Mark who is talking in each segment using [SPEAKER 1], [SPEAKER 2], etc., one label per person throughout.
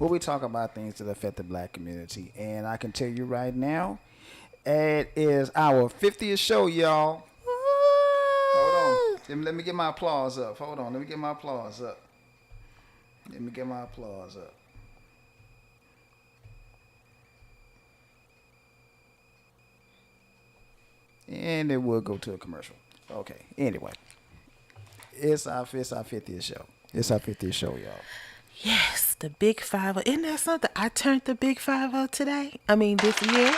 [SPEAKER 1] where we talk about things that affect the black community. And I can tell you right now, it is our 50th show, y'all. Hold on. Let me get my applause up. Hold on. Let me get my applause up. And then we'll go to a commercial. Okay. Anyway, it's our 50th show. It's our 50th show, y'all.
[SPEAKER 2] Yes, the Big 50. Isn't that something? I turned the Big 50 today. I mean, this year.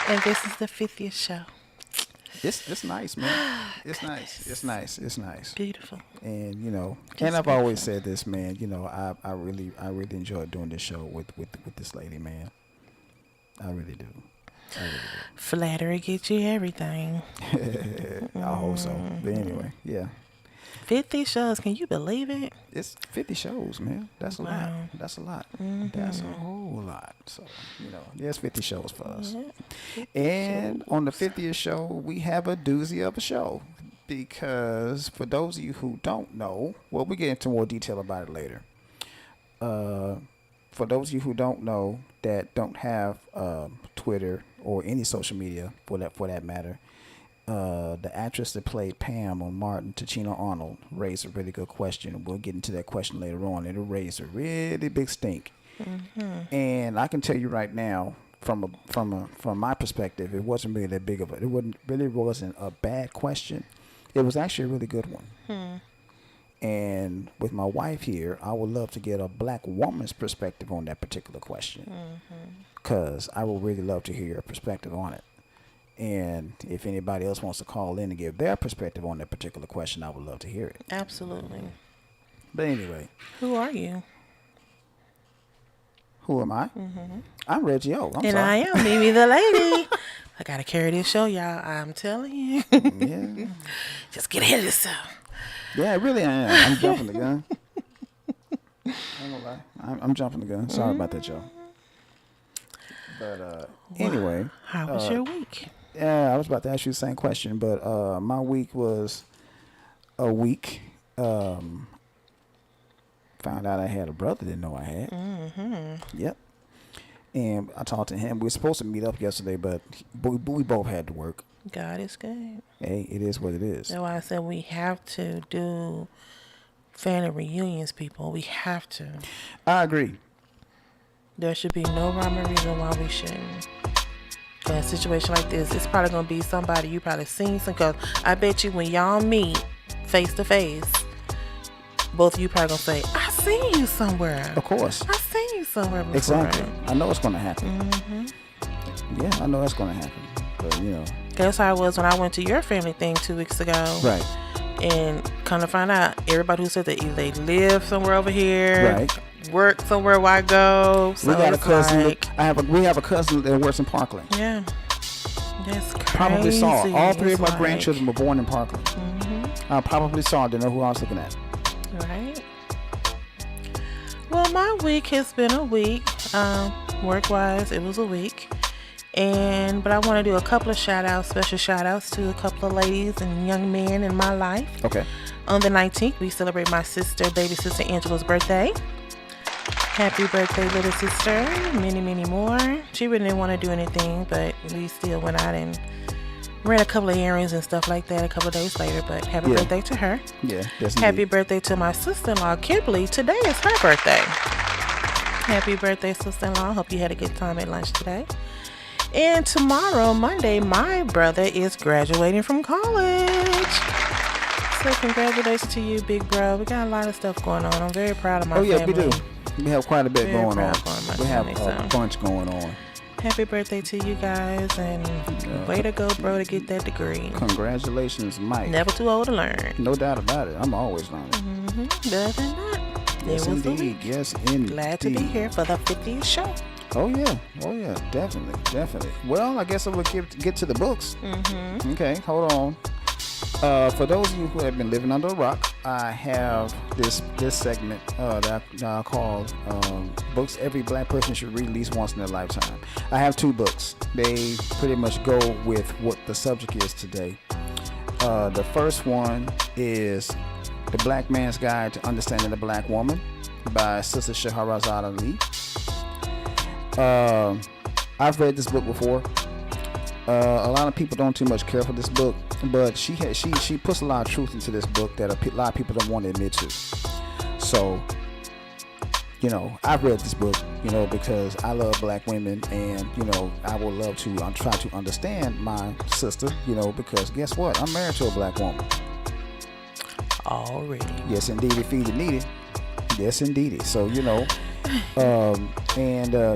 [SPEAKER 2] And this is the 50th show.
[SPEAKER 1] It's nice, man. It's nice. It's nice.
[SPEAKER 2] Beautiful.
[SPEAKER 1] And and I've always said this, man. I really enjoy doing this show with this lady, man. I really do.
[SPEAKER 2] Flattery gets you everything.
[SPEAKER 1] I hope so. But anyway, yeah.
[SPEAKER 2] 50 shows. Can you believe it?
[SPEAKER 1] It's 50 shows, man. That's a lot. That's a lot. That's a whole lot. So, there's 50 shows for us. Yeah. And on the 50th show, we have a doozy of a show. Because for those of you who don't know, well, we get into more detail about it later. For those of you who don't know, that don't have Twitter or any social media for that matter, the actress that played Pam on Martin, Tichina Arnold, raised a really good question. We'll get into that question later on. It'll raise a really big stink. Mm-hmm. And I can tell you right now, from my perspective, it wasn't really that big of it. It wasn't a bad question. It was actually a really good one. And with my wife here, I would love to get a black woman's perspective on that particular question. Because I would really love to hear your perspective on it. And if anybody else wants to call in and give their perspective on that particular question, I would love to hear it.
[SPEAKER 2] Absolutely.
[SPEAKER 1] But anyway.
[SPEAKER 2] Who are you?
[SPEAKER 1] Who am I? I'm Reggie O. I'm
[SPEAKER 2] and
[SPEAKER 1] sorry.
[SPEAKER 2] I am Mimi the lady. I got to carry this show, y'all. I'm telling you.
[SPEAKER 1] Yeah.
[SPEAKER 2] Just get ahead of yourself.
[SPEAKER 1] Yeah, really I am. I'm jumping the gun. I ain't gonna lie. I'm jumping the gun. Sorry about that, y'all. But anyway.
[SPEAKER 2] How was your week?
[SPEAKER 1] Yeah, I was about to ask you the same question, but my week was a week. Found out I had a brother, didn't know I had. Yep. And I talked to him. We were supposed to meet up yesterday, but we both had to work.
[SPEAKER 2] God is good.
[SPEAKER 1] Hey, it is what it is.
[SPEAKER 2] That's why I said we have to do family reunions, people. We have to.
[SPEAKER 1] I agree.
[SPEAKER 2] There should be no rhyme or reason why we shouldn't. In a situation like this, it's probably going to be somebody you probably seen some, because I bet you when y'all meet face to face, both of you probably going to say, I seen you somewhere.
[SPEAKER 1] Of course.
[SPEAKER 2] I seen you somewhere before.
[SPEAKER 1] Exactly. I know it's going to happen. Yeah, I know it's going to happen. But,
[SPEAKER 2] That's how it was when I went to your family thing 2 weeks ago.
[SPEAKER 1] Right.
[SPEAKER 2] And kind of find out, everybody who said that either they live somewhere over here,
[SPEAKER 1] right,
[SPEAKER 2] work somewhere where I go. So
[SPEAKER 1] we got a cousin.
[SPEAKER 2] Like,
[SPEAKER 1] we have a cousin that works in Parkland.
[SPEAKER 2] Yeah. That's crazy.
[SPEAKER 1] Probably saw it. All three of my grandchildren were born in Parkland. I probably saw it. Didn't know who I was looking at.
[SPEAKER 2] Right. Well, my week has been a week. Work-wise, it was a week. But I want to do a couple of special shout outs to a couple of ladies and young men in my life.
[SPEAKER 1] Okay.
[SPEAKER 2] On the 19th, we celebrate my baby sister Angela's birthday. Happy birthday, little sister. Many, many more. She really didn't want to do anything, but we still went out and ran a couple of errands and stuff like that a couple of days later. But happy birthday to her.
[SPEAKER 1] Yeah, yes,
[SPEAKER 2] happy birthday to my sister-in-law, Kimberly. Today is her birthday. Happy birthday, sister-in-law. Hope you had a good time at lunch today. And tomorrow, Monday, my brother is graduating from college. So congratulations to you, big bro. We got a lot of stuff going on. I'm very proud of my family.
[SPEAKER 1] Oh, yeah, we do. We have quite a bit going on. We have
[SPEAKER 2] a
[SPEAKER 1] bunch going on.
[SPEAKER 2] Happy birthday to you guys, and way to go, bro, to get that degree.
[SPEAKER 1] Congratulations, Mike.
[SPEAKER 2] Never too old to learn.
[SPEAKER 1] No doubt about it. I'm always learning.
[SPEAKER 2] Better than that.
[SPEAKER 1] Yes, indeed. Yes, indeed.
[SPEAKER 2] Glad to be here for the 50th show.
[SPEAKER 1] Oh, yeah. Definitely. Well, I guess I will get to the books. Okay, hold on. For those of you who have been living under a rock, I have this segment that I call books every black person should read at least once in their lifetime. I have 2 books. They pretty much go with what the subject is today. The first one is The Black Man's Guide to Understanding the Black Woman. by Sister Shahrazad Ali. I've read this book before. A lot of people don't too much care for this book, but she puts a lot of truth into this book that a lot of people don't want to admit to. So, I've read this book, because I love black women, and I would love to try to understand my sister, because guess what? I'm married to a black woman.
[SPEAKER 2] Already.
[SPEAKER 1] Yes, indeed, if you need it. Yes, indeed. So,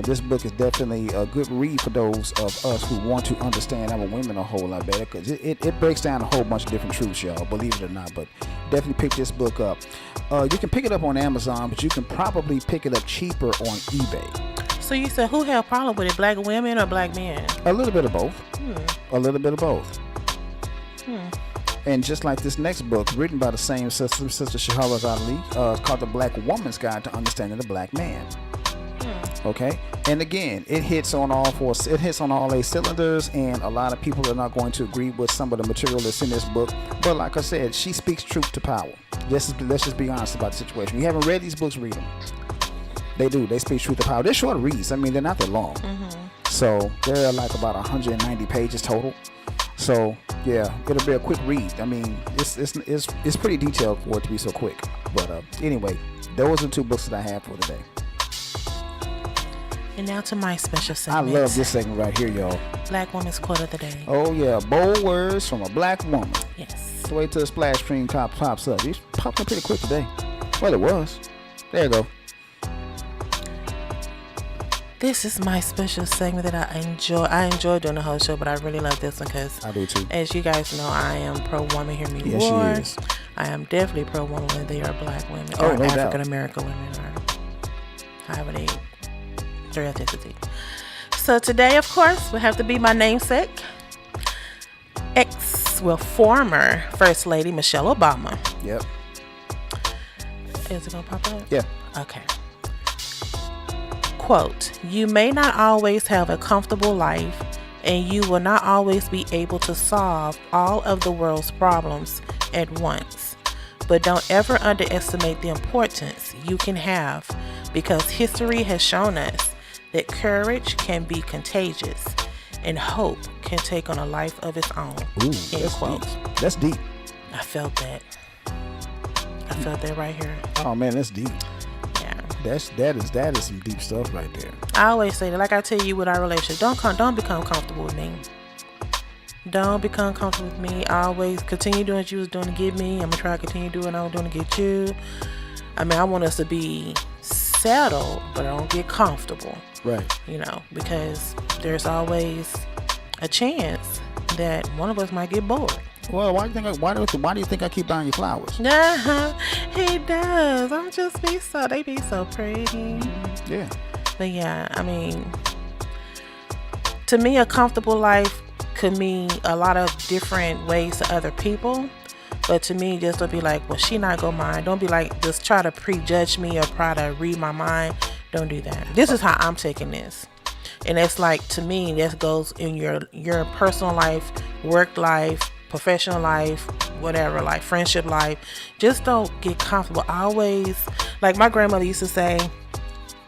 [SPEAKER 1] this book is definitely a good read for those of us who want to understand our women a whole lot better, because it breaks down a whole bunch of different truths, y'all, believe it or not. But definitely pick this book up. You can pick it up on Amazon, but you can probably pick it up cheaper on eBay.
[SPEAKER 2] So you said who had a problem with it, black women or black men?
[SPEAKER 1] A little bit of both. A little bit of both. And just like this next book, written by the same sister Shahrazad Ali, it's called The Black Woman's Guide to Understanding the Black Man. Okay, and again, it hits on all eight cylinders, and a lot of people are not going to agree with some of the material that's in this book. But like I said, she speaks truth to power. Let's just be honest about the situation. You haven't read these books, read them. They do. They speak truth to power. They're short reads. I mean, they're not that long. So they're like about 190 pages total. So yeah, it'll be a quick read. I mean, it's pretty detailed for it to be so quick. But anyway, those are two books that I have for today.
[SPEAKER 2] And now to my special segment.
[SPEAKER 1] I love this segment right here, y'all.
[SPEAKER 2] Black Woman's Quote of the Day.
[SPEAKER 1] Oh yeah, bold words from a black woman.
[SPEAKER 2] Yes.
[SPEAKER 1] Wait till the splash screen pops up. It's popped up pretty quick today. Well, it was. There you go.
[SPEAKER 2] This is my special segment that I enjoy. I enjoy doing the whole show, but I really love this one because
[SPEAKER 1] I do too.
[SPEAKER 2] As you guys know, I am pro-woman. Hear me
[SPEAKER 1] yes,
[SPEAKER 2] roar.
[SPEAKER 1] She is.
[SPEAKER 2] I am definitely pro-woman when they are black women
[SPEAKER 1] or
[SPEAKER 2] no
[SPEAKER 1] African
[SPEAKER 2] American women or however their ethnicity. So today, of course, will have to be my namesake, former First Lady Michelle Obama.
[SPEAKER 1] Yep.
[SPEAKER 2] Is it gonna pop up?
[SPEAKER 1] Yeah.
[SPEAKER 2] Okay. Quote, "You may not always have a comfortable life, and you will not always be able to solve all of the world's problems at once. But don't ever underestimate the importance you can have, because history has shown us that courage can be contagious and hope can take on a life of its own."
[SPEAKER 1] Ooh,
[SPEAKER 2] end quote.
[SPEAKER 1] Deep. That's deep.
[SPEAKER 2] I felt that. I felt that right here.
[SPEAKER 1] Oh man, that's deep.
[SPEAKER 2] Yeah.
[SPEAKER 1] That is some deep stuff right there.
[SPEAKER 2] I always say that, like I tell you with our relationship, don't become comfortable with me. Don't become comfortable with me. I always continue doing what you was doing to get me. I'm gonna try to continue doing what I was doing to get you. I mean, I want us to be settled, but I don't get comfortable.
[SPEAKER 1] Right.
[SPEAKER 2] Because there's always a chance that one of us might get bored.
[SPEAKER 1] Well, why do you think I keep buying you flowers?
[SPEAKER 2] He does. They be so pretty.
[SPEAKER 1] Yeah.
[SPEAKER 2] But yeah, I mean, to me, a comfortable life could mean a lot of different ways to other people. But to me, just don't be like, well, she not gonna mind. Don't be like, just try to prejudge me or try to read my mind. Don't do that. This is how I'm taking this. And it's like, to me, this goes in your personal life, work life, professional life, whatever, like friendship life. Just don't get comfortable. I always, like my grandmother used to say,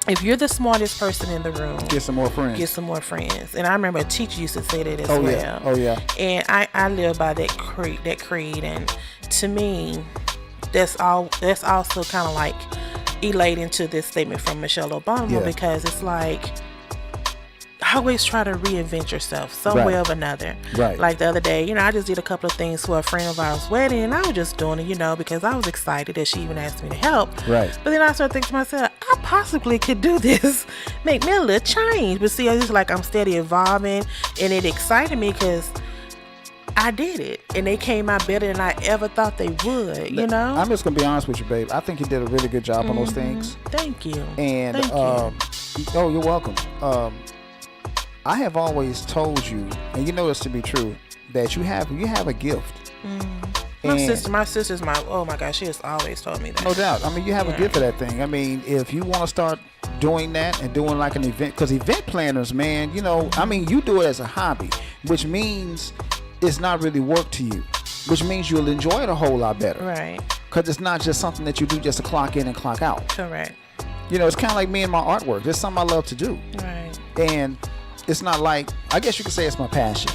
[SPEAKER 2] if you're the smartest person in the room,
[SPEAKER 1] get some more friends.
[SPEAKER 2] And I remember a teacher used to say that as well.
[SPEAKER 1] Yeah. Oh yeah.
[SPEAKER 2] And I live by that creed. And to me, that's also kind of like elating to this statement from Michelle Obama, because it's like, always try to reinvent yourself some way or another.
[SPEAKER 1] Right.
[SPEAKER 2] Like the other day, I just did a couple of things for a friend of ours' wedding, and I was just doing it, because I was excited that she even asked me to help.
[SPEAKER 1] Right.
[SPEAKER 2] But then I started thinking to myself, I possibly could do this, make me a little change. But see, it's like I'm steady evolving, and it excited me because I did it, and they came out better than I ever thought they would.
[SPEAKER 1] I'm just gonna be honest with you, babe. I think you did a really good job on those things.
[SPEAKER 2] Thank you.
[SPEAKER 1] And
[SPEAKER 2] Thank you.
[SPEAKER 1] Oh, you're welcome. I have always told you, and you know this to be true, that you have a gift.
[SPEAKER 2] My sister's oh my gosh, she has always told me that.
[SPEAKER 1] No doubt. I mean, you have a gift for that thing. I mean, if you want to start doing that and doing like an event, because event planners, man, I mean, you do it as a hobby, which means it's not really work to you, which means you'll enjoy it a whole lot better.
[SPEAKER 2] Right.
[SPEAKER 1] Because it's not just something that you do just to clock in and clock out.
[SPEAKER 2] Correct.
[SPEAKER 1] You know, it's kind of like me and my artwork. It's something I love to do.
[SPEAKER 2] Right.
[SPEAKER 1] And it's not like, I guess you could say it's my passion.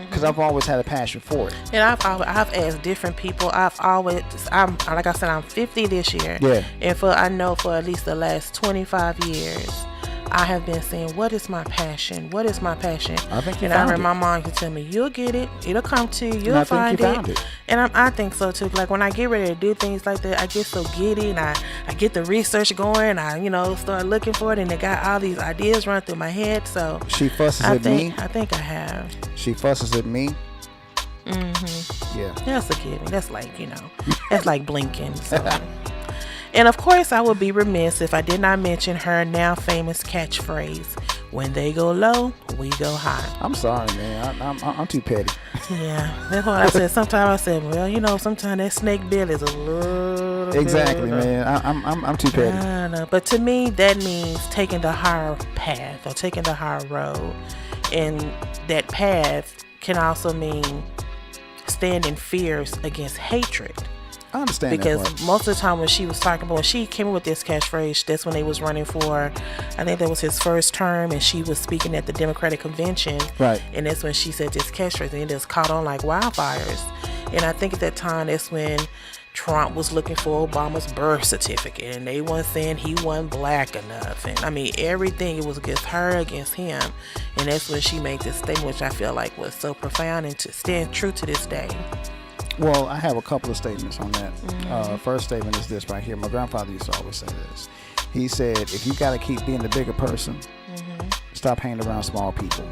[SPEAKER 1] Because I've always had a passion for it.
[SPEAKER 2] And I've asked different people. I'm like I said, I'm 50 this year.
[SPEAKER 1] Yeah.
[SPEAKER 2] And I know for at least the last 25 years, I have been saying, what is my passion? What is my passion?
[SPEAKER 1] I think you
[SPEAKER 2] and
[SPEAKER 1] found
[SPEAKER 2] I remember
[SPEAKER 1] it.
[SPEAKER 2] my mom could tell me, you'll get it. It'll come to you. You'll
[SPEAKER 1] And I
[SPEAKER 2] find
[SPEAKER 1] think you found it.
[SPEAKER 2] And I think so too. Like when I get ready to do things like that, I get so giddy and I get the research going. I, start looking for it and it got all these ideas run through my head. So
[SPEAKER 1] She fusses at me.
[SPEAKER 2] I think I have.
[SPEAKER 1] She fusses at me. Yeah.
[SPEAKER 2] That's a given. That's like, that's like blinking. So. And of course, I would be remiss if I did not mention her now famous catchphrase: "When they go low, we go high."
[SPEAKER 1] I'm sorry, man. I'm too petty.
[SPEAKER 2] Yeah, that's what I said. Sometimes I said, well, sometimes that snake bill is a little
[SPEAKER 1] Exactly,
[SPEAKER 2] bit,
[SPEAKER 1] man. I'm too petty.
[SPEAKER 2] I don't know. But to me, that means taking the higher path or taking the higher road. And that path can also mean standing fierce against hatred.
[SPEAKER 1] I understand
[SPEAKER 2] because
[SPEAKER 1] that part.
[SPEAKER 2] most of the time when she was talking about, when she came up with this catchphrase, that's when they was running for, I think that was his first term, and she was speaking at the Democratic convention.
[SPEAKER 1] Right.
[SPEAKER 2] And that's when she said this catchphrase, and it just caught on like wildfires. And I think at that time, that's when Trump was looking for Obama's birth certificate, and they weren't saying he wasn't black enough. And I mean, everything, it was against her, against him. And that's when she made this statement, which I feel like was so profound and to stand true to this day.
[SPEAKER 1] Well, I have a couple of statements on that. First statement is this right here. My grandfather used to always say this. He said, if you got to keep being the bigger person, stop hanging around small people.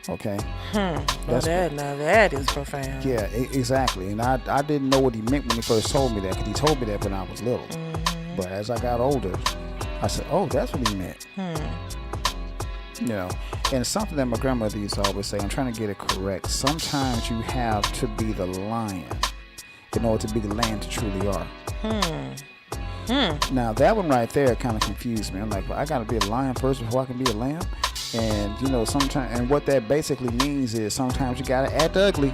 [SPEAKER 1] Okay?
[SPEAKER 2] Now that is profound.
[SPEAKER 1] Yeah, exactly. And I didn't know what he meant when he first told me that, because he told me that when I was little. But as I got older, I said, oh, that's what he meant. And something that my grandmother used to always say, I'm trying to get it correct. Sometimes you have to be the lion in order to be the lamb you truly are. Now, that one right there kind of confused me. I'm like, well, I got to be a lion first before I can be a lamb? And, sometimes, and what that basically means is sometimes you got to act ugly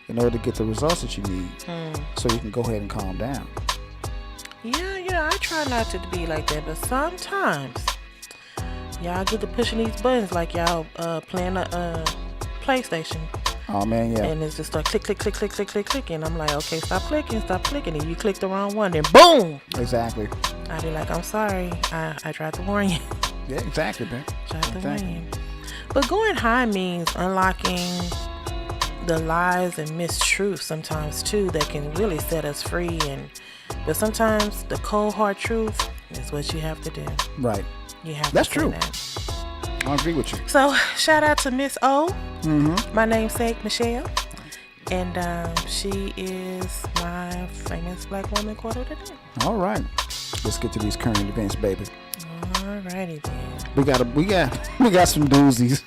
[SPEAKER 1] in order to get the results that you need. So you can go ahead and calm down.
[SPEAKER 2] Yeah, I try not to be like that, but sometimes y'all get to pushing these buttons like y'all playing a PlayStation.
[SPEAKER 1] Oh, man, yeah.
[SPEAKER 2] And it's just like click, click, click, click, click, click, click. And I'm like, okay, stop clicking. And you click the wrong one, then boom.
[SPEAKER 1] Exactly.
[SPEAKER 2] I'd be like, I'm sorry. I tried to warn you.
[SPEAKER 1] Yeah, exactly, man.
[SPEAKER 2] Tried to warn you. But going high means unlocking the lies and mistruths sometimes, too, that can really set us free. But sometimes the cold, hard truth is what you have to do.
[SPEAKER 1] Right.
[SPEAKER 2] You have
[SPEAKER 1] That's
[SPEAKER 2] to say
[SPEAKER 1] true.
[SPEAKER 2] that.
[SPEAKER 1] I agree with you.
[SPEAKER 2] So, shout out to Miss O. My namesake, Michelle. And she is my famous black woman quote of the day.
[SPEAKER 1] All right. Let's get to these current events, baby.
[SPEAKER 2] Alrighty then.
[SPEAKER 1] We got some doozies.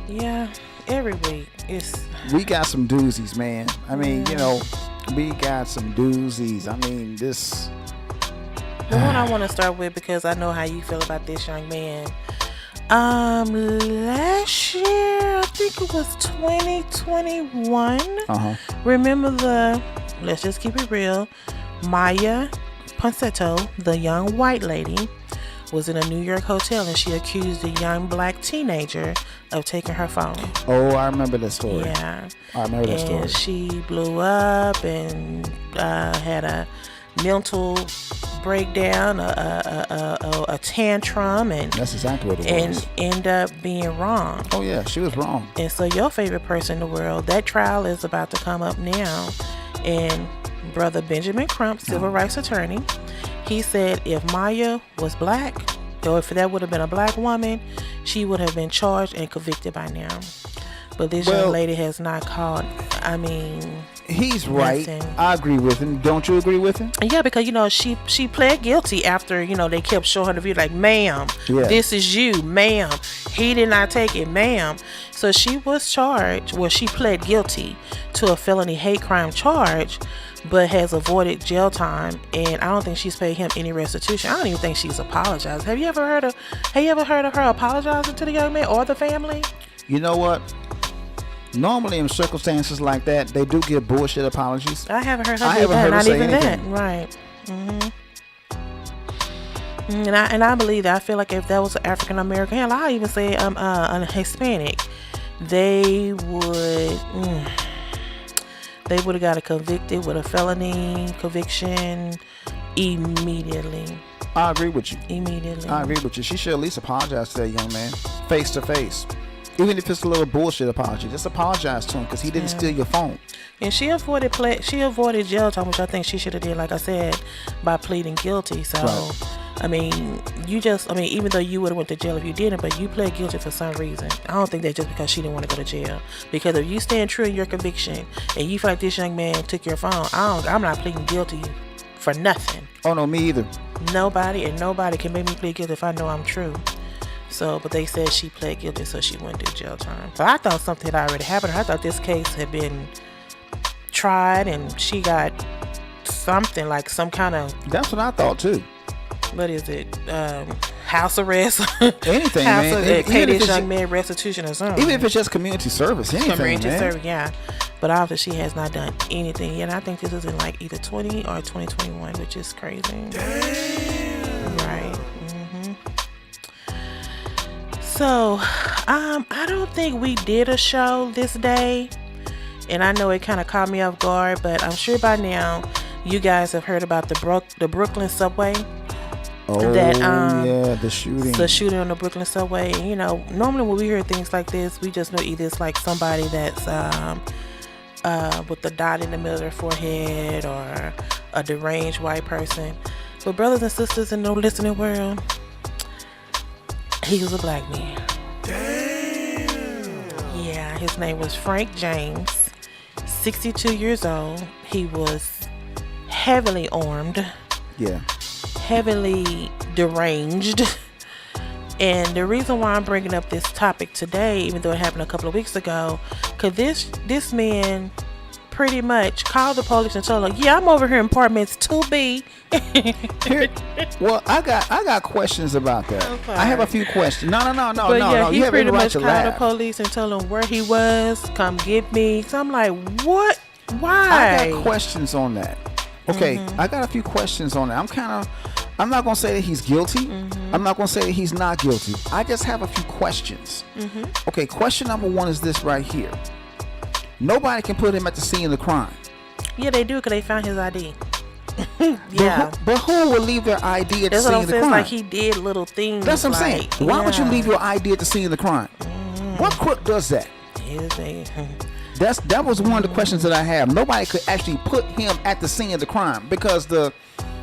[SPEAKER 2] Yeah, every week
[SPEAKER 1] we got some doozies, man. I mean, we got some doozies. I mean, this.
[SPEAKER 2] The one I want to start with, because I know how you feel about this young man. Last year, I think it was 2021. Remember let's just keep it real, Maya Ponsetto, the young white lady, was in a New York hotel and she accused a young black teenager of taking her phone.
[SPEAKER 1] Oh, I remember that story.
[SPEAKER 2] Yeah.
[SPEAKER 1] I remember that story.
[SPEAKER 2] And she blew up and had a mental breakdown, a tantrum, and
[SPEAKER 1] that's exactly what it was.
[SPEAKER 2] And end up being wrong.
[SPEAKER 1] Oh yeah, she was wrong.
[SPEAKER 2] And so your favorite person in the world, that trial is about to come up now, and Brother Benjamin Crump, civil rights attorney, he said if Maya was black, or if that would have been a black woman, she would have been charged and convicted by now. But this young lady has not called. I mean,
[SPEAKER 1] he's right. I agree with him. Don't you agree with him?
[SPEAKER 2] Yeah, because she pled guilty after they kept showing her the video like, ma'am, this is you, ma'am. He did not take it, ma'am. So she was charged. Well, she pled guilty to a felony hate crime charge, but has avoided jail time, and I don't think she's paid him any restitution. I don't even think she's apologized. Have you ever heard of her apologizing to the young man or the family?
[SPEAKER 1] You know what? Normally, in circumstances like that, they do give bullshit apologies.
[SPEAKER 2] I haven't heard her
[SPEAKER 1] I
[SPEAKER 2] do
[SPEAKER 1] haven't
[SPEAKER 2] that.
[SPEAKER 1] heard her
[SPEAKER 2] Not
[SPEAKER 1] say
[SPEAKER 2] even
[SPEAKER 1] anything.
[SPEAKER 2] that. Right. And I believe that. I feel like if that was an African American, hell, I even say a Hispanic, they would have got convicted with a felony conviction immediately.
[SPEAKER 1] I agree with you.
[SPEAKER 2] Immediately.
[SPEAKER 1] I agree with you. She should at least apologize to that young man, face to face. Even if it's a little bullshit apology, just apologize to him because he didn't steal your phone.
[SPEAKER 2] And she avoided jail time, which I think she should have did, like I said, by pleading guilty. So, right. I mean, even though you would have went to jail if you didn't, but you pled guilty for some reason. I don't think that's just because she didn't want to go to jail. Because if you stand true in your conviction and you feel like this young man took your phone, I'm not pleading guilty for nothing.
[SPEAKER 1] Oh, no, me either.
[SPEAKER 2] Nobody can make me plead guilty if I know I'm true. So, but they said she pled guilty, so she wouldn't do jail time. But I thought something had already happened. I thought this case had been tried and she got something like some kind of...
[SPEAKER 1] That's what I thought too.
[SPEAKER 2] What is it? House arrest?
[SPEAKER 1] Anything, man.
[SPEAKER 2] Pay this young man restitution or something.
[SPEAKER 1] Even if it's just community service, anything,
[SPEAKER 2] community
[SPEAKER 1] man.
[SPEAKER 2] service, yeah. But obviously she has not done anything yet. I think this is in like either 20 or 2021, which is crazy. Damn. Right. So, I don't think we did a show this day, and I know it kind of caught me off guard, but I'm sure by now you guys have heard about the Brooklyn subway.
[SPEAKER 1] Oh, yeah, the shooting.
[SPEAKER 2] The shooting on the Brooklyn subway. You know, normally when we hear things like this, we just know either it's like somebody that's with the dot in the middle of their forehead or a deranged white person. But brothers and sisters in the listening world, he was a black man. Damn. Yeah, his name was Frank James, 62 years old. He was heavily armed. Yeah. Heavily deranged. And the reason why I'm bringing up this topic today, even though it happened a couple of weeks ago, because this man pretty much called the police and told them, yeah, I'm over here in apartments 2B.
[SPEAKER 1] Well, I got questions about that. Okay. I have a few questions. No.
[SPEAKER 2] Yeah,
[SPEAKER 1] he
[SPEAKER 2] pretty much called the police and told them where he was, come get me. So I'm like, what? Why?
[SPEAKER 1] I got questions on that. Okay, I got a few questions on that. I'm not going to say that he's guilty. I'm not going to say that he's not guilty. I just have a few questions. Okay, question number one is this right here. Nobody can put him at the scene of the crime.
[SPEAKER 2] Yeah, they do because they found his ID.
[SPEAKER 1] Yeah. But who will leave their ID at the scene of the crime?
[SPEAKER 2] Like he did little things.
[SPEAKER 1] That's what I'm saying. Why would you leave your ID at the scene of the crime? What crook does that? That was one of the questions that I have. Nobody could actually put him at the scene of the crime because the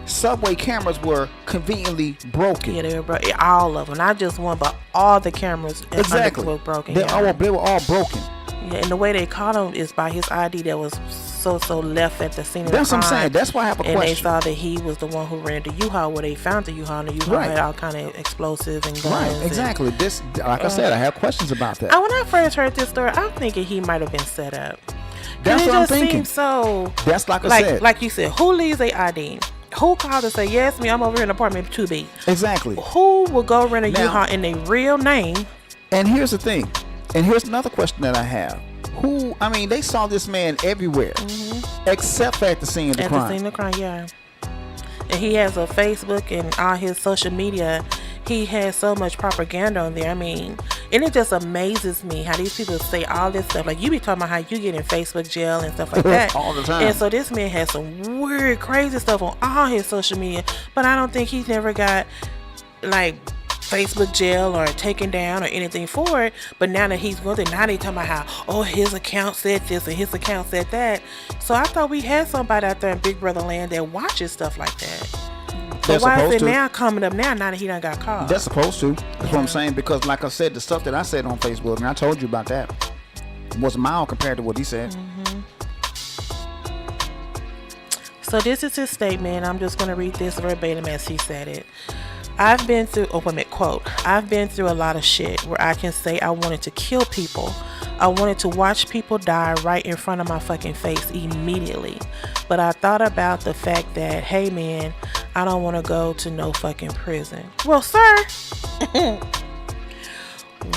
[SPEAKER 1] subway cameras were conveniently broken.
[SPEAKER 2] Yeah, they were broken. All of them, not just one, but all the cameras were broken.
[SPEAKER 1] They were all broken.
[SPEAKER 2] Yeah, and the way they caught him is by his ID that was so left at the scene of the crime.
[SPEAKER 1] That's what I'm saying. That's why I have a question.
[SPEAKER 2] And they saw that he was the one who ran the U-Haul where they found the U-Haul, and the U-Haul had all kind of explosives and guns.
[SPEAKER 1] Right, exactly. This, like I said, I have questions about that.
[SPEAKER 2] When I first heard this story, I'm thinking he might have been set up.
[SPEAKER 1] That's what I'm thinking.
[SPEAKER 2] So
[SPEAKER 1] that's like I said.
[SPEAKER 2] Like you said, who leaves a ID? Who called and say, yes, me, I'm over here in apartment 2B?
[SPEAKER 1] Exactly.
[SPEAKER 2] Who will go rent a U-Haul in their real name?
[SPEAKER 1] And here's the thing. And here's another question that I have. They saw this man everywhere, except at the scene of the crime.
[SPEAKER 2] At the scene of the crime, yeah. And he has a Facebook and all his social media. He has so much propaganda on there. And it just amazes me how these people say all this stuff. Like, you be talking about how you get in Facebook jail and stuff like that.
[SPEAKER 1] All the time.
[SPEAKER 2] And so this man has some weird, crazy stuff on all his social media. But I don't think he's never got, like, Facebook jail or taken down or anything for it. But now that he's going there, now they talking about how, his account said this and his account said that. So I thought we had somebody out there in Big Brother land that watches stuff like that. But why is it now coming up now that he done got caught?
[SPEAKER 1] They're supposed to. That's what I'm saying. Because like I said, the stuff that I said on Facebook, and I told you about that, was mild compared to what he said.
[SPEAKER 2] So this is his statement. I'm just going to read this verbatim as he said it. I've been through a lot of shit where I can say I wanted to kill people. I wanted to watch people die right in front of my fucking face immediately. But I thought about the fact that, hey man, I don't want to go to no fucking prison. Well, sir,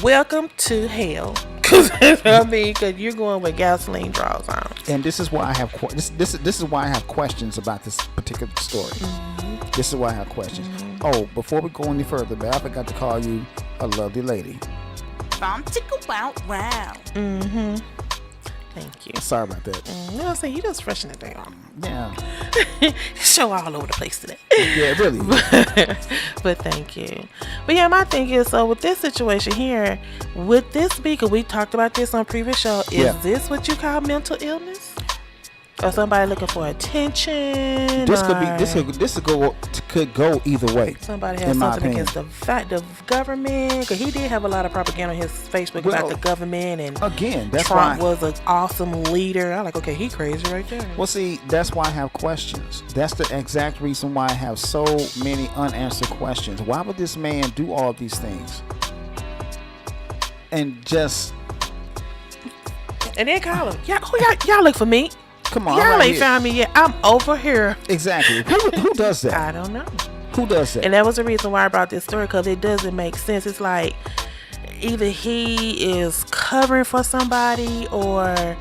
[SPEAKER 2] welcome to hell. I mean, because you're going with gasoline draws on.
[SPEAKER 1] And this is why I have this is why I have questions about this particular story. This is why I have questions. Oh, before we go any further, man, I forgot to call you a lovely lady.
[SPEAKER 3] Wow.
[SPEAKER 2] Thank you.
[SPEAKER 1] Sorry about that.
[SPEAKER 2] No, I'm saying you just freshen the thing on.
[SPEAKER 1] Yeah.
[SPEAKER 2] Show all over the place today.
[SPEAKER 1] Yeah, really.
[SPEAKER 2] But thank you. But yeah, my thing is, so with this situation here, would this be, because we talked about this on previous show, is this what you call mental illness? Or somebody looking for attention?
[SPEAKER 1] This could go either way.
[SPEAKER 2] Somebody has something against the government, because he did have a lot of propaganda on his Facebook about the government, and
[SPEAKER 1] again, that's
[SPEAKER 2] Trump
[SPEAKER 1] why
[SPEAKER 2] was an awesome leader. I'm like, okay, he crazy right there.
[SPEAKER 1] Well, see, that's why I have questions. That's the exact reason why I have so many unanswered questions. Why would this man do all these things? And
[SPEAKER 2] then call him. Y'all look for me.
[SPEAKER 1] Come on,
[SPEAKER 2] y'all
[SPEAKER 1] right
[SPEAKER 2] ain't found me yet. I'm over here.
[SPEAKER 1] Exactly. Who does that?
[SPEAKER 2] I don't know.
[SPEAKER 1] Who does that?
[SPEAKER 2] And that was the reason why I brought this story, because it doesn't make sense. It's like either he is covering for somebody, or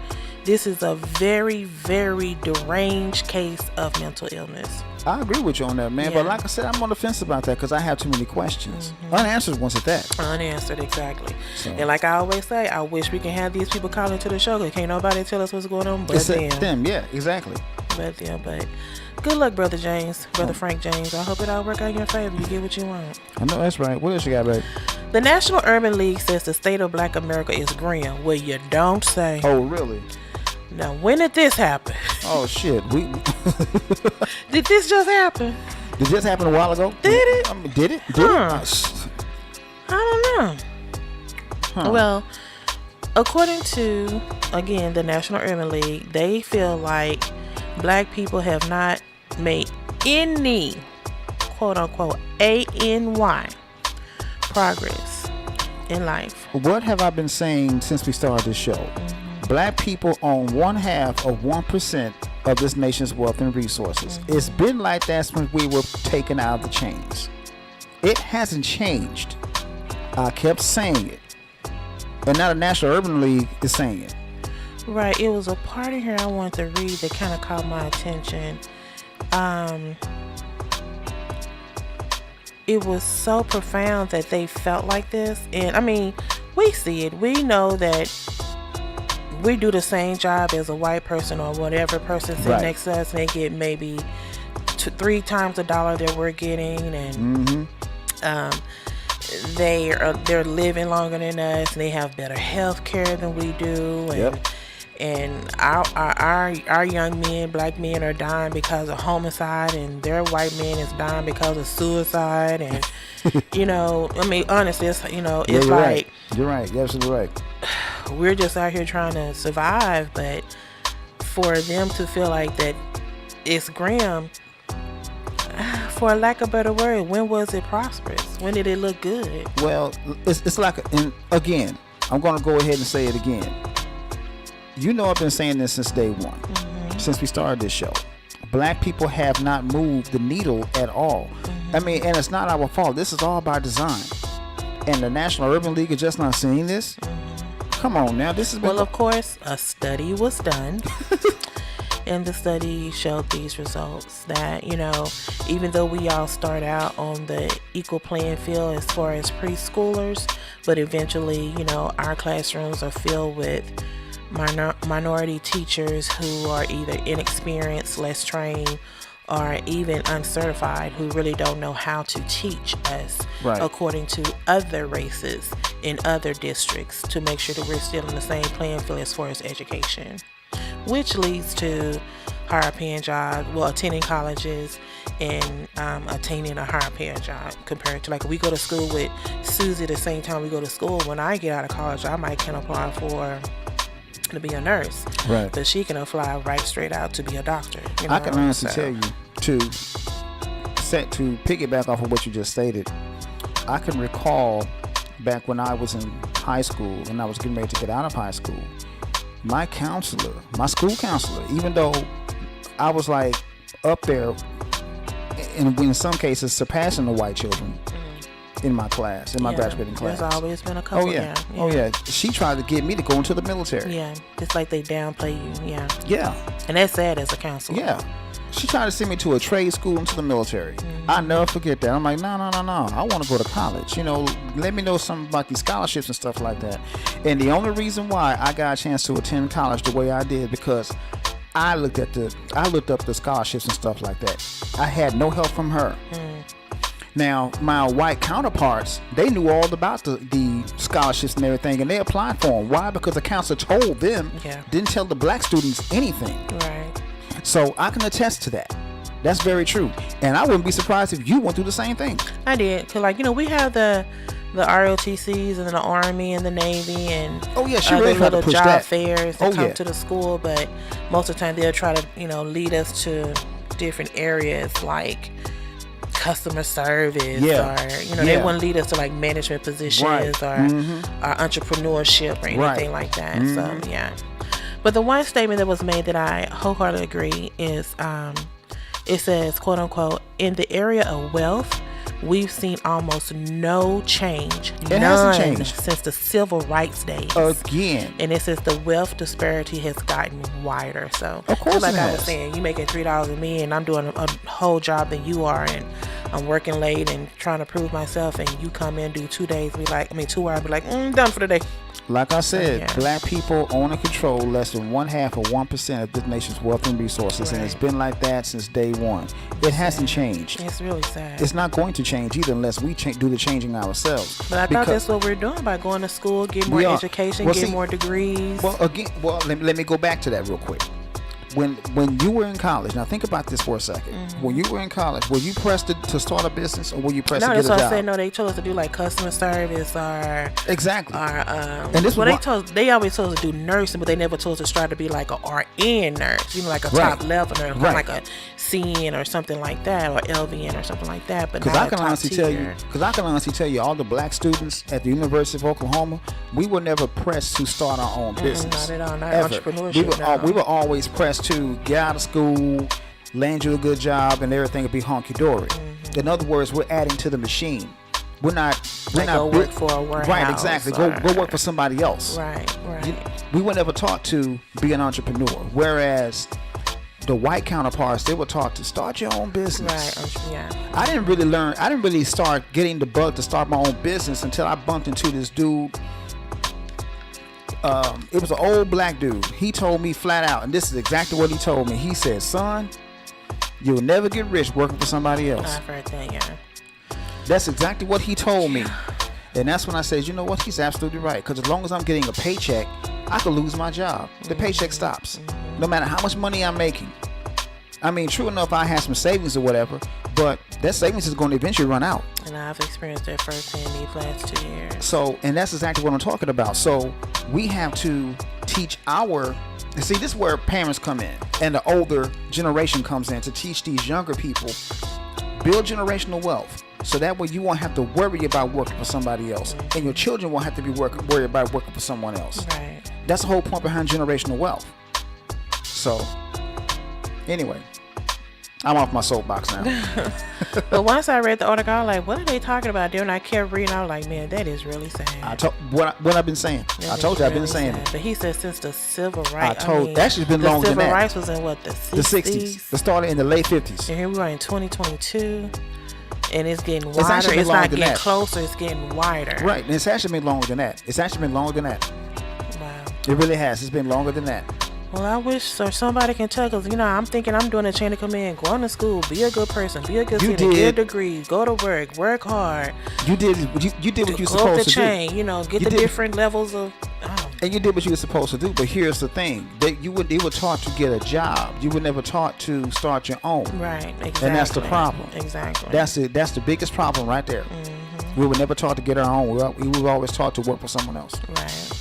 [SPEAKER 2] this is a very, very deranged case of mental illness.
[SPEAKER 1] I agree with you on that, man.
[SPEAKER 2] Yeah.
[SPEAKER 1] But like I said, I'm on the fence about that because I have too many questions. Unanswered ones at that.
[SPEAKER 2] Unanswered, exactly.
[SPEAKER 1] So.
[SPEAKER 2] And like I always say, I wish we can have these people call into the show, because can't nobody tell us what's going on but them.
[SPEAKER 1] Yeah, exactly.
[SPEAKER 2] But good luck, Brother James, Brother Frank James. I hope it all work out in your favor. You get what you want.
[SPEAKER 1] I know that's right. What else you got, babe?
[SPEAKER 2] The National Urban League says the state of Black America is grim. Well, you don't say.
[SPEAKER 1] Oh, really?
[SPEAKER 2] Now, when did this happen?
[SPEAKER 1] Oh, shit.
[SPEAKER 2] Did this just happen?
[SPEAKER 1] Did this happen a while ago?
[SPEAKER 2] Did it?
[SPEAKER 1] Did it?
[SPEAKER 2] I don't know.
[SPEAKER 1] Huh.
[SPEAKER 2] Well, according to, again, the National Urban League, they feel like Black people have not made any, quote-unquote, ANY progress in life.
[SPEAKER 1] What have I been saying since we started this show? Black people own 1/2 of 1% of this nation's wealth and resources. It's been like that since we were taken out of the chains. It hasn't changed. I kept saying it. And now the National Urban League is saying it.
[SPEAKER 2] Right. It was a part in here I wanted to read that kind of caught my attention. It was so profound that they felt like this. And I mean, we see it. We know that we do the same job as a white person or whatever person sitting next to us, and they get maybe 3 times the dollar that we're getting, and they're living longer than us, and they have better health care than we do, and our young men, Black men, are dying because of homicide, and their white men is dying because of suicide, and I mean, honestly, it's it's like
[SPEAKER 1] you're right. You're absolutely right.
[SPEAKER 2] We're just out here trying to survive, but for them to feel like that it's grim, for lack of a better word, when was it prosperous? When did it look good?
[SPEAKER 1] Well, it's like, and again, I'm going to go ahead and say it again. I've been saying this since day one, since we started this show. Black people have not moved the needle at all. I mean, and it's not our fault. This is all by design. And the National Urban League is just not seeing this. Come on now, this has been...
[SPEAKER 2] Well, of course, a study was done. And the study showed these results that, even though we all start out on the equal playing field as far as preschoolers, but eventually, our classrooms are filled with minority teachers who are either inexperienced, less trained, or even uncertified, who really don't know how to teach us according to other races in other districts, to make sure that we're still in the same playing field as far as education, which leads to higher paying jobs, attending colleges and attaining a higher paying job compared to, like, we go to school with Susie the same time we go to school. When I get out of college, I can apply to be a nurse, but she can apply right straight out to be a doctor.
[SPEAKER 1] I can honestly tell you, to piggyback off of what you just stated, I can recall back when I was in high school and I was getting ready to get out of high school, my school counselor, even though I was like up there, and in some cases surpassing the white children, in my class, in my graduating class.
[SPEAKER 2] There's always been a couple.
[SPEAKER 1] Oh yeah. Oh yeah. She tried to get me to go into the military.
[SPEAKER 2] Yeah, it's like they downplay you. Yeah.
[SPEAKER 1] Yeah.
[SPEAKER 2] And that's sad as a counselor.
[SPEAKER 1] Yeah. She tried to send me to a trade school into the military.
[SPEAKER 2] Mm-hmm.
[SPEAKER 1] I'll never forget that. I'm like, no. I want to go to college. You know, let me know something about these scholarships and stuff like that. And the only reason why I got a chance to attend college the way I did, because I looked up the scholarships and stuff like that. I had no help from her. Now, my white counterparts, they knew all about the scholarships and everything, and they applied for them. Why? Because the counselor told them, didn't tell the black students anything.
[SPEAKER 2] Right.
[SPEAKER 1] So I can attest to that. That's very true. And I wouldn't be surprised if you went through the same thing.
[SPEAKER 2] I did. Because, like, you know, we have the ROTCs and the Army and the Navy and
[SPEAKER 1] she really tried to push
[SPEAKER 2] job
[SPEAKER 1] that.
[SPEAKER 2] fairs that come to the school, but most of the time they'll try to, you know, lead us to different areas like customer service or, you know, they wouldn't lead us to like management positions or entrepreneurship or anything like that. So, yeah. But the one statement that was made that I wholeheartedly agree is, it says, quote unquote, in the area of wealth, we've seen almost no change.
[SPEAKER 1] It hasn't changed
[SPEAKER 2] since the civil rights days.
[SPEAKER 1] Again.
[SPEAKER 2] And it says the wealth disparity has gotten wider. So,
[SPEAKER 1] of course,
[SPEAKER 2] like I was saying, you making $3 than me, and I'm doing a whole job than you are, and I'm working late and trying to prove myself, and you come in, do 2 days, 2 hours, be like, done for the day.
[SPEAKER 1] Like I said, black people own and control less than 1/2 or 1% of this nation's wealth and resources, and it's been like that since day one. It hasn't changed.
[SPEAKER 2] It's really sad.
[SPEAKER 1] It's not going to change either unless we do the changing ourselves.
[SPEAKER 2] But I thought that's what we're doing by going to school, getting more education, getting more degrees.
[SPEAKER 1] Let me go back to that real quick. When you were in college, now think about this for a second. When you were in college, were you pressed to start a business, or were you pressed to get a job?
[SPEAKER 2] No, that's what I said. No, they told us to do like customer service or
[SPEAKER 1] exactly.
[SPEAKER 2] Or
[SPEAKER 1] and this
[SPEAKER 2] they always told us to do nursing, but they never told us to try to be like a RN nurse, you know, like a top level nurse, like a CN or something like that, or LVN or something like that. But because I can honestly tell you, all the black students at the University of Oklahoma, we were never pressed to start our own business. Not at all. Not
[SPEAKER 1] ever.
[SPEAKER 2] Entrepreneurship.
[SPEAKER 1] We were always pressed to get out of school, land you a good job, and everything would be honky-dory. In other words, we're adding to the machine. We're not
[SPEAKER 2] go work for a warehouse.
[SPEAKER 1] Right, exactly. Go work for somebody else.
[SPEAKER 2] Right.
[SPEAKER 1] We were never taught to be an entrepreneur. Whereas the white counterparts, they were taught to start your own business.
[SPEAKER 2] Right. Yeah.
[SPEAKER 1] I didn't really start getting the bug to start my own business until I bumped into this dude. It was an old black dude. He told me flat out, and this is exactly what he told me. He said, son, you'll never get rich working for somebody else.
[SPEAKER 2] I've heard that, yeah.
[SPEAKER 1] That's exactly what he told me. And that's when I said, you know what? He's absolutely right. Because as long as I'm getting a paycheck, I could lose my job. The paycheck stops. No matter how much money I'm making. I mean, true enough, I had some savings or whatever, but that savings is going to eventually run out.
[SPEAKER 2] And I've experienced that firsthand these last 2 years.
[SPEAKER 1] So, and that's exactly what I'm talking about. So, we have to teach this is where parents come in, and the older generation comes in to teach these younger people, build generational wealth. So that way you won't have to worry about working for somebody else, and your children won't have to be worried about working for someone else.
[SPEAKER 2] Right.
[SPEAKER 1] That's the whole point behind generational wealth. So, anyway, I'm off my soapbox now.
[SPEAKER 2] But once I read the article, I was like, what are they talking about there? And I kept reading, I was like, man, that is really sad.
[SPEAKER 1] What I've been saying. I told you I've been saying it.
[SPEAKER 2] But he said since the civil rights.
[SPEAKER 1] Actually, it's been longer than that.
[SPEAKER 2] The civil rights was in what, the 60s?
[SPEAKER 1] The 60s. It started in the late 50s.
[SPEAKER 2] And here we are in 2022. And it's getting wider. It's not getting closer. It's getting wider.
[SPEAKER 1] Right. And it's actually been longer than that. Wow. It really has. It's been longer than that.
[SPEAKER 2] Well, I wish somebody can tell, because, you know, I'm thinking I'm doing a chain of command. Go to school, be a good person, be a good citizen, get a degree, go to work hard.
[SPEAKER 1] You did what you're supposed to do.
[SPEAKER 2] Go up the chain, you know, get the different levels of.
[SPEAKER 1] And you did what you were supposed to do. But here's the thing: they were taught to get a job. You were never taught to start your own.
[SPEAKER 2] Right. Exactly.
[SPEAKER 1] And that's the problem.
[SPEAKER 2] Exactly.
[SPEAKER 1] That's the biggest problem right there. We were never taught to get our own. We were always taught to work for someone else.
[SPEAKER 2] Right.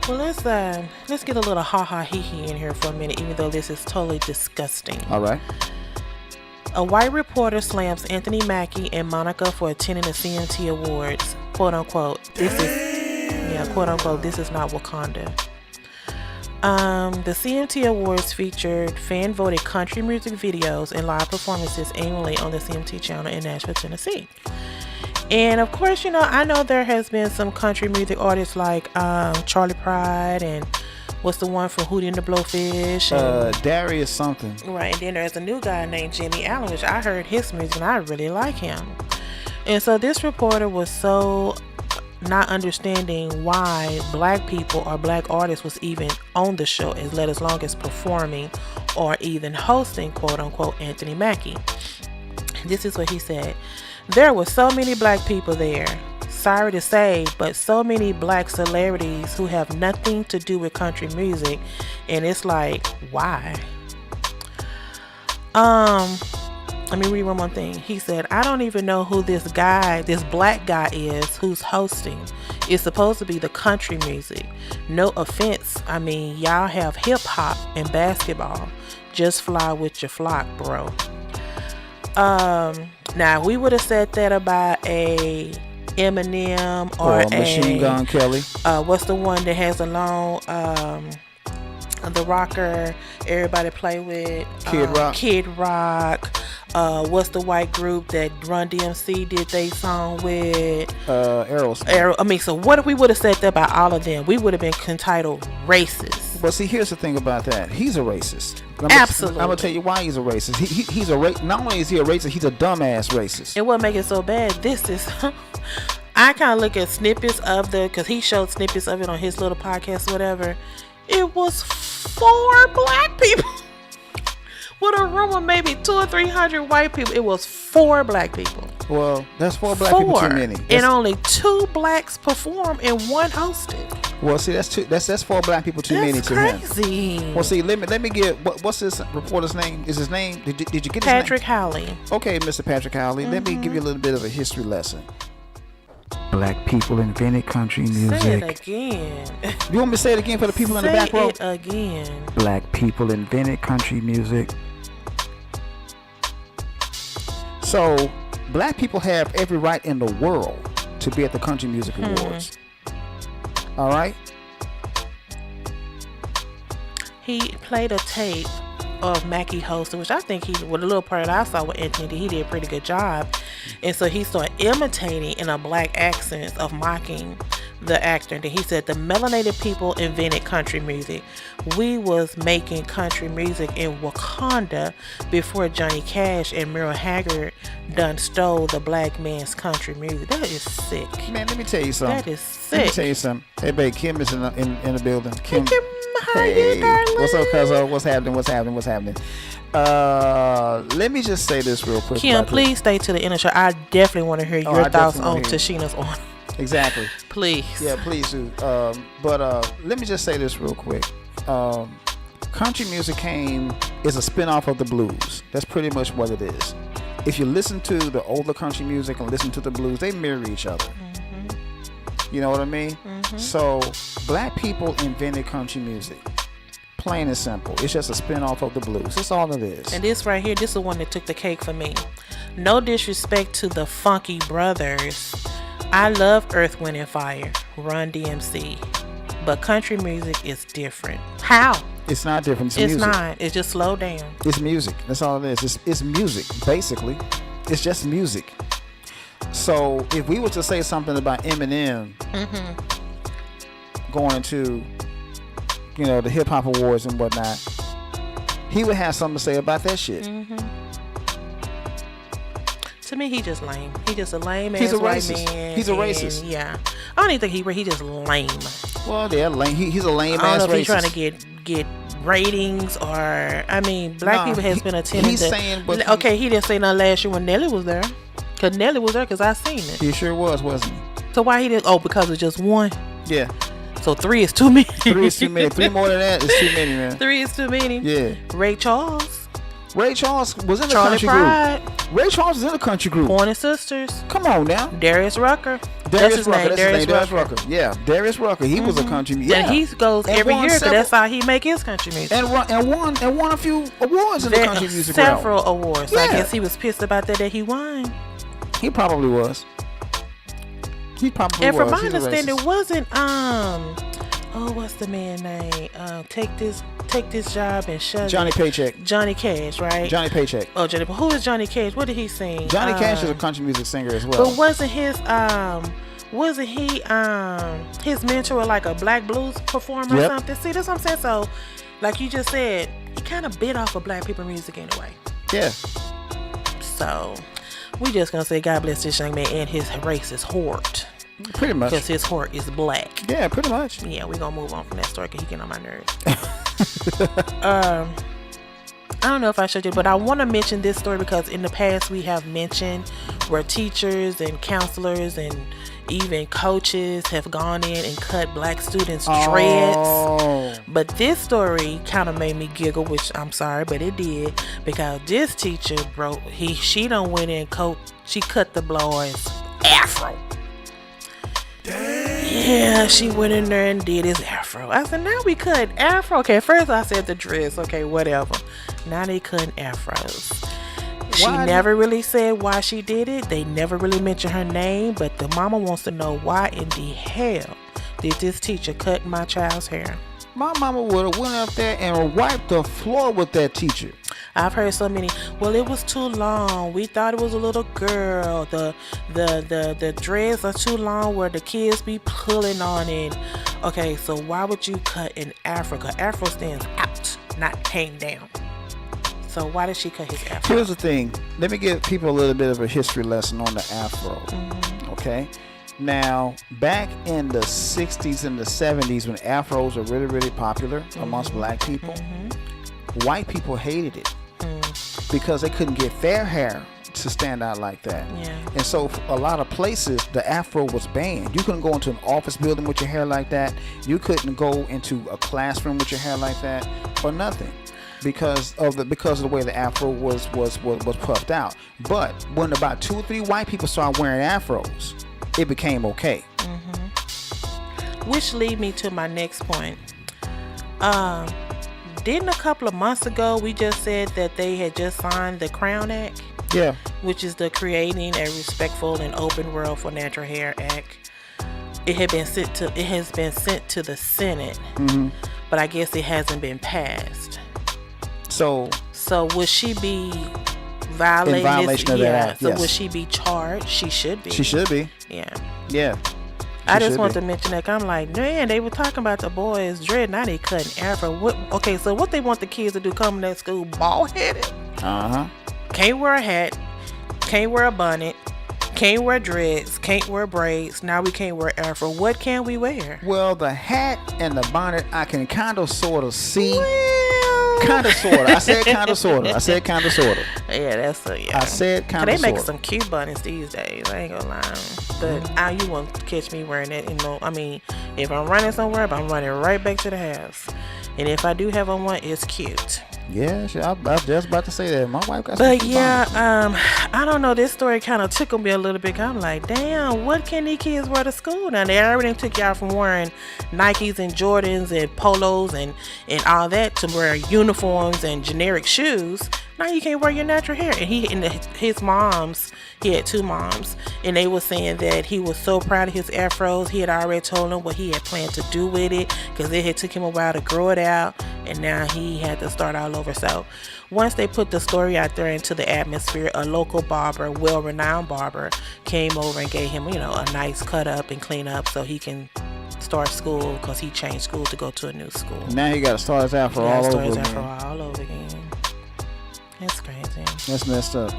[SPEAKER 2] Well, let's get a little ha-ha hee-hee in here for a minute, even though this is totally disgusting.
[SPEAKER 1] All right.
[SPEAKER 2] A white reporter slams Anthony Mackie and Monica for attending the CMT Awards. Quote unquote. Quote unquote. This is not Wakanda. The CMT Awards featured fan-voted country music videos and live performances annually on the CMT channel in Nashville, Tennessee. And of course, I know there has been some country music artists like Charlie Pride and what's the one from Hootie and the Blowfish? And,
[SPEAKER 1] Darius something.
[SPEAKER 2] right, and then there's a new guy named Jimmy Allen, which I heard his music and I really like him. And so this reporter was so not understanding why black people or black artists was even on the show, as long as performing or even hosting, quote unquote, Anthony Mackie. This is what he said. There were so many black people there. Sorry to say, but so many black celebrities who have nothing to do with country music. And it's like, why? Let me read one more thing. He said, I don't even know who this black guy is who's hosting. It's supposed to be the country music. No offense. I mean, y'all have hip hop and basketball. Just fly with your flock, bro. Now, we would have said that about a Eminem or a
[SPEAKER 1] Machine Gun Kelly.
[SPEAKER 2] What's the one that has a long the rocker everybody play with? Kid Rock. What's the white group that Run DMC did they song with?
[SPEAKER 1] Aerosmith.
[SPEAKER 2] So what if we would have said that about all of them? We would have been entitled racist.
[SPEAKER 1] But see, here's the thing about that. He's a racist.
[SPEAKER 2] Absolutely.
[SPEAKER 1] I'm gonna tell you why he's a racist. He's a not only is he a racist, he's a dumbass racist.
[SPEAKER 2] And what makes it so bad? This is. I kind of look at snippets of because he showed snippets of it on his little podcast, or whatever. It was 4 black people. With a room of maybe 200 or 300 white people, it was 4 black people.
[SPEAKER 1] Well, that's 4 black people too many.
[SPEAKER 2] And only 2 blacks perform and 1 hosted.
[SPEAKER 1] Well, see, that's 4 black people too many to him.
[SPEAKER 2] That's crazy.
[SPEAKER 1] Well, see, let me get what's this reporter's name? Is his name? Did you get his
[SPEAKER 2] Patrick
[SPEAKER 1] name?
[SPEAKER 2] Howley.
[SPEAKER 1] Okay, Mr. Patrick Howley. Let me give you a little bit of a history lesson. Black people invented country music.
[SPEAKER 2] Say it again.
[SPEAKER 1] You want me to say it again for the people in the back row?
[SPEAKER 2] Say it again.
[SPEAKER 1] Black people invented country music. So, black people have every right in the world to be at the Country Music Awards. All right?
[SPEAKER 2] He played a tape of Mackie hosting, which I think with a little part that I saw with Anthony, he did a pretty good job. And so he started imitating in a black accent of mocking the actor. And then he said, the melanated people invented country music. We was making country music in Wakanda before Johnny Cash and Merle Haggard done stole the black man's country music. That is sick.
[SPEAKER 1] Man, let me tell you something.
[SPEAKER 2] That is sick.
[SPEAKER 1] Let me tell you something. Hey, babe, Kim is in the building. Kim,
[SPEAKER 2] how you, darling?
[SPEAKER 1] What's up, cuzzo? What's happening? Let me just say this real quick.
[SPEAKER 2] Kim, please stay to the end of the show. I definitely want to hear your thoughts on Tichina's on.
[SPEAKER 1] Exactly.
[SPEAKER 2] Please.
[SPEAKER 1] Yeah, please do. But let me just say this real quick. Country music is a spinoff of the blues. That's pretty much what it is. If you listen to the older country music and listen to the blues, they mirror each other. Mm-hmm. You know what I mean? Mm-hmm. So, black people invented country music. Plain and simple. It's just a spinoff of the blues. That's all it is.
[SPEAKER 2] And this right here, this is the one that took the cake for me. No disrespect to the Funky Brothers. I love Earth, Wind, and Fire, Run DMC. But country music is different. How?
[SPEAKER 1] It's not different. It's music.
[SPEAKER 2] Not. It's just slow down.
[SPEAKER 1] It's music. That's all it is. It's music, basically. It's just music. So if we were to say something about Eminem going into, the hip hop awards and whatnot, he would have something to say about that shit. Mm-hmm.
[SPEAKER 2] To me, he just lame. He just a lame ass white man.
[SPEAKER 1] He's a racist.
[SPEAKER 2] Yeah, I don't even think he just lame.
[SPEAKER 1] Well, yeah, lame. He's a lame ass racist.
[SPEAKER 2] I don't know if he's trying to get ratings or black people has been attending.
[SPEAKER 1] He's saying, but
[SPEAKER 2] he didn't say nothing last year when Nelly was there. Cause Nelly was there because I seen it.
[SPEAKER 1] He sure was, wasn't he?
[SPEAKER 2] So why he didn't? Oh, because it's just one.
[SPEAKER 1] Yeah.
[SPEAKER 2] So 3 is too many.
[SPEAKER 1] 3 is too many. 3 more than that is too many, man.
[SPEAKER 2] 3 is too many.
[SPEAKER 1] Yeah.
[SPEAKER 2] Ray Charles
[SPEAKER 1] was in the
[SPEAKER 2] Charlie
[SPEAKER 1] country
[SPEAKER 2] Pride.
[SPEAKER 1] group. Ray Charles was in the country group.
[SPEAKER 2] Pointer Sisters.
[SPEAKER 1] Come on now.
[SPEAKER 2] Darius Rucker.
[SPEAKER 1] Darius Rucker. Yeah, Darius Rucker. He was a country music.
[SPEAKER 2] Yeah. And he goes every year because that's how he make his country music.
[SPEAKER 1] And won a few awards in the country music realm.
[SPEAKER 2] Several awards. Yeah. I guess he was pissed about that he won.
[SPEAKER 1] He probably was.
[SPEAKER 2] And from my understanding, it wasn't Oh, what's the man name? Take this job and shut
[SPEAKER 1] Johnny
[SPEAKER 2] it.
[SPEAKER 1] Paycheck.
[SPEAKER 2] Johnny Cash, right?
[SPEAKER 1] Johnny Paycheck.
[SPEAKER 2] Oh, Johnny. Who is Johnny Cash? What did he sing?
[SPEAKER 1] Johnny Cash is a country music singer as well.
[SPEAKER 2] But wasn't he his mentor like a black blues performer or something? See, that's what I'm saying. So, like you just said, he kind of bit off of black people music anyway.
[SPEAKER 1] Yeah.
[SPEAKER 2] So, we just gonna say God bless this young man and his race is horde.
[SPEAKER 1] Pretty much.
[SPEAKER 2] Because his heart is black.
[SPEAKER 1] Yeah, pretty much.
[SPEAKER 2] Yeah, we're going to move on from that story because he getting on my nerves. I don't know if I showed you, but I want to mention this story because in the past we have mentioned where teachers and counselors and even coaches have gone in and cut black students' dreads. But this story kind of made me giggle, which I'm sorry, but it did, because this teacher she done went in she cut the boys' afro. Yeah, she went in there and did his afro. I said, now we cut afro. Okay, first I said the dress. Okay, whatever. Now they cutting afros. She never really said why she did it. They never really mentioned her name. But the mama wants to know why in the hell did this teacher cut my child's hair?
[SPEAKER 1] My mama would have went up there and wiped the floor with that teacher.
[SPEAKER 2] I've heard so many. Well, it was too long. We thought it was a little girl. The dreads are too long where the kids be pulling on it. Okay, so why would you cut in Africa? Afro stands out, not hang down. So why did she cut his afro?
[SPEAKER 1] Here's the thing. Let me give people a little bit of a history lesson on the afro.
[SPEAKER 2] Mm-hmm.
[SPEAKER 1] Okay. Now, back in the 60s and the 70s when afros were really, really popular amongst black people, white people hated it because they couldn't get their hair to stand out like that.
[SPEAKER 2] Yeah.
[SPEAKER 1] And so a lot of places the afro was banned. You couldn't go into an office building with your hair like that. You couldn't go into a classroom with your hair like that or nothing. Because of the way the afro was puffed out. But when about 2 or 3 white people started wearing afros, it became okay.
[SPEAKER 2] Which lead me to my next point. Didn't a couple of months ago we just said that they had just signed the Crown Act?
[SPEAKER 1] Yeah.
[SPEAKER 2] Which is the Creating a Respectful and Open World for Natural Hair Act. It has been sent to the Senate, but I guess it hasn't been passed.
[SPEAKER 1] So
[SPEAKER 2] would she be violating
[SPEAKER 1] in violation of that act?
[SPEAKER 2] So
[SPEAKER 1] yes.
[SPEAKER 2] would she be charged? She should be.
[SPEAKER 1] She should be.
[SPEAKER 2] Yeah.
[SPEAKER 1] Yeah.
[SPEAKER 2] I just want to mention that. I'm like, man, they were talking about the boys' dread. Now they cutting afro. Okay, so what they want the kids to do coming to school bald headed? Can't wear a hat. Can't wear a bonnet. Can't wear dreads. Can't wear braids. Now we can't wear afro. What can we wear?
[SPEAKER 1] Well, the hat and the bonnet I can kind of sort of see.
[SPEAKER 2] Well,
[SPEAKER 1] Kind of sort of. I said kind of sort of.
[SPEAKER 2] Yeah, that's a yeah.
[SPEAKER 1] I said kind of
[SPEAKER 2] They
[SPEAKER 1] sort
[SPEAKER 2] make
[SPEAKER 1] of.
[SPEAKER 2] some cute bonnets these days. I ain't gonna lie. But you won't catch me wearing that. I mean, if I'm running somewhere, I'm running right back to the house. And if I do have on one, it's cute.
[SPEAKER 1] Yeah, I was just about to say that. My wife got some
[SPEAKER 2] But
[SPEAKER 1] cute
[SPEAKER 2] yeah,
[SPEAKER 1] bonnets.
[SPEAKER 2] I don't know. This story kind of tickled me a little bit. I'm like, damn, what can these kids wear to school now? They already took y'all from wearing Nikes and Jordans and polos and all that to wear uniforms and generic shoes. Now you can't wear your natural hair. And his moms, he had 2 moms, and they were saying that he was so proud of his afros. He had already told them what he had planned to do with it because it had took him a while to grow it out, and now he had to start all over. So once they put the story out there into the atmosphere, a local barber, well-renowned barber, came over and gave him, a nice cut up and clean up so he can start school because he changed school to go to a new school.
[SPEAKER 1] Now he got to start his afro all over again.
[SPEAKER 2] That's crazy.
[SPEAKER 1] That's messed up.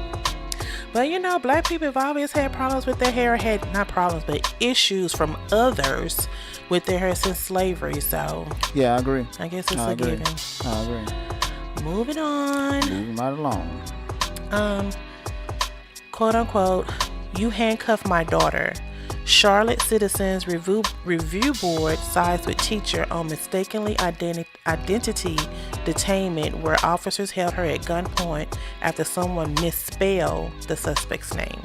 [SPEAKER 2] But black people have always had problems with their hair. Not problems, but issues from others with their hair since slavery. So
[SPEAKER 1] yeah, I agree.
[SPEAKER 2] I guess it's a given.
[SPEAKER 1] I agree.
[SPEAKER 2] Moving on.
[SPEAKER 1] Moving right along.
[SPEAKER 2] Quote unquote, you handcuffed my daughter. Charlotte Citizens Review Board sides with teacher on mistakenly identity detainment where officers held her at gunpoint after someone misspelled the suspect's name.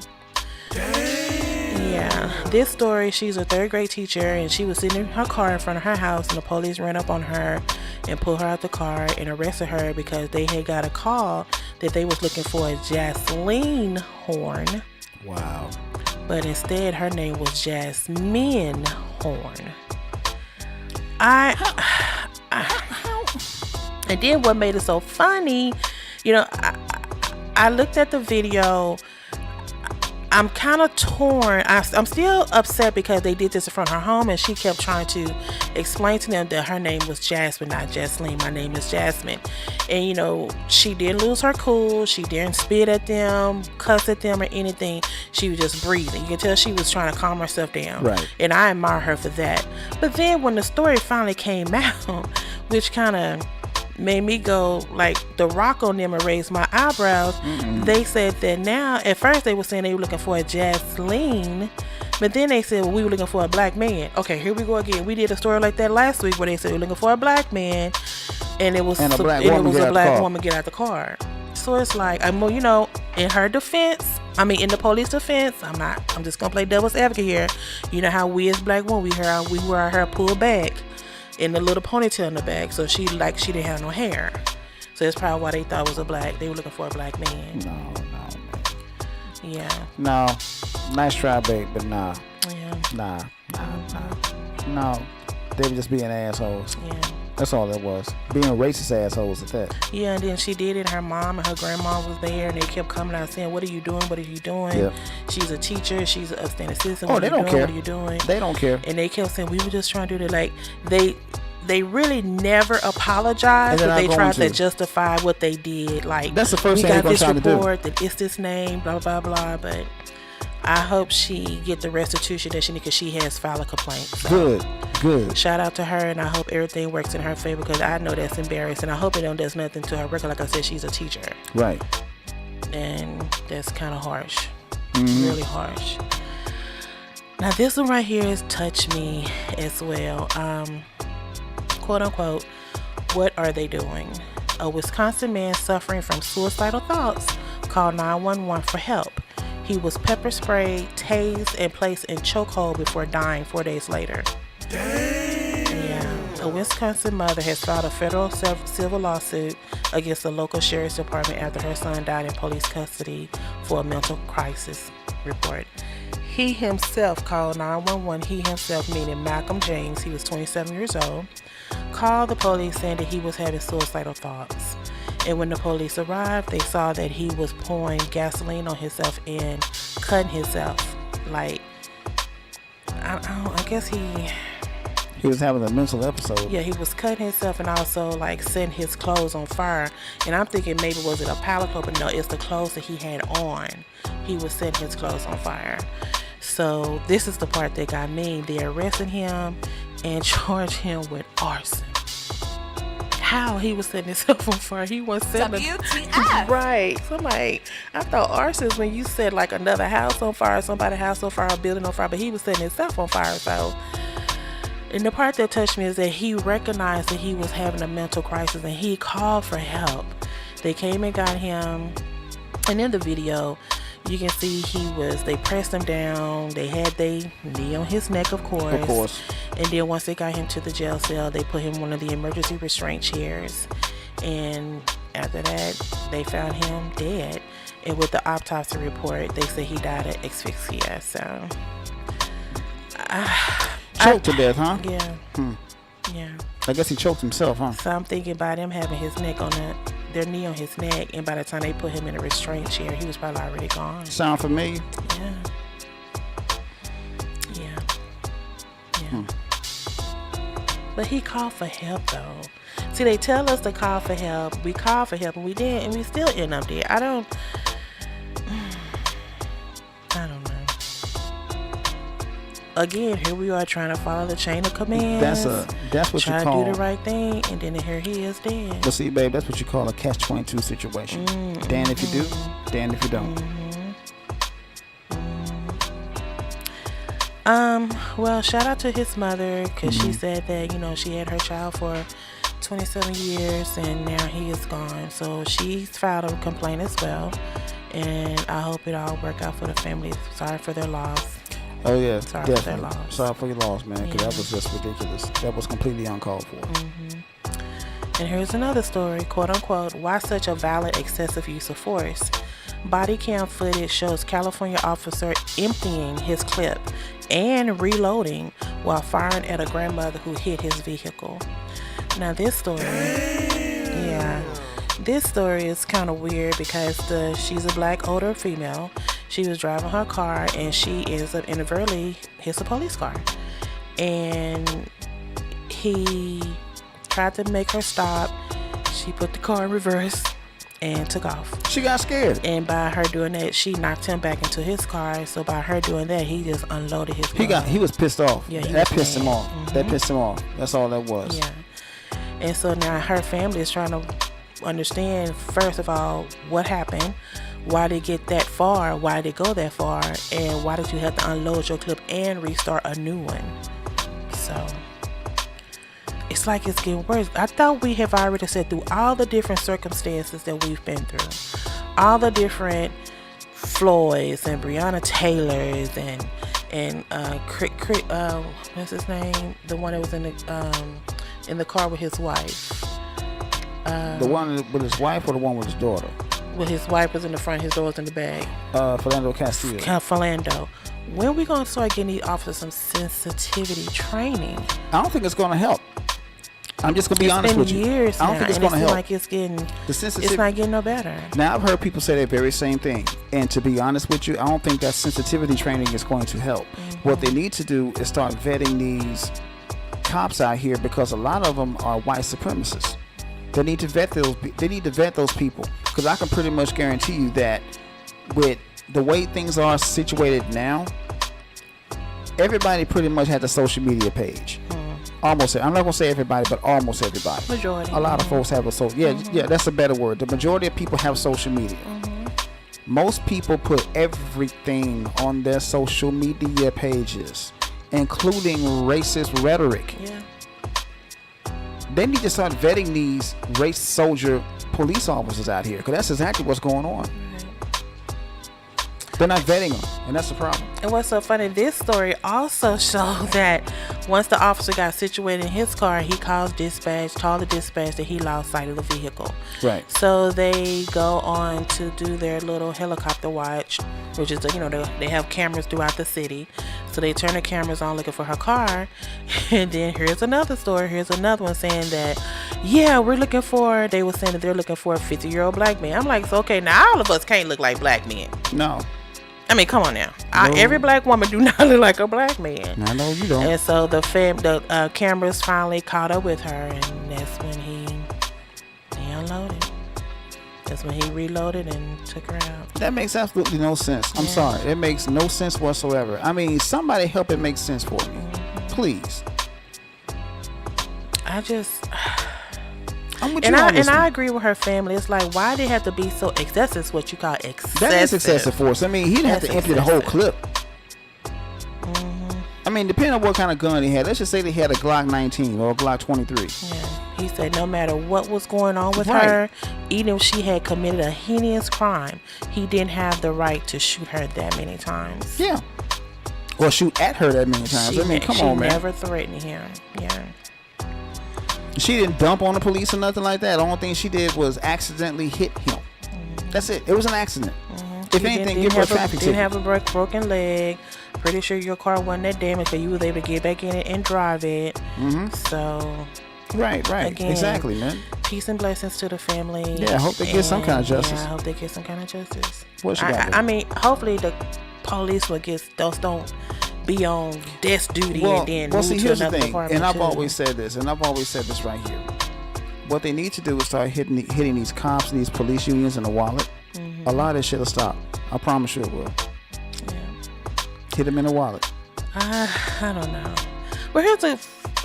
[SPEAKER 2] Yeah, this story, she's a 3rd grade teacher and she was sitting in her car in front of her house and the police ran up on her and pulled her out the car and arrested her because they had got a call that they was looking for a Jasmine Horn.
[SPEAKER 1] Wow.
[SPEAKER 2] But instead, her name was Jasmine Horn. And then what made it so funny, you know, I looked at the video. I'm kind of torn. I'm still upset because they did this in front of her home, and she kept trying to explain to them that her name was Jasmine, not Jasleen. My name is Jasmine. And, you know, she didn't lose her cool. She didn't spit at them, cuss at them, or anything. She was just breathing. You can tell she was trying to calm herself down.
[SPEAKER 1] Right.
[SPEAKER 2] And I admire her for that. But then when the story finally came out, which kind of made me go like the rock on them and raise my eyebrows. They said that now, at first they were saying they were looking for a Jasleen, but then they said, well, we were looking for a black man. Okay, here we go again. We did a story like that last week where they said we were looking for a black man, and it was a black woman get out the car. So it's like, you know, in her defense, in the police defense, I'm just gonna play devil's advocate here. You know how we as black women, we wear our hair pulled back in the little ponytail in the back, so she didn't have no hair. So that's probably why they thought it was they were looking for a black man.
[SPEAKER 1] No, man.
[SPEAKER 2] Yeah.
[SPEAKER 1] No. Nice try, babe, but nah.
[SPEAKER 2] Yeah.
[SPEAKER 1] Nah. No. They were just being assholes.
[SPEAKER 2] Yeah.
[SPEAKER 1] That's all it was. Being racist assholes at that.
[SPEAKER 2] Yeah, and then she did it. Her mom and her grandma was there, and they kept coming out saying, what are you doing? What are you doing?
[SPEAKER 1] Yep.
[SPEAKER 2] She's a teacher. She's an upstanding citizen.
[SPEAKER 1] Oh, they don't care.
[SPEAKER 2] What are you doing?
[SPEAKER 1] They don't care.
[SPEAKER 2] And they kept saying, we were just trying to do that. Like, they really never apologized, but they tried to justify what they did. Like,
[SPEAKER 1] that's the first thing they're going to try to do.
[SPEAKER 2] We got this report that it's this name, blah, blah, blah. But I hope she get the restitution that she needs, because she has filed a complaint. So good. Shout out to her, and I hope everything works in her favor, because I know that's embarrassing. I hope it don't does nothing to her record. Like I said, she's a teacher. Right. And that's kind of harsh. Really harsh. Now, this one right here has touched me as well. Quote unquote, what are they doing? A Wisconsin man suffering from suicidal thoughts called 911 for help. He was pepper sprayed, tased, and placed in chokehold before dying 4 days later. Yeah. A Wisconsin mother has filed a federal civil lawsuit against the local sheriff's department after her son died in police custody for a mental crisis report. He himself called 911. He himself, meaning Malcolm James, he was 27 years old, called the police saying that he was having suicidal thoughts. And when the police arrived, they saw that he was pouring gasoline on himself and cutting himself. Like, I guess he was having a mental episode. Yeah, he was cutting himself and also like setting his clothes on fire. And I'm thinking maybe was it a pallet cloth, but no, it's the clothes that he had on. He was setting his clothes on fire. So this is the part that got me. They arrested him and charged him with arson. How he was setting himself on fire? He was setting WTF. Right. So I'm like, I thought arson is when you set like another house on fire, somebody's house on fire, a building on fire, but he was setting himself on fire. So, and the part that touched me is that he recognized that he was having a mental crisis and he called for help. They came and got him, and in the video you can see they pressed him down, they had their knee on his neck, of course. And then once they got him to the jail cell, they put him in one of the emergency restraint chairs, and after that they found him dead. And with the autopsy report, they said he died of asphyxia. So
[SPEAKER 1] choked to death, huh?
[SPEAKER 2] Yeah. Yeah.
[SPEAKER 1] I guess he choked himself, huh?
[SPEAKER 2] So I'm thinking about him having his neck on their knee on his neck, and by the time they put him in a restraint chair, he was probably already gone.
[SPEAKER 1] Sound familiar?
[SPEAKER 2] Yeah. But he called for help, though. See, they tell us to call for help. We called for help, and we did, and we still end up there. I don't know. Again, here we are trying to follow the chain of commands.
[SPEAKER 1] That's what you call.
[SPEAKER 2] Try to do the right thing, and then here he is dead.
[SPEAKER 1] But see, babe, that's what you call a catch-22 situation. Damn if you do, damn if you don't.
[SPEAKER 2] Well, shout out to his mother, because she said that, she had her child for 27 years, and now he is gone. So she's filed a complaint as well, and I hope it all work out for the family. Sorry for their loss.
[SPEAKER 1] Oh yeah,
[SPEAKER 2] sorry for their loss.
[SPEAKER 1] Sorry for your loss, man, because that was just ridiculous. That was completely uncalled for.
[SPEAKER 2] And here's another story, quote unquote, why such a violent, excessive use of force? Body cam footage shows California officer emptying his clip and reloading while firing at a grandmother who hit his vehicle. Now this story, this story is kind of weird because she's a black older female. She was driving her car and she ends up inadvertently hits a police car. And he tried to make her stop. She put the car in reverse and took off.
[SPEAKER 1] She got scared.
[SPEAKER 2] And by her doing that, she knocked him back into his car. So by her doing that, he just unloaded his car.
[SPEAKER 1] He was pissed off.
[SPEAKER 2] Yeah,
[SPEAKER 1] that pissed him off. That pissed him off. That's all that was.
[SPEAKER 2] Yeah. And so now her family is trying to understand, first of all, what happened, why did it get that far, why did it go that far, and why did you have to unload your clip and restart a new one. So it's like it's getting worse. I thought we have already said through all the different circumstances that we've been through, all the different Floyds and Breonna Taylors and what's his name, the one that was in the car with his wife.
[SPEAKER 1] The one with his wife or the one with his daughter?
[SPEAKER 2] Well, his wife was in the front, his daughter was in the back.
[SPEAKER 1] Philando Castillo.
[SPEAKER 2] Philando. When are we going to start getting these officers some sensitivity training?
[SPEAKER 1] I don't think it's going to help. I'm just going to be honest with you.
[SPEAKER 2] It's been years
[SPEAKER 1] I don't think it's going to help.
[SPEAKER 2] Like it's not getting no better.
[SPEAKER 1] Now, I've heard people say that very same thing. And to be honest with you, I don't think that sensitivity training is going to help. Mm-hmm. What they need to do is start vetting these cops out here, because a lot of them are white supremacists. They need to vet those people, because I can pretty much guarantee you that with the way things are situated now, everybody pretty much has a social media page. Almost. I'm not gonna say everybody, but almost everybody.
[SPEAKER 2] Majority.
[SPEAKER 1] A lot of folks have a social. Yeah, that's a better word. The majority of people have social media. Most people put everything on their social media pages, including racist rhetoric.
[SPEAKER 2] Yeah.
[SPEAKER 1] They need to start vetting these race soldier police officers out here, because that's exactly what's going on. Right. They're not vetting them, and that's the problem.
[SPEAKER 2] And what's so funny, this story also showed that once the officer got situated in his car, he told the dispatch that he lost sight of the vehicle.
[SPEAKER 1] Right.
[SPEAKER 2] So they go on to do their little helicopter watch, which is, they have cameras throughout the city. So they turn the cameras on looking for her car. And then here's another story. Here's another one saying that, they were saying that they're looking for a 50-year-old black man. I'm like, so okay, now all of us can't look like black men.
[SPEAKER 1] No.
[SPEAKER 2] I mean, come on now. Every black woman do not look like a black man.
[SPEAKER 1] I know you don't.
[SPEAKER 2] And so the cameras finally caught up with her, and that's when he unloaded. That's when he reloaded and took her out.
[SPEAKER 1] That makes absolutely no sense. I'm sorry. It makes no sense whatsoever. I mean, somebody help it make sense for me. Please. I'm with you on this one.
[SPEAKER 2] I agree with her family. It's like, why they have to be so excessive? That's what you call excessive.
[SPEAKER 1] That is excessive force. I mean, he didn't have to empty the whole clip. I mean, depending on what kind of gun he had. Let's just say they had a Glock 19 or a Glock 23.
[SPEAKER 2] Yeah. He said no matter what was going on with her, even if she had committed a heinous crime, he didn't have the right to shoot her that many times.
[SPEAKER 1] Yeah. Or shoot at her that many times. Come on, man.
[SPEAKER 2] She never threatened him. Yeah.
[SPEAKER 1] She didn't dump on the police or nothing like that. The only thing she did was accidentally hit him. That's it. It was an accident. If anything, give her a traffic ticket.
[SPEAKER 2] Didn't have a broken leg. Pretty sure your car wasn't that damaged, but you was able to get back in it and drive it. So,
[SPEAKER 1] right, again, exactly, man.
[SPEAKER 2] Peace and blessings to the family.
[SPEAKER 1] Yeah, I hope they get some kind of justice.
[SPEAKER 2] Yeah, I hope they get some kind of justice.
[SPEAKER 1] What you got?
[SPEAKER 2] I mean, hopefully the police will get those. Don't be on desk duty and then move
[SPEAKER 1] see,
[SPEAKER 2] to
[SPEAKER 1] here's
[SPEAKER 2] another
[SPEAKER 1] the thing,
[SPEAKER 2] department.
[SPEAKER 1] and I've always said this, right here. What they need to do is start hitting these cops and these police unions in the wallet. A lot of this shit will stop. I promise you it will.
[SPEAKER 2] Yeah.
[SPEAKER 1] Hit them in the wallet.
[SPEAKER 2] I don't know. Well,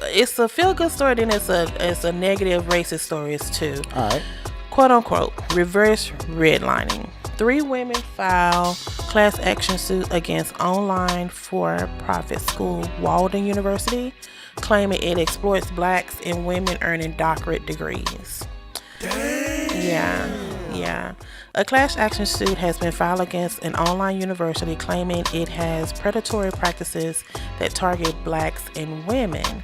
[SPEAKER 2] it's a feel good story, then it's a negative racist story too.
[SPEAKER 1] All right.
[SPEAKER 2] Quote unquote reverse redlining. 3 women file class action suit against online for-profit school Walden University, claiming it exploits blacks and women earning doctorate degrees. Yeah. A class action suit has been filed against an online university claiming it has predatory practices that target blacks and women.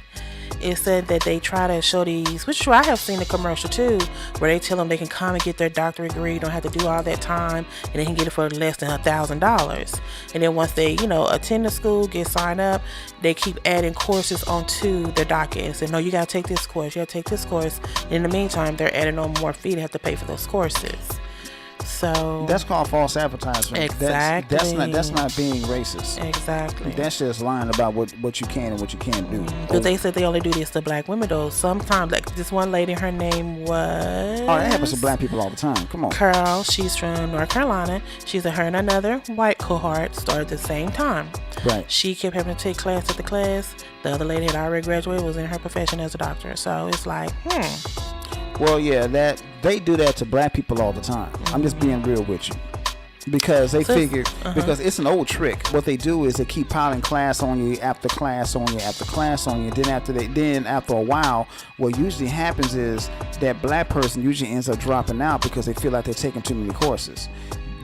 [SPEAKER 2] it said that they try to show these, which I have seen the commercial too, where they tell them they can come and get their doctorate degree, don't have to do all that time, and they can get it for less than $1,000. And then once they, attend the school, get signed up, they keep adding courses onto their docket and say, no, you got to take this course, you got to take this course. And in the meantime, they're adding on more fee to have to pay for those courses. So
[SPEAKER 1] that's called false advertisement.
[SPEAKER 2] Exactly.
[SPEAKER 1] That's not being racist.
[SPEAKER 2] Exactly.
[SPEAKER 1] That's just lying about what you can and what you can't do.
[SPEAKER 2] But they said they only do this to black women though. Sometimes, like this one lady, her name was.
[SPEAKER 1] Oh, that happens to black people all the time. Come on.
[SPEAKER 2] Carl, she's from North Carolina. She's her and another white cohort started at the same time.
[SPEAKER 1] Right.
[SPEAKER 2] She kept having to take class after class. The other lady had already graduated, was in her profession as a doctor. So it's like,
[SPEAKER 1] Well, yeah, that they do that to black people all the time. I'm just being real with you. Because they figure, because it's an old trick. What they do is they keep piling class on you after class on you after class on you. Then after a while, what usually happens is that black person usually ends up dropping out because they feel like they're taking too many courses.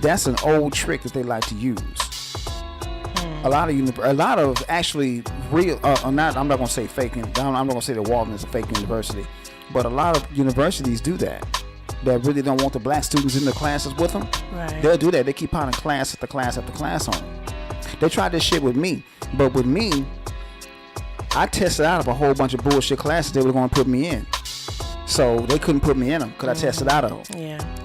[SPEAKER 1] That's an old trick that they like to use. A lot of actually real. I'm not going to say fake. I'm not going to say that Walden is a fake university. But a lot of universities do that. That really don't want the black students in the classes with them.
[SPEAKER 2] Right.
[SPEAKER 1] They'll do that. They keep piling class after class after class on them. They tried this shit with me. But with me, I tested out of a whole bunch of bullshit classes they were going to put me in. So they couldn't put me in them because I tested out of them.
[SPEAKER 2] Yeah.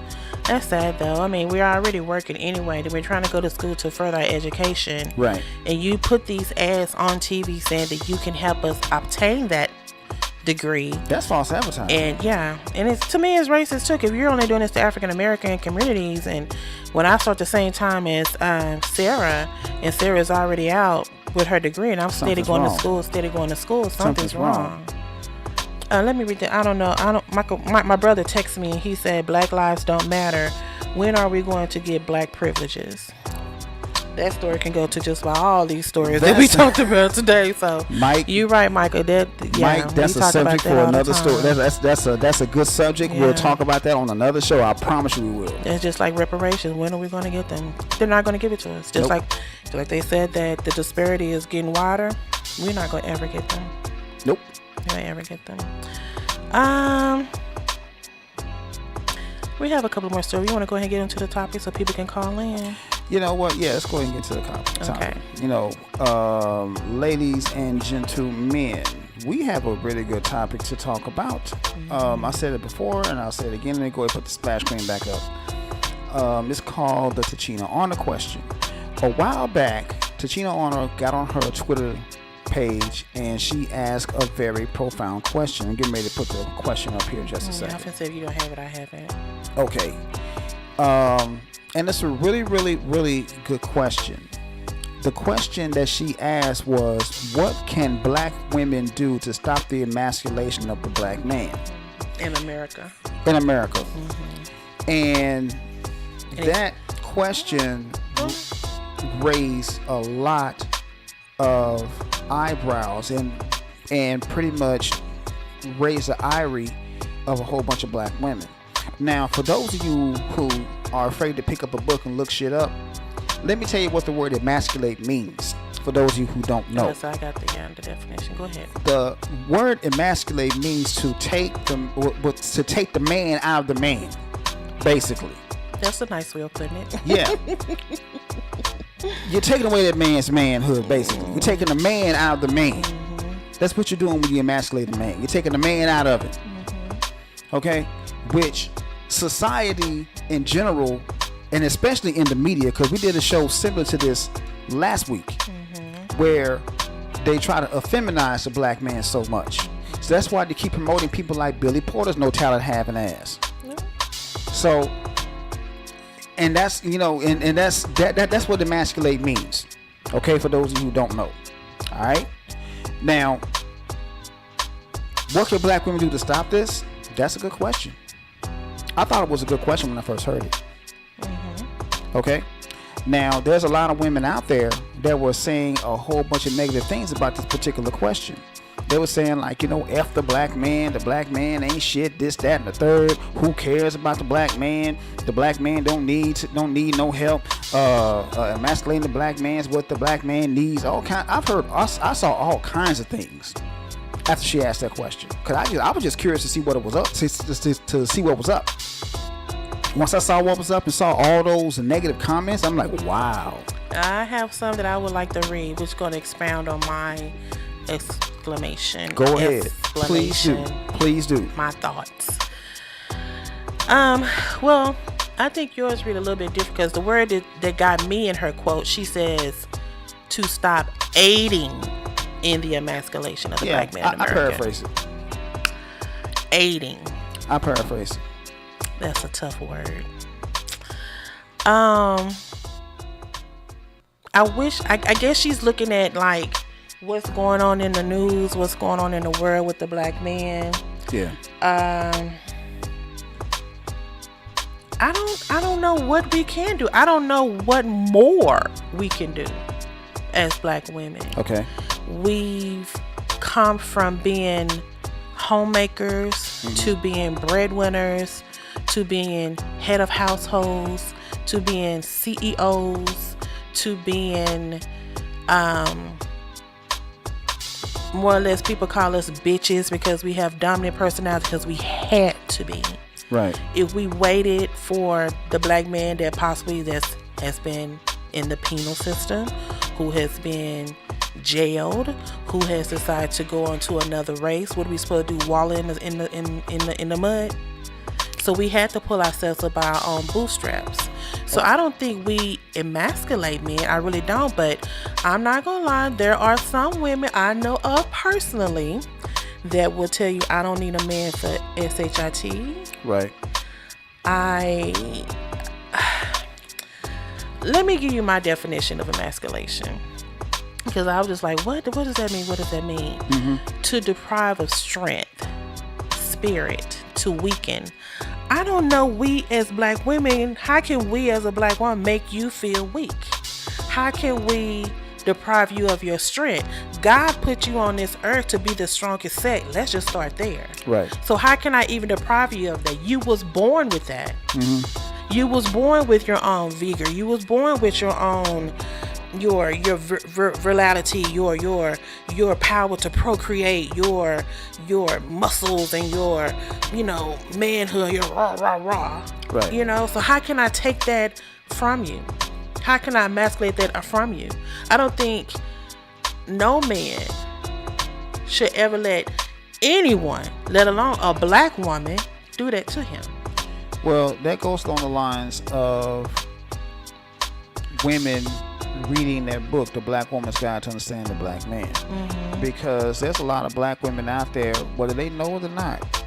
[SPEAKER 2] That's sad though. I mean, we're already working anyway. We're trying to go to school to further our education.
[SPEAKER 1] Right.
[SPEAKER 2] And you put these ads on TV saying that you can help us obtain that degree.
[SPEAKER 1] That's false advertising.
[SPEAKER 2] And it's, to me, it's racist too. If you're only doing this to African American communities, and when I start the same time as Sarah, and Sarah's already out with her degree, and I'm steady going to school, something's wrong. Let me read that. I don't know. My brother texted me and he said, Black lives don't matter. When are we going to get black privileges? That story can go to just about all these stories that we talked about today. So,
[SPEAKER 1] Mike,
[SPEAKER 2] you're right, Michael.
[SPEAKER 1] Mike, that's a subject for another story. That's a good subject. Yeah. We'll talk about that on another show. I promise you we will.
[SPEAKER 2] It's just like reparations. When are we going to get them? They're not going to give it to us. Just like they said that the disparity is getting wider. We're not going to ever get them.
[SPEAKER 1] Nope.
[SPEAKER 2] We're not ever get them. We have a couple more stories. You want to go ahead and get into the topic so people can call in?
[SPEAKER 1] You know what? Yeah, let's go ahead and get to the topic.
[SPEAKER 2] Okay.
[SPEAKER 1] Ladies and gentlemen, we have a really good topic to talk about. Mm-hmm. I said it before, and I'll say it again. Let me go ahead and put the splash screen back up. It's called the Tichina Arnold question. A while back, Tichina Arnold got on her Twitter page and she asked a very profound question. I'm getting ready to put the question up here in just a second.
[SPEAKER 2] I said if you don't have it, I have it.
[SPEAKER 1] Okay. And it's a really, really, really good question. The question that she asked was, what can black women do to stop the emasculation of the black man?
[SPEAKER 2] In America.
[SPEAKER 1] Mm-hmm. And that question raised a lot of eyebrows and pretty much raised the ire of a whole bunch of black women. Now, for those of you who are afraid to pick up a book and look shit up, let me tell you what the word emasculate means. For those of you who don't know.
[SPEAKER 2] Yes, I got the definition. Go ahead.
[SPEAKER 1] The word emasculate means to take the man out of the man, basically.
[SPEAKER 2] That's a nice way of putting it.
[SPEAKER 1] Yeah. You're taking away that man's manhood, basically. You're taking the man out of the man. Mm-hmm. That's what you're doing when you emasculate the man. You're taking the man out of it. Mm-hmm. Okay? Which society in general, and especially in the media, because we did a show similar to this last week, where they try to effeminize the black man so much. So that's why they keep promoting people like Billy Porter's no talent having ass. So, and that's, and that's what emasculate means. Okay, for those of you who don't know. All right. Now, what can black women do to stop this? That's a good question. I thought it was a good question when I first heard it. Okay. Now, there's a lot of women out there that were saying a whole bunch of negative things about this particular question. They were saying like, F the black man ain't shit, this, that, and the third. Who cares about the black man? The black man don't need no help. Emasculating the black man's what the black man needs. I saw all kinds of things after she asked that question, because I was just curious to see what it was up, to see what was up. Once I saw what was up and saw all those negative comments, I'm like, wow.
[SPEAKER 2] I have some that I would like to read, which is going to expound on my exclamation.
[SPEAKER 1] Go ahead. Please do. Please do.
[SPEAKER 2] My thoughts. Well, I think yours read a little bit different, because the word that got me in her quote, she says to stop aiding in the emasculation of the black man in America.
[SPEAKER 1] I paraphrase it.
[SPEAKER 2] Aiding.
[SPEAKER 1] I paraphrase it.
[SPEAKER 2] That's a tough word. I guess she's looking at like what's going on in the news, what's going on in the world with the black man.
[SPEAKER 1] Yeah.
[SPEAKER 2] I don't know what we can do. I don't know what more we can do as black women.
[SPEAKER 1] Okay.
[SPEAKER 2] We've come from being homemakers to being breadwinners, to being head of households, to being CEOs, to being more or less, people call us bitches because we have dominant personality, because we had to be.
[SPEAKER 1] Right.
[SPEAKER 2] If we waited for the black man that possibly has been in the penal system, who has been jailed, who has decided to go on to another race, what are we supposed to do? Wallow in the mud? So we had to pull ourselves up by our own bootstraps. So I don't think we emasculate men. I really don't. But I'm not gonna lie, there are some women I know of personally that will tell you, I don't need a man for SHIT.
[SPEAKER 1] Right.
[SPEAKER 2] Let me give you my definition of emasculation, because I was just like, what does that mean? What does that mean? Mm-hmm. To deprive of strength, spirit, to weaken. I don't know, we as black women, how can we as a black woman make you feel weak? How can we deprive you of your strength? God put you on this earth to be the strongest sex. Let's just start there.
[SPEAKER 1] Right.
[SPEAKER 2] So how can I even deprive you of that? You was born with that. Mm-hmm. You was born with your own vigor. You was born with your own your virility, your power to procreate, your muscles and your manhood, your rah.
[SPEAKER 1] Right.
[SPEAKER 2] So how can I take that from you? How can I emasculate that from you? I don't think no man should ever let anyone, let alone a black woman, do that to him.
[SPEAKER 1] Well, that goes along the lines of women reading that book, The Black Woman's Guide to Understand the Black Man. Mm-hmm. Because there's a lot of black women out there, whether they know it or not,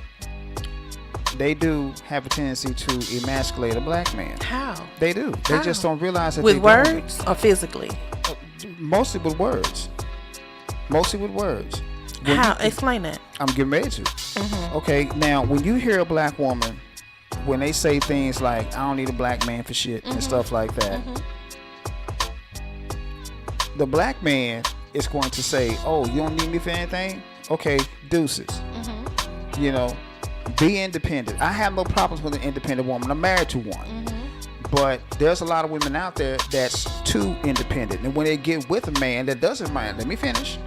[SPEAKER 1] they do have a tendency to emasculate a black man.
[SPEAKER 2] How?
[SPEAKER 1] They do. They just don't realize that.
[SPEAKER 2] With words or physically?
[SPEAKER 1] Mostly with words.
[SPEAKER 2] How? Explain that.
[SPEAKER 1] I'm getting ready to. Mm-hmm. Okay, now when you hear a black woman, when they say things like, I don't need a black man for shit, mm-hmm. and stuff like that, mm-hmm. the black man is going to say, oh, you don't need me for anything? Okay, deuces. Mm-hmm. Be independent. I have no problems with an independent woman. I'm married to one. Mm-hmm. But there's a lot of women out there that's too independent. And when they get with a man that doesn't mind, let me finish.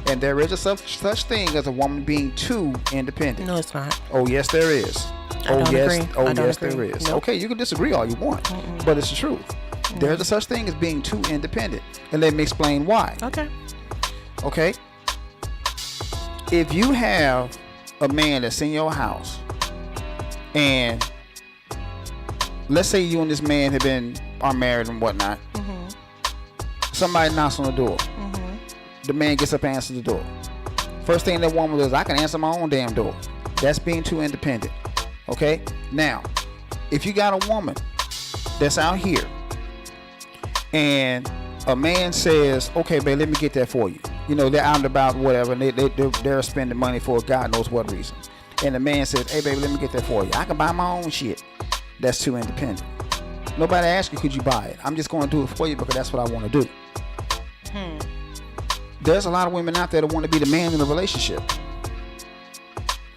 [SPEAKER 1] And there is a such thing as a woman being too independent.
[SPEAKER 2] No, it's not.
[SPEAKER 1] Oh, yes, there is.
[SPEAKER 2] I don't agree.
[SPEAKER 1] Oh, yes, there is. Nope. Okay, you can disagree all you want, but it's the truth. Mm-mm. There's a such thing as being too independent. And let me explain why. Okay. If you have a man that's in your house, and let's say you and this man are married and whatnot, mm-hmm. somebody knocks on the door. Mm-hmm. The man gets up and answers the door. First thing that woman does, I can answer my own damn door. That's being too independent. Okay? Now, if you got a woman that's out here and a man says, okay, babe, let me get that for you. They're out and about, whatever, and they're spending money for God knows what reason. And the man says, hey, baby, let me get that for you. I can buy my own shit. That's too independent. Nobody asked you, could you buy it? I'm just going to do it for you because that's what I want to do. There's a lot of women out there that want to be the man in the relationship.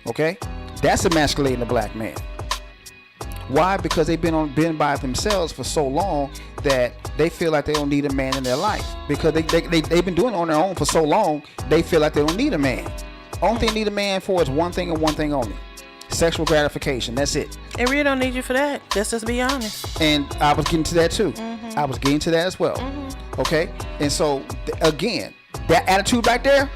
[SPEAKER 1] Okay? That's emasculating a black man. Why? Because they've been by themselves for so long that they feel like they don't need a man in their life. Because they've been doing it on their own for so long, they feel like they don't need a man. Only thing they need a man for is one thing and one thing only. Sexual gratification. That's it.
[SPEAKER 2] And really don't need you for that. Let's just be honest.
[SPEAKER 1] And I was getting to that too. I was getting to that as well. Okay? And so, again, that attitude right there,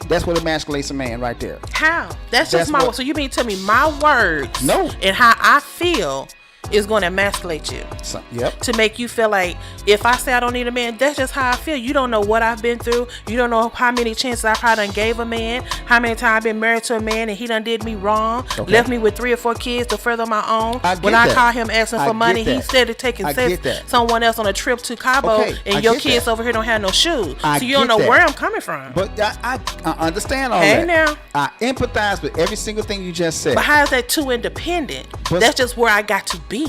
[SPEAKER 1] that's what emasculates a man right there.
[SPEAKER 2] How? That's just my... So you mean to tell me my words...
[SPEAKER 1] No.
[SPEAKER 2] And how I feel... is going to emasculate you.
[SPEAKER 1] Yep.
[SPEAKER 2] To make you feel like if I say I don't need a man, that's just how I feel. You don't know what I've been through. You don't know how many chances I probably done gave a man, how many times I've been married to a man and he done did me wrong, left me with 3 or 4 kids to further my own. When I call him asking for money, he instead of taking someone else on a trip to Cabo and your kids over here don't have no shoes. So you don't know where I'm coming from.
[SPEAKER 1] But I understand all that.
[SPEAKER 2] Hey now.
[SPEAKER 1] I empathize with every single thing you just said.
[SPEAKER 2] But how is that too independent? That's just where I got to be.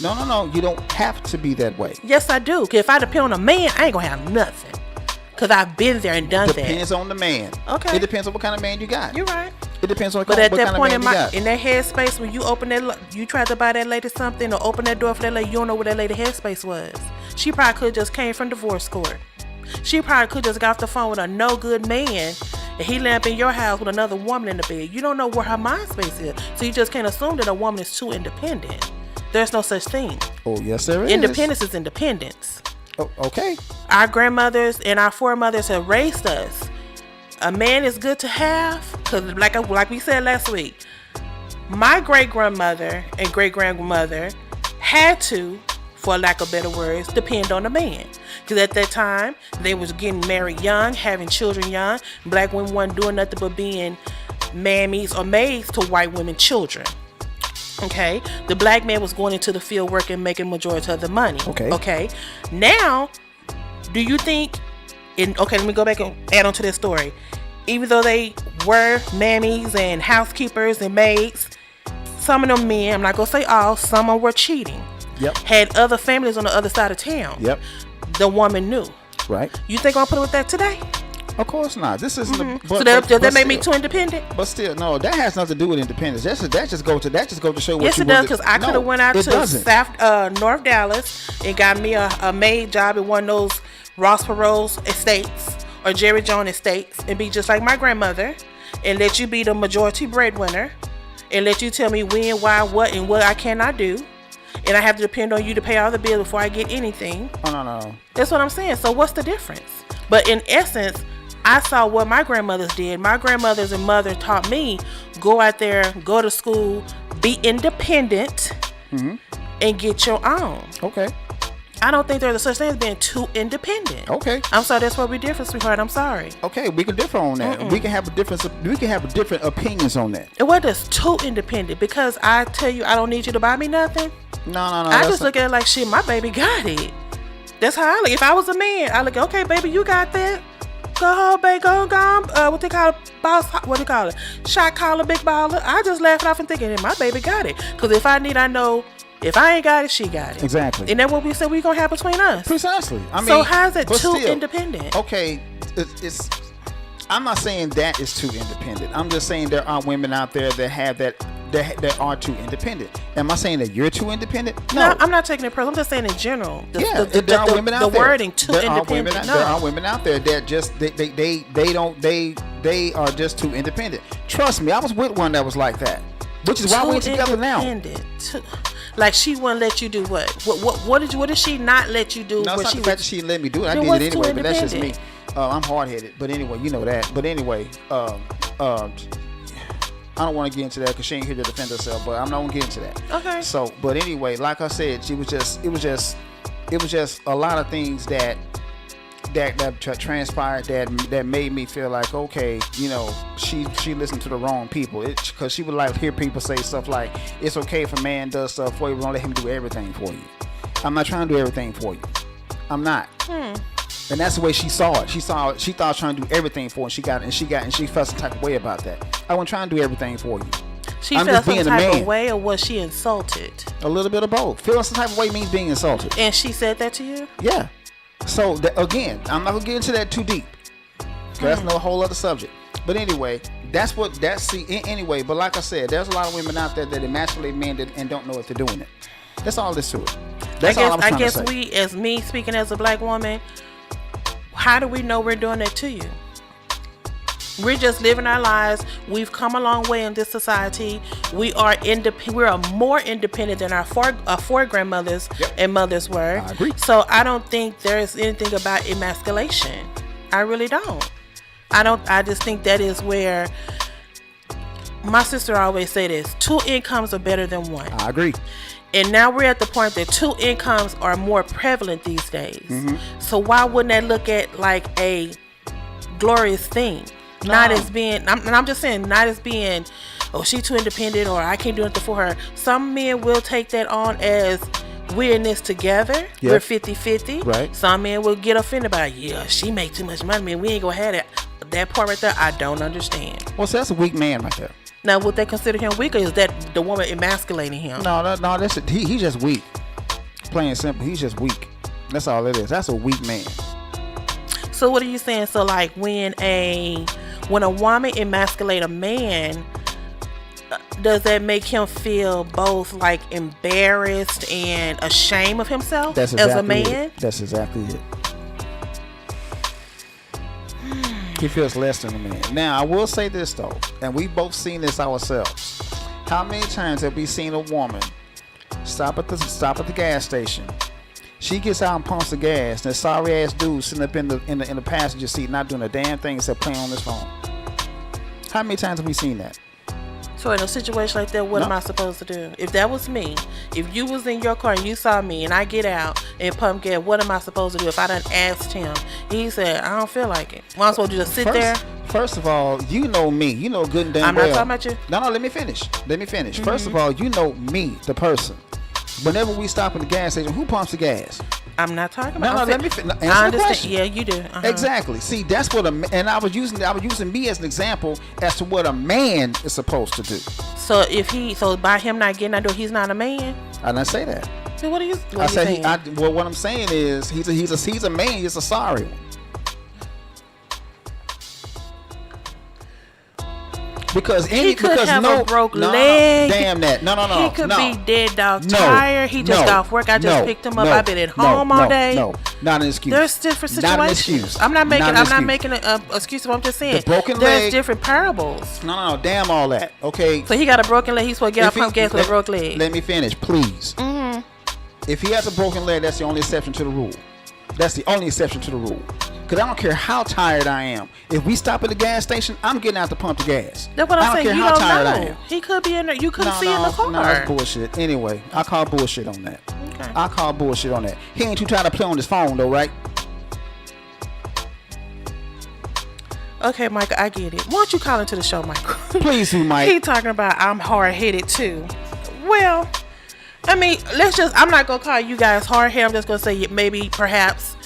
[SPEAKER 1] No. You don't have to be that way.
[SPEAKER 2] Yes, I do. Because if I depend on a man, I ain't going to have nothing. Because I've been there and done that.
[SPEAKER 1] Depends on the man.
[SPEAKER 2] Okay.
[SPEAKER 1] It depends on what kind of man you got.
[SPEAKER 2] You're right.
[SPEAKER 1] It depends on
[SPEAKER 2] what kind of man you got. But at that point
[SPEAKER 1] in
[SPEAKER 2] that headspace, when you open that, you try to buy that lady something or open that door for that lady, you don't know what that lady headspace was. She probably could just came from divorce court. She probably could just got off the phone with a no good man and he landed up in your house with another woman in the bed. You don't know where her mind space is. So you just can't assume that a woman is too independent. There's no such thing.
[SPEAKER 1] Oh, yes, there is.
[SPEAKER 2] Independence is independence.
[SPEAKER 1] Oh, okay.
[SPEAKER 2] Our grandmothers and our foremothers have raised us. A man is good to have because, like we said last week, my great-grandmother and great-grandmother had to, for lack of better words, depend on a man. Because at that time, they was getting married young, having children young. Black women weren't doing nothing but being mammies or maids to white women children. Okay, the black man was going into the field working, making majority of the money. Okay. Now, do you think? Let me go back and add on to this story. Even though they were mammies and housekeepers and maids, some of them men, I'm not gonna say all, some of them were cheating.
[SPEAKER 1] Yep.
[SPEAKER 2] Had other families on the other side of town.
[SPEAKER 1] Yep.
[SPEAKER 2] The woman knew.
[SPEAKER 1] Right.
[SPEAKER 2] You think I'm gonna put it with that today?
[SPEAKER 1] Of course not. This isn't.
[SPEAKER 2] So does that make me too independent?
[SPEAKER 1] But still, no. That has nothing to do with independence. That just go to show what
[SPEAKER 2] yes,
[SPEAKER 1] you.
[SPEAKER 2] Yes, it does. Because I could have went out to South North Dallas and got me a maid job at one of those Ross Perot's estates or Jerry Jones estates and be just like my grandmother and let you be the majority breadwinner and let you tell me when, why, what, and what I cannot do. And I have to depend on you to pay all the bills before I get anything.
[SPEAKER 1] Oh, no.
[SPEAKER 2] That's what I'm saying. So what's the difference? But in essence, I saw what my grandmothers did. My grandmothers and mother taught me, go out there, go to school, be independent, and get your own.
[SPEAKER 1] Okay.
[SPEAKER 2] I don't think there's a such thing as being too independent.
[SPEAKER 1] Okay.
[SPEAKER 2] I'm sorry, that's where we differ, sweetheart. I'm sorry.
[SPEAKER 1] Okay, we can differ on that. We can have different opinions on that.
[SPEAKER 2] And what is too independent? Because I tell you, I don't need you to buy me nothing.
[SPEAKER 1] No.
[SPEAKER 2] I just look at it like, shit, my baby got it. That's how I look. If I was a man, I look, okay, baby, you got that. Go home, baby, go. What they call it? What they call it? Shot caller, big baller. I just laugh it off and thinking, my baby got it. Because if I need, I know. If I ain't got it, she got it.
[SPEAKER 1] Exactly.
[SPEAKER 2] And that's what we said we gonna have between us.
[SPEAKER 1] Precisely. I mean,
[SPEAKER 2] so how is it too independent?
[SPEAKER 1] Okay, it's. I'm not saying that is too independent. I'm just saying there are women out there that have that are too independent. Am I saying that you're too independent? No,
[SPEAKER 2] I'm not taking it personal. I'm just saying in general.
[SPEAKER 1] There are women out there.
[SPEAKER 2] The wording too independent.
[SPEAKER 1] There are women out there that just they are just too independent. Trust me, I was with one that was like that. Which is why we're together now.
[SPEAKER 2] Like she wouldn't let you do what? What did she not let you do?
[SPEAKER 1] No, it's not the fact that she didn't let me do it. I did it anyway, but that's just me. I'm hard-headed, but anyway, you know that. But anyway, I don't want to get into that because she ain't here to defend herself. But I'm not gonna get into that.
[SPEAKER 2] Okay.
[SPEAKER 1] So, but anyway, like I said, it was just a lot of things that transpired that made me feel like, okay, you know, she listened to the wrong people. Because she would like hear people say stuff like, it's okay if a man does stuff for you, but don't let him do everything for you. I'm not trying to do everything for you. I'm not. And that's the way she saw it. She thought I was trying to do everything for her, and she felt some type of way about that. I wasn't trying to do everything for you.
[SPEAKER 2] She felt some type of way, or was she insulted?
[SPEAKER 1] A little bit of both. Feeling some type of way means being insulted.
[SPEAKER 2] And she said that to you?
[SPEAKER 1] Yeah. So again, I'm not gonna get into that too deep. That's no whole other subject. But anyway, Anyway. But like I said, there's a lot of women out there that emasculate men and don't know if they're doing it. That's all there's to it. That's all I'm trying to say.
[SPEAKER 2] We, as me speaking as a black woman, how do we know we're doing that to you? We're just living our lives. We've come a long way in this society. We are we are more independent than our four grandmothers and mothers were.
[SPEAKER 1] I agree.
[SPEAKER 2] So I don't think there's anything about emasculation. I really don't. I just think that is where my sister always say this: 2 incomes are better than one.
[SPEAKER 1] I agree.
[SPEAKER 2] And now we're at the point that 2 incomes are more prevalent these days. So why wouldn't that look at like a glorious thing?
[SPEAKER 1] No.
[SPEAKER 2] Not as being, I'm just saying, not as being, oh, she's too independent or I can't do anything for her. Some men will take that on as we're in this together.
[SPEAKER 1] Yep.
[SPEAKER 2] We're 50-50.
[SPEAKER 1] Right.
[SPEAKER 2] Some men will get offended by, yeah, she make too much money, man. We ain't gonna have that. That part right there, I don't understand.
[SPEAKER 1] Well, so that's a weak man right there.
[SPEAKER 2] Now, would they consider him weak, or is that the woman emasculating him?
[SPEAKER 1] No, he's just weak. Plain and simple, he's just weak. That's all it is. That's a weak man.
[SPEAKER 2] So what are you saying? So like when a woman emasculate a man, does that make him feel both like embarrassed and ashamed of himself as a man?
[SPEAKER 1] That's exactly it. He feels less than a man. Now, I will say this though, and we both seen this ourselves. How many times have we seen a woman stop at the gas station? She gets out and pumps the gas. And that sorry ass dude sitting up in the passenger seat, not doing a damn thing except playing on his phone. How many times have we seen that?
[SPEAKER 2] So in a situation like that, what am I supposed to do? If that was me, if you was in your car and you saw me and I get out and pump gas, what am I supposed to do? If I done asked him, he said, I don't feel like it. Well, I'm supposed to just sit there?
[SPEAKER 1] First of all, you know me. You know good and damn well.
[SPEAKER 2] I'm not talking about you.
[SPEAKER 1] No, let me finish. First of all, you know me, the person. Whenever we stop at the gas station, who pumps the gas?
[SPEAKER 2] I'm not talking about.
[SPEAKER 1] No, let me answer
[SPEAKER 2] I understand.
[SPEAKER 1] the question.
[SPEAKER 2] Yeah, you do.
[SPEAKER 1] Exactly. See, that's what and I was using me as an example as to what a man is supposed to do.
[SPEAKER 2] So by him not getting out door, he's not a man.
[SPEAKER 1] I didn't say that.
[SPEAKER 2] So what are you?
[SPEAKER 1] What I'm saying is he's a man. He's a sorry one. Because
[SPEAKER 2] he could have a broke leg.
[SPEAKER 1] Damn that. No.
[SPEAKER 2] He could be dead dog tired. He just got off work. I just picked him up. I've been at home all day.
[SPEAKER 1] No, not an excuse.
[SPEAKER 2] There's different situations.
[SPEAKER 1] Not an excuse.
[SPEAKER 2] I'm not making an excuse. I'm just saying.
[SPEAKER 1] The broken
[SPEAKER 2] there's
[SPEAKER 1] leg.
[SPEAKER 2] different parables.
[SPEAKER 1] No. Damn all that. Okay.
[SPEAKER 2] So he got a broken leg. He's supposed to get out pump gas with a broken leg.
[SPEAKER 1] Let me finish, please. If he has a broken leg, that's the only exception to the rule. That's the only exception to the rule. Because I don't care how tired I am. If we stop at the gas station, I'm getting out to pump the gas.
[SPEAKER 2] That's what I'm saying.
[SPEAKER 1] I don't care how tired I am.
[SPEAKER 2] He could be in there. You couldn't see in the car.
[SPEAKER 1] No, that's bullshit. Anyway, I call bullshit on that.
[SPEAKER 2] Okay.
[SPEAKER 1] I call bullshit on that. He ain't too tired to play on his phone though, right?
[SPEAKER 2] Okay, Michael, I get it. Why don't you call into the show, Michael?
[SPEAKER 1] Please do, Mike.
[SPEAKER 2] He talking about I'm hard-headed too. Well, I mean, I'm not going to call you guys hard-headed. I'm just going to say maybe, perhaps,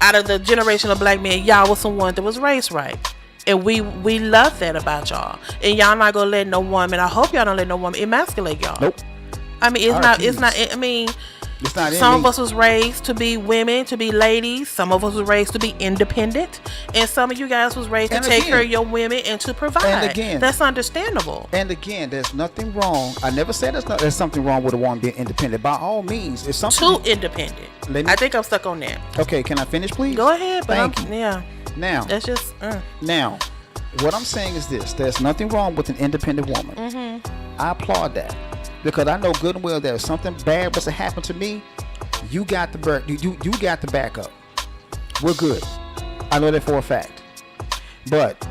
[SPEAKER 2] out of the generation of black men, y'all was someone that was raised right. And we love that about y'all. And y'all not going to let no woman, I hope y'all don't let no woman emasculate y'all.
[SPEAKER 1] Nope.
[SPEAKER 2] I mean, it's not, some of us was raised to be women, to be ladies. Some of us was raised to be independent. And some of you guys was raised to take care of your women and to provide.
[SPEAKER 1] And again,
[SPEAKER 2] that's understandable.
[SPEAKER 1] And again, there's nothing wrong. I never said there's something wrong with a woman being independent. By all means, it's something.
[SPEAKER 2] Too independent. I think I'm stuck on that.
[SPEAKER 1] Okay, can I finish, please?
[SPEAKER 2] Go ahead.
[SPEAKER 1] Thank you.
[SPEAKER 2] Yeah.
[SPEAKER 1] Now,
[SPEAKER 2] that's just.
[SPEAKER 1] Now, what I'm saying is this: there's nothing wrong with an independent woman. I applaud that. Because I know good and well that if something bad was to happen to me, you got the you got the backup. We're good. I know that for a fact. But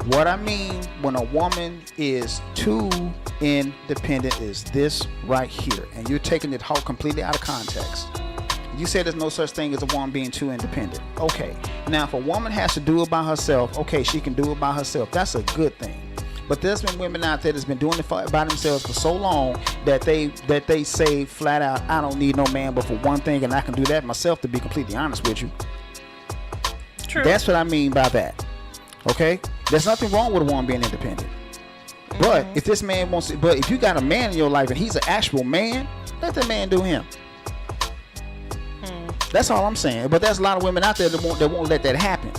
[SPEAKER 1] what I mean when a woman is too independent is this right here, and you're taking it completely out of context. You said there's no such thing as a woman being too independent. Okay. Now, if a woman has to do it by herself, okay, she can do it by herself. That's a good thing. But there's been women out there that's been doing it by themselves for so long that they say flat out, I don't need no man but for one thing, and I can do that myself, to be completely honest with you.
[SPEAKER 2] True.
[SPEAKER 1] That's what I mean by that. Okay? There's nothing wrong with a woman being independent. But if this man wants it, but if you got a man in your life and he's an actual man, let that man do him. That's all I'm saying. But there's a lot of women out there that won't let that happen.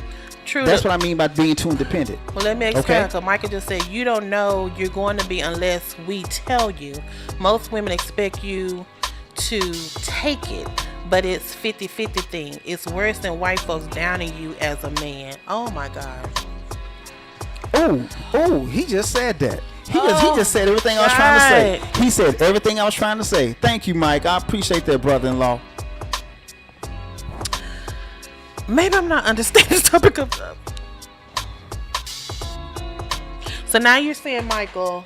[SPEAKER 2] True.
[SPEAKER 1] That's what I mean by being too independent.
[SPEAKER 2] Well, let me explain. Because Michael just said, you don't know you're going to be unless we tell you. Most women expect you to take it, but it's 50-50 thing. It's worse than white folks downing you as a man. Oh, my God.
[SPEAKER 1] Oh, he just said that. He just said everything I was trying to say. He said everything I was trying to say. Thank you, Mike. I appreciate that, brother-in-law.
[SPEAKER 2] Maybe I'm not understanding the topic of stuff. So now you're saying, Michael,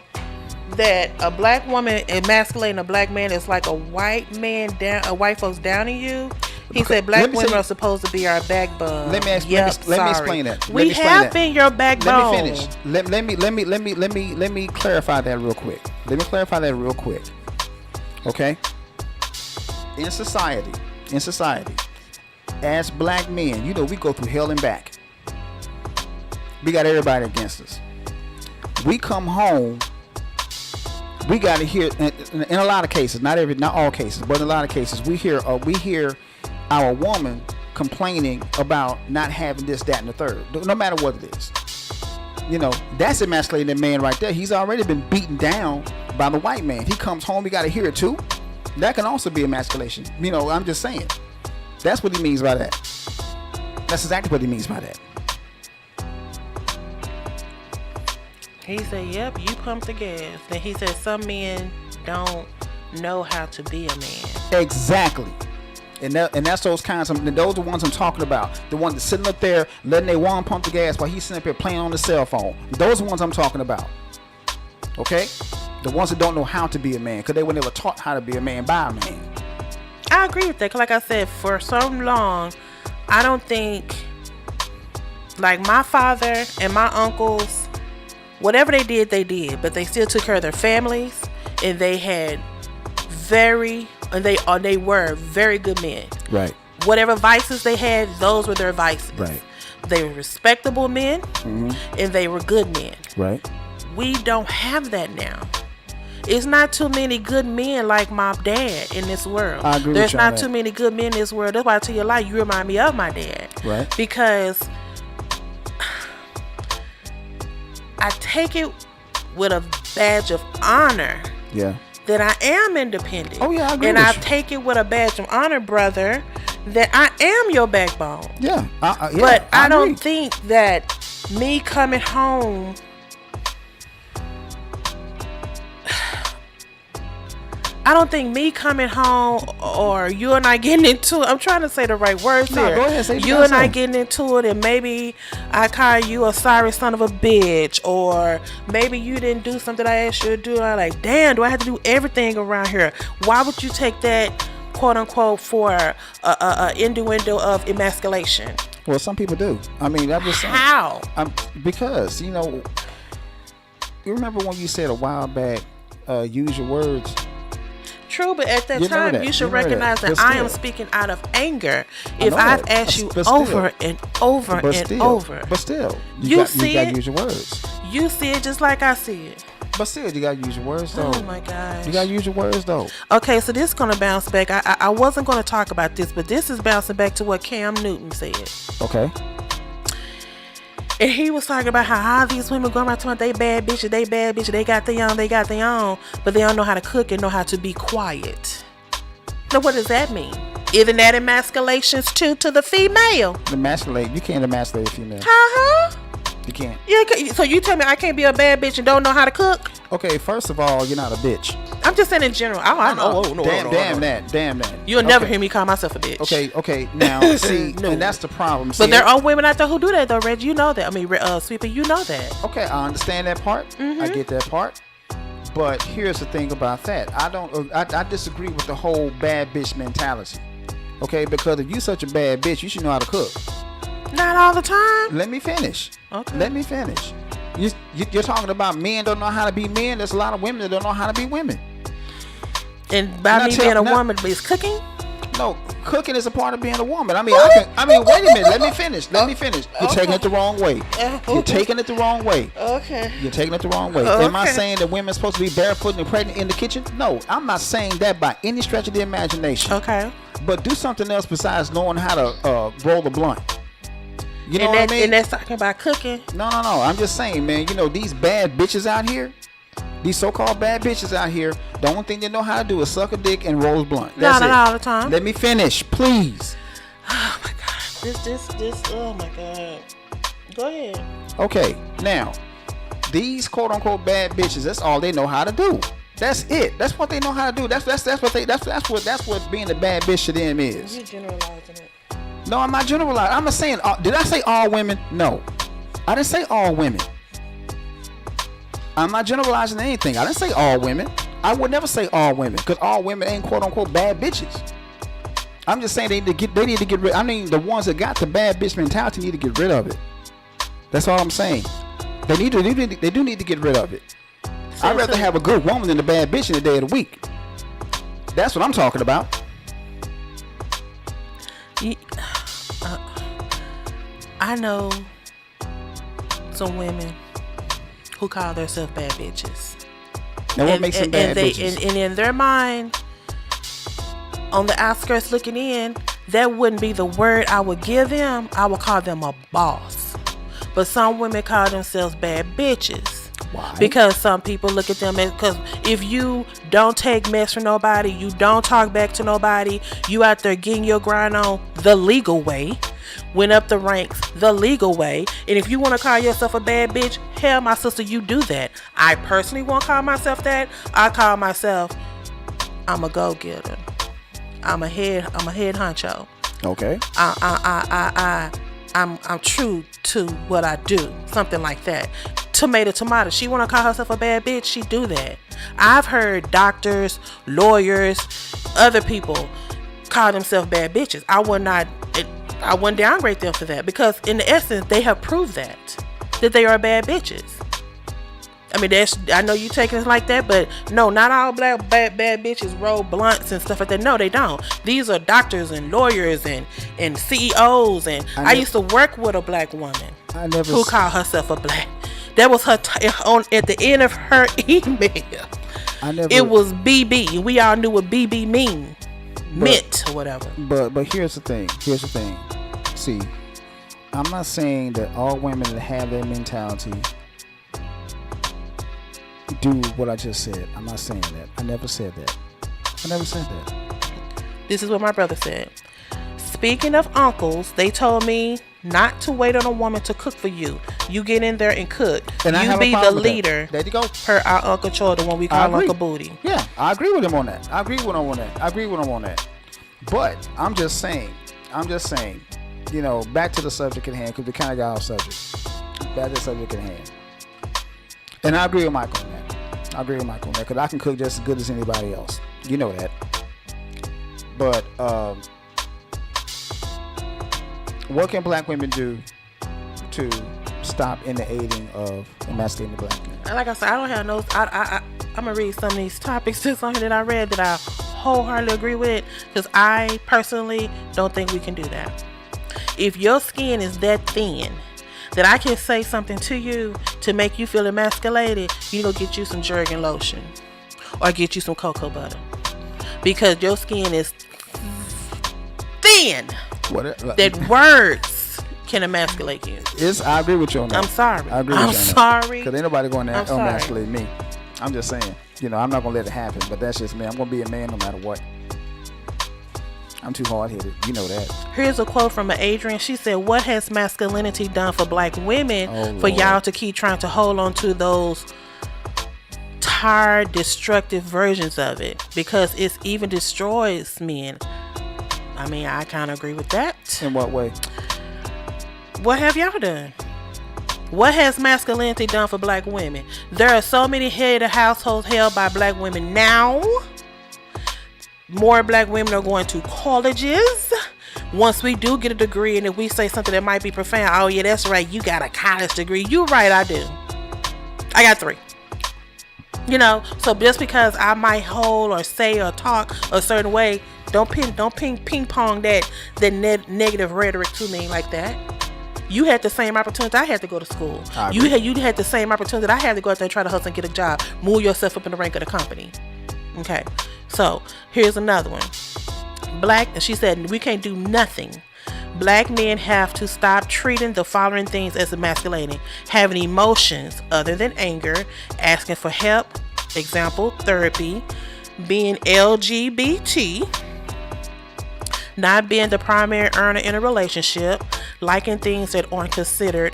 [SPEAKER 2] that a black woman emasculating a black man is like a white folks downing you. He said black women are supposed to be our backbone.
[SPEAKER 1] Let me explain that.
[SPEAKER 2] We have been your backbone.
[SPEAKER 1] Let me finish. Let me clarify that real quick. Okay. In society, as black men, you know, we go through hell and back. We got everybody against us. We come home. We got to hear in a lot of cases, not all cases, but in a lot of cases, we hear our woman complaining about not having this, that, and the third, no matter what it is. You know, that's emasculating the man right there. He's already been beaten down by the white man. He comes home, we got to hear it too. That can also be emasculation. You know, I'm just saying. That's what he means by that. That's exactly what he means by that.
[SPEAKER 2] He said, yep, you pump the gas. Then he said some men don't know how to be a man.
[SPEAKER 1] Exactly. And that's those kinds of, those are the ones I'm talking about. The ones that's sitting up there letting their woman pump the gas while he's sitting up here playing on the cell phone. Those are the ones I'm talking about. Okay? The ones that don't know how to be a man, because they were never taught how to be a man by a man.
[SPEAKER 2] I agree with that. Cause like I said, for so long, I don't think, like my father and my uncles, whatever they did, but they still took care of their families, and they had they were very good men.
[SPEAKER 1] Right.
[SPEAKER 2] Whatever vices they had, those were their vices.
[SPEAKER 1] Right.
[SPEAKER 2] They were respectable men, and they were good men.
[SPEAKER 1] Right.
[SPEAKER 2] We don't have that now. It's not too many good men like my dad in this world.
[SPEAKER 1] I agree
[SPEAKER 2] There's
[SPEAKER 1] with you
[SPEAKER 2] not too many good men in this world. That's why I tell you a lie. You remind me of my dad.
[SPEAKER 1] Right.
[SPEAKER 2] Because I take it with a badge of honor.
[SPEAKER 1] Yeah.
[SPEAKER 2] That I am independent.
[SPEAKER 1] Oh yeah, I agree.
[SPEAKER 2] And
[SPEAKER 1] with
[SPEAKER 2] I
[SPEAKER 1] you.
[SPEAKER 2] take it with a badge of honor, brother, that I am your backbone.
[SPEAKER 1] Yeah.
[SPEAKER 2] But I don't think that me coming home. I don't think me coming home or you and I getting into it. I'm trying to say the right words here.
[SPEAKER 1] Go ahead, say
[SPEAKER 2] you and I getting into it, and maybe I call you a sorry son of a bitch, or maybe you didn't do something I asked you to do. I'm like, damn, do I have to do everything around here? Why would you take that, quote unquote, for a innuendo of emasculation?
[SPEAKER 1] Well, some people do. I mean, I'm just saying.
[SPEAKER 2] How?
[SPEAKER 1] Because, you know, you remember when you said a while back, use your words.
[SPEAKER 2] True, but at that time, you should recognize that I am speaking out of anger. If I've asked you over and over and over.
[SPEAKER 1] But still,
[SPEAKER 2] you got to
[SPEAKER 1] use your words.
[SPEAKER 2] You see it just like I see it.
[SPEAKER 1] But still, you got to use your words, though.
[SPEAKER 2] Oh, my gosh.
[SPEAKER 1] You got to use your words, though.
[SPEAKER 2] Okay, so this is going to bounce back. I wasn't going to talk about this, but this is bouncing back to what Cam Newton said.
[SPEAKER 1] Okay.
[SPEAKER 2] And he was talking about how all these women going around talking about they bad bitches, they got their own, but they don't know how to cook and know how to be quiet. Now, what does that mean? Isn't that emasculations too to the female?
[SPEAKER 1] You can't emasculate a female. You can't.
[SPEAKER 2] Yeah, so you tell me I can't be a bad bitch and don't know how to cook?
[SPEAKER 1] Okay, first of all, you're not a bitch.
[SPEAKER 2] I'm just saying in general. I know.
[SPEAKER 1] Damn that.
[SPEAKER 2] You'll never hear me call myself a bitch.
[SPEAKER 1] Okay. Now, see, no. And that's the problem.
[SPEAKER 2] But there are women out there who do that, though, Reggie. You know that. I mean, Sweeper, you know that.
[SPEAKER 1] Okay, I understand that part. Mm-hmm. I get that part. But here's the thing about that. I disagree with the whole bad bitch mentality. Okay, because if you're such a bad bitch, you should know how to cook.
[SPEAKER 2] Not all the time.
[SPEAKER 1] Let me finish.
[SPEAKER 2] Okay.
[SPEAKER 1] Let me finish. You're talking about men don't know how to be men. There's a lot of women that don't know how to be women.
[SPEAKER 2] And by me being a woman, is cooking?
[SPEAKER 1] No, cooking is a part of being a woman. I mean, wait a minute. Let me finish. You're taking it the wrong way. You're taking it the wrong way.
[SPEAKER 2] Okay.
[SPEAKER 1] You're taking it the wrong way.
[SPEAKER 2] Okay.
[SPEAKER 1] Am I saying that women are supposed to be barefoot and pregnant in the kitchen? No, I'm not saying that by any stretch of the imagination.
[SPEAKER 2] Okay.
[SPEAKER 1] But do something else besides knowing how to roll a blunt. You know what I mean?
[SPEAKER 2] And that's talking about cooking.
[SPEAKER 1] No. I'm just saying, man. You know, these bad bitches out here, these so-called bad bitches out here, the only thing they know how to do is suck a dick and roll a blunt. That's
[SPEAKER 2] not
[SPEAKER 1] it.
[SPEAKER 2] all the time.
[SPEAKER 1] Let me finish, please.
[SPEAKER 2] Oh my god. This. Oh my god. Go ahead.
[SPEAKER 1] Okay, now these quote-unquote bad bitches, that's all they know how to do. That's it. That's what they know how to do. That's what being a bad bitch to them is.
[SPEAKER 2] You generalizing it.
[SPEAKER 1] No, I'm not generalizing. I'm not saying. Did I say all women? No, I didn't say all women. I'm not generalizing anything. I didn't say all women. I would never say all women because all women ain't quote-unquote bad bitches. I'm just saying they need to get rid. I mean, the ones that got the bad bitch mentality need to get rid of it. That's all I'm saying. They do need to get rid of it. I'd rather have a good woman than a bad bitch in the day of the week. That's what I'm talking about.
[SPEAKER 2] I know some women who call themselves bad bitches.
[SPEAKER 1] Now what makes them bad bitches?
[SPEAKER 2] And in their mind, on the outskirts looking in, that wouldn't be the word I would give them. I would call them a boss. But some women call themselves bad bitches.
[SPEAKER 1] Why?
[SPEAKER 2] Because some people look at them as, because if you don't take mess from nobody, you don't talk back to nobody, you out there getting your grind on the legal way, went up the ranks the legal way, and if you want to call yourself a bad bitch, hell, my sister, you do that. I personally won't call myself that. I call myself, I'm a go-getter. I'm a head honcho.
[SPEAKER 1] Okay.
[SPEAKER 2] I'm true to what I do. Something like that. Tomato. She want to call herself a bad bitch. She do that. I've heard doctors, lawyers, other people call themselves bad bitches. I wouldn't downgrade them for that because in the essence, they have proved that they are bad bitches. I mean, I know you taking it like that, but no, not all bad bitches roll blunts and stuff like that. No, they don't. These are doctors and lawyers and CEOs. And I used to work with a black woman who called herself a black. That was her at the end of her email. It was BB. We all knew what BB meant or whatever.
[SPEAKER 1] But here's the thing. See, I'm not saying that all women that have that mentality do what I just said. I'm not saying that. I never said that.
[SPEAKER 2] This is what my brother said. Speaking of uncles, they told me not to wait on a woman to cook for you. You get in there and cook. And you be the leader.
[SPEAKER 1] There you go.
[SPEAKER 2] Per our Uncle Choi, the one we call Uncle Booty.
[SPEAKER 1] Yeah, I agree with him on that. I agree with him on that. But I'm just saying, you know, back to the subject at hand, because we kind of got off subject. Back to the subject at hand. And I agree with Michael on that. Because I can cook just as good as anybody else. You know that. But what can black women do to stop in the aiding of emasculating the black man?
[SPEAKER 2] Like I said, I don't have no. I'm gonna read some of these topics that's on here that I read that I wholeheartedly agree with, because I personally don't think we can do that. If your skin is that thin that I can say something to you to make you feel emasculated, you go get you some Jergen lotion or get you some cocoa butter, because your skin is thin. That words can emasculate you.
[SPEAKER 1] I agree with you on that.
[SPEAKER 2] I'm sorry.
[SPEAKER 1] I'm sorry. Because ain't nobody going to emasculate me. I'm just saying. You know, I'm not going to let it happen. But that's just me. I'm going to be a man no matter what. I'm too hard-headed. You know that.
[SPEAKER 2] Here's a quote from Adrian. She said, "What has masculinity done for black women for y'all to keep trying to hold on to those tired, destructive versions of it? Because it even destroys men." I mean, I kind of agree with that.
[SPEAKER 1] In what way?
[SPEAKER 2] What have y'all done? What has masculinity done for black women? There are so many head of households held by black women now. More black women are going to colleges. Once we do get a degree, and if we say something that might be profound, oh yeah, that's right, you got a college degree. You right, I do. I got 3. You know, so just because I might hold or say or talk a certain way, don't ping pong that negative rhetoric to me like that. You had the same opportunity I had to go to school. You had the same opportunity I had to go out there and try to hustle and get a job. Move yourself up in the rank of the company. Okay, so here's another one. She said, we can't do nothing Black men have to stop treating the following things as emasculating: having emotions other than anger, asking for help, example, therapy, being LGBT, not being the primary earner in a relationship, liking things that aren't considered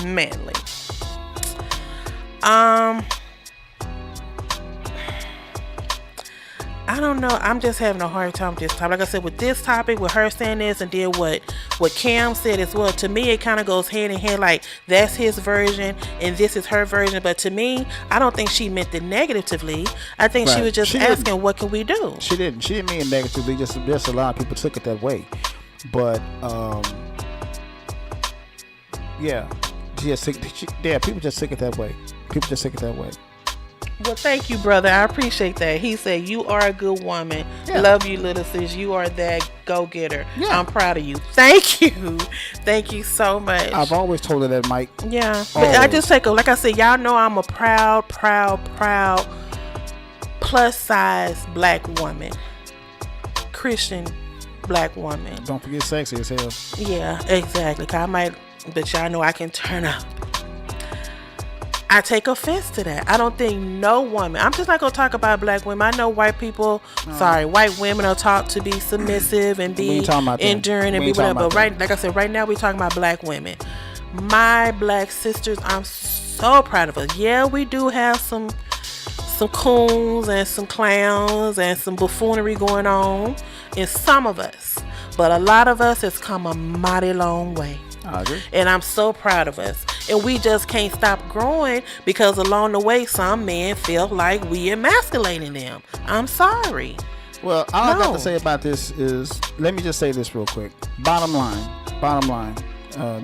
[SPEAKER 2] manly. I don't know. I'm just having a hard time with this topic. Like I said, with this topic, with her saying this, and then what Cam said as well. To me, it kind of goes hand in hand. Like, that's his version and this is her version. But to me, I don't think she meant it negatively. I think she was just asking, what can we do?
[SPEAKER 1] She didn't mean it negatively. Just a lot of people took it that way. But people just took it that way. People just took it that way.
[SPEAKER 2] Well, thank you, brother. I appreciate that. He said, you are a good woman. Yeah. Love you, little sis. You are that go-getter. Yeah. I'm proud of you. Thank you. Thank you so much.
[SPEAKER 1] I've always told her that, Mike.
[SPEAKER 2] Yeah. But I just like I said, y'all know I'm a proud plus size black woman. Christian black woman.
[SPEAKER 1] Don't forget sexy as hell.
[SPEAKER 2] Yeah, exactly. But y'all know I can turn up. I take offense to that. I don't think no woman, I'm just not going to talk about black women. I know white people, white women are taught to be submissive and be enduring and be whatever. But like I said, right now we're talking about black women. My black sisters, I'm so proud of us. Yeah, we do have some coons and some clowns and some buffoonery going on in some of us. But a lot of us has come a mighty long way.
[SPEAKER 1] I agree.
[SPEAKER 2] And I'm so proud of us. And we just can't stop growing because along the way, some men feel like we emasculating them. I'm sorry.
[SPEAKER 1] Well, all I got to say about this is, let me just say this real quick. Bottom line,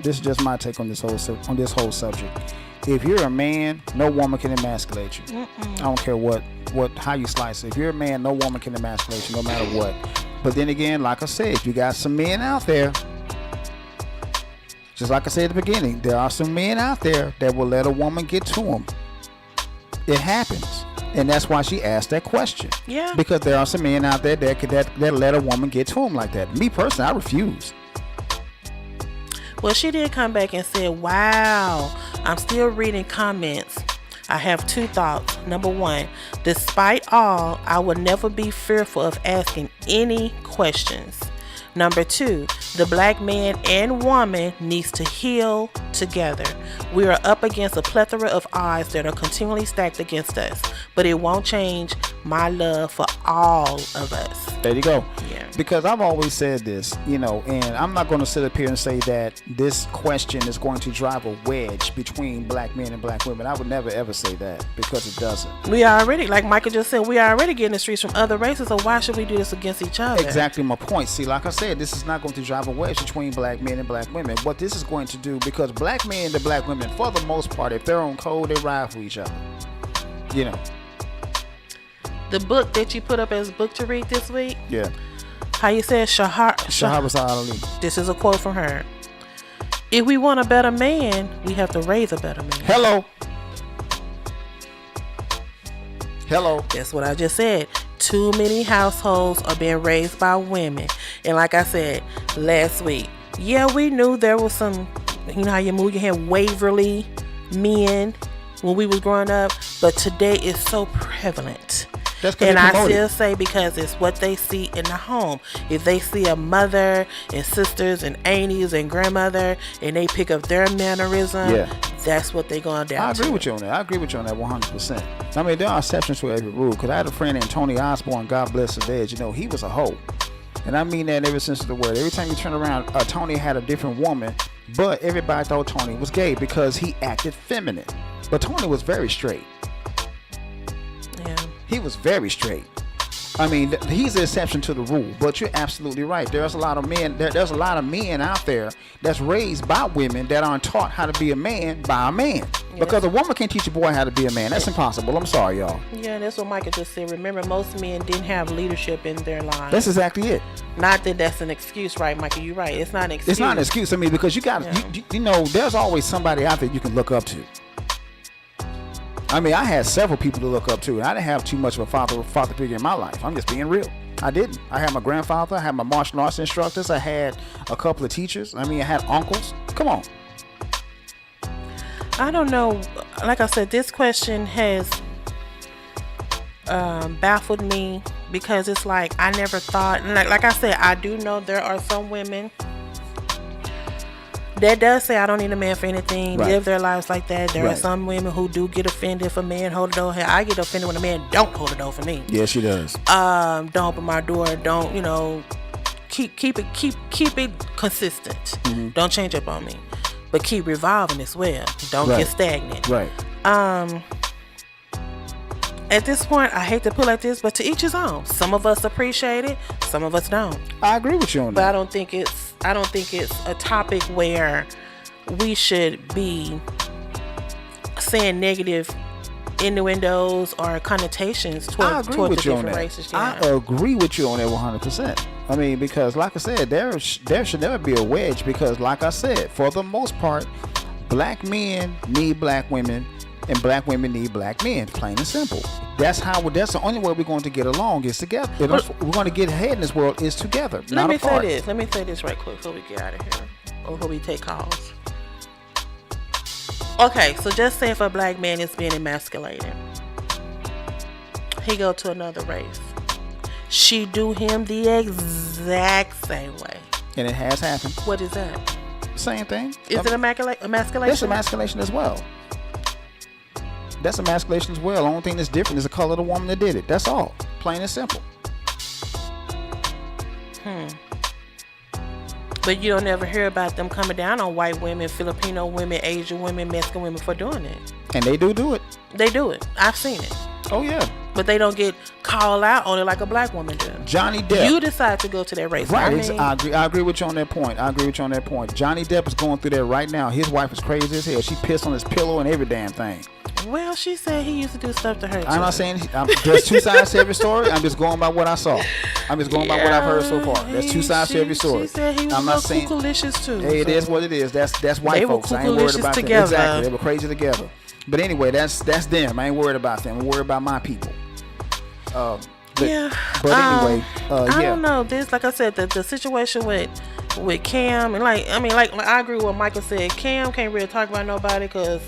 [SPEAKER 1] this is just my take on this whole subject. If you're a man, no woman can emasculate you. I don't care how you slice it. If you're a man, no woman can emasculate you, no matter what. But then again, like I said, you got some men out there. Just like I said at the beginning, there are some men out there that will let a woman get to them. It happens. And that's why she asked that question.
[SPEAKER 2] Yeah.
[SPEAKER 1] Because there are some men out there that let a woman get to them like that. Me personally, I refuse.
[SPEAKER 2] Well, she did come back and said, wow, I'm still reading comments. I have two thoughts. Number one, despite all, I will never be fearful of asking any questions. Number two, the black man and woman needs to heal together. We are up against a plethora of odds that are continually stacked against us, but it won't change my love for all of us.
[SPEAKER 1] There you go.
[SPEAKER 2] Yeah.
[SPEAKER 1] Because I've always said this, and I'm not going to sit up here and say that this question is going to drive a wedge between black men and black women. I would never ever say that, because it doesn't.
[SPEAKER 2] We already, like Michael just said, we already get in the streets from other races, so why should we do this against each other?
[SPEAKER 1] Exactly my point. See, like I said, this is not going to drive a wedge between black men and black women. What this is going to do, because black men and black women, for the most part, if they're on code, they ride for each other.
[SPEAKER 2] The book that you put up as a book to read this week?
[SPEAKER 1] Yeah.
[SPEAKER 2] How you said
[SPEAKER 1] Shahrazad Ali.
[SPEAKER 2] This is a quote from her. If we want a better man, we have to raise a better man.
[SPEAKER 1] Hello.
[SPEAKER 2] That's what I just said. Too many households are being raised by women. And like I said last week, yeah, we knew there was some, how you move your hand, Waverly men when we was growing up, but today is so prevalent. And I still say, because it's what they see in the home. If they see a mother and sisters and aunties and grandmother and they pick up their mannerism, that's what they're going to adapt to.
[SPEAKER 1] I agree with you on that. 100%. I mean, there are exceptions to every rule, because I had a friend named Tony Osborne, God bless his dead. He was a hoe. And I mean that in every sense of the word. Every time you turn around, Tony had a different woman, but everybody thought Tony was gay because he acted feminine. But Tony was very straight.
[SPEAKER 2] Yeah.
[SPEAKER 1] He was very straight. I mean, he's the exception to the rule. But you're absolutely right. There's a lot of men. There's a lot of men out there that's raised by women that aren't taught how to be a man by a man. Yeah. Because a woman can't teach a boy how to be a man. That's impossible. I'm sorry, y'all.
[SPEAKER 2] Yeah, that's what Michael just said. Remember, most men didn't have leadership in their lives.
[SPEAKER 1] That's exactly it.
[SPEAKER 2] Not that that's an excuse, right, Michael? You're right. It's not an excuse.
[SPEAKER 1] It's not an excuse. I mean, because you got, there's always somebody out there you can look up to. I mean, I had several people to look up to, and I didn't have too much of a father figure in my life. I'm just being real. I didn't. I had my grandfather. I had my martial arts instructors. I had a couple of teachers. I had uncles. Come on.
[SPEAKER 2] I don't know. Like I said, this question has baffled me because it's like I never thought. Like I said, I do know there are some women that does say I don't need a man for anything, live their lives like that. There are some women who do get offended if a man hold the door. I get offended when a man don't hold the door for me.
[SPEAKER 1] Yeah, she does.
[SPEAKER 2] Don't open my door. Don't, keep it consistent. Mm-hmm. Don't change up on me, but keep revolving as well. Don't get stagnant.
[SPEAKER 1] Right.
[SPEAKER 2] At this point, I hate to put like this, but to each his own. Some of us appreciate it, some of us don't.
[SPEAKER 1] I agree with you on that.
[SPEAKER 2] But I don't think it's a topic where we should be saying negative innuendos or connotations toward the different races.
[SPEAKER 1] Yeah. I agree with you on that 100%. Because like I said, there should never be a wedge because like I said, for the most part, black men need black women and black women need black men, plain and simple. That's the only way we're going to get along is together. We're going to get ahead in this world is together, not apart.
[SPEAKER 2] Let me say this right quick before we get out of here or before we take calls. Okay, so just say if a black man is being emasculated, he go to another race. She do him the exact same way.
[SPEAKER 1] And it has happened.
[SPEAKER 2] What is that?
[SPEAKER 1] Same thing.
[SPEAKER 2] Is it emasculation?
[SPEAKER 1] That's emasculation as well. That's emasculation as well. The only thing that's different is the color of the woman that did it. That's all. Plain and simple.
[SPEAKER 2] But you don't ever hear about them coming down on white women, Filipino women, Asian women, Mexican women for doing it.
[SPEAKER 1] And they do it.
[SPEAKER 2] They do it. I've seen it.
[SPEAKER 1] Oh, yeah.
[SPEAKER 2] But they don't get called out on it like a black woman does.
[SPEAKER 1] Johnny Depp.
[SPEAKER 2] You decide to go to that race.
[SPEAKER 1] Right. I agree with you on that point. Johnny Depp is going through that right now. His wife is crazy as hell. She pissed on his pillow and every damn thing.
[SPEAKER 2] Well, she said he used to do stuff to her, too.
[SPEAKER 1] I'm not saying there's two sides to every story. I'm just going by what I saw. I'm just going by what I've heard so far. There's two sides to every story.
[SPEAKER 2] She said he was
[SPEAKER 1] I'm not saying
[SPEAKER 2] cuckolicious, too.
[SPEAKER 1] Hey, it is what it is. That's white
[SPEAKER 2] they
[SPEAKER 1] folks.
[SPEAKER 2] Were
[SPEAKER 1] I ain't worried about
[SPEAKER 2] together.
[SPEAKER 1] them. Exactly. They were crazy together. But anyway, that's them. I ain't worried about them. I'm worried about my people. But anyway,
[SPEAKER 2] I don't know. This, like I said, the situation with Cam, and like I agree with what Michael said. Cam can't really talk about nobody because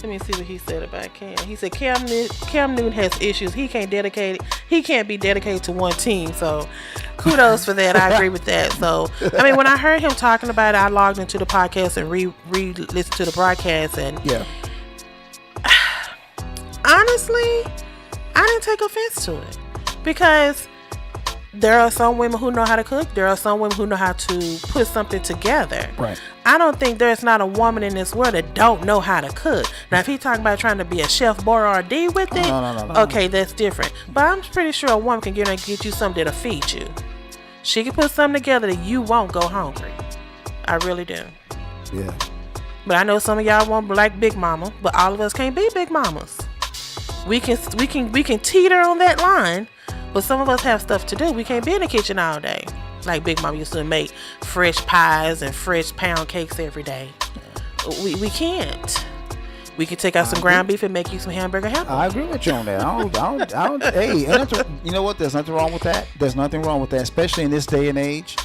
[SPEAKER 2] let me see what he said about Cam. He said Cam Newton has issues. He can't be dedicated to one team. So kudos for that. I agree with that. So when I heard him talking about it, I logged into the podcast and re-listened to the broadcast, and honestly, I didn't take offense to it because there are some women who know how to cook. There are some women who know how to put something together.
[SPEAKER 1] Right.
[SPEAKER 2] I don't think there's not a woman in this world that don't know how to cook. Now, if he talking about trying to be a chef Boyardee with it,
[SPEAKER 1] no.
[SPEAKER 2] Okay, that's different. But I'm pretty sure a woman can get you something that'll feed you. She can put something together that you won't go hungry. I really do.
[SPEAKER 1] Yeah.
[SPEAKER 2] But I know some of y'all want like Big Mama, but all of us can't be Big Mamas. We can teeter on that line, but some of us have stuff to do. We can't be in the kitchen all day. Like Big Mama used to make fresh pies and fresh pound cakes every day. We can't. We can take out some ground beef and make you some hamburger helper.
[SPEAKER 1] I agree with you on that. I don't hey, you know what? There's nothing wrong with that. There's nothing wrong with that, especially in this day and age.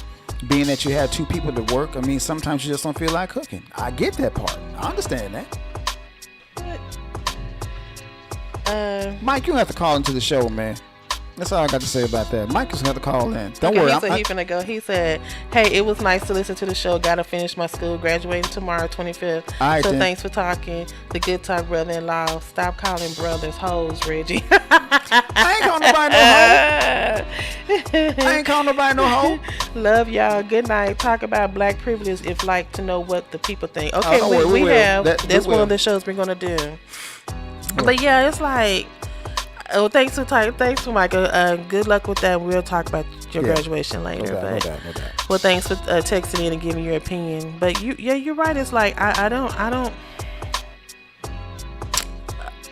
[SPEAKER 1] Being that you have two people to work, sometimes you just don't feel like cooking. I get that part. I understand that. Mike, you don't have to call into the show, man. That's all I got to say about that. Mike just have to call in. Don't worry.
[SPEAKER 2] He said he's gonna go. He said, "Hey, it was nice to listen to the show. Gotta finish my school. Graduating tomorrow, 25th.
[SPEAKER 1] All right,
[SPEAKER 2] so
[SPEAKER 1] then.
[SPEAKER 2] Thanks for talking. The good talk, brother-in-law. Stop calling brothers hoes, Reggie."
[SPEAKER 1] I ain't calling nobody no hoe.
[SPEAKER 2] Love y'all. Good night. Talk about black privilege if like to know what the people think. Okay, we have. That's one of the shows we're gonna do. But yeah, it's like. Oh, thanks for Michael. Good luck with that. We'll talk about your graduation later.
[SPEAKER 1] No doubt.
[SPEAKER 2] Well, thanks for texting in and giving your opinion. But you're right. It's like I don't.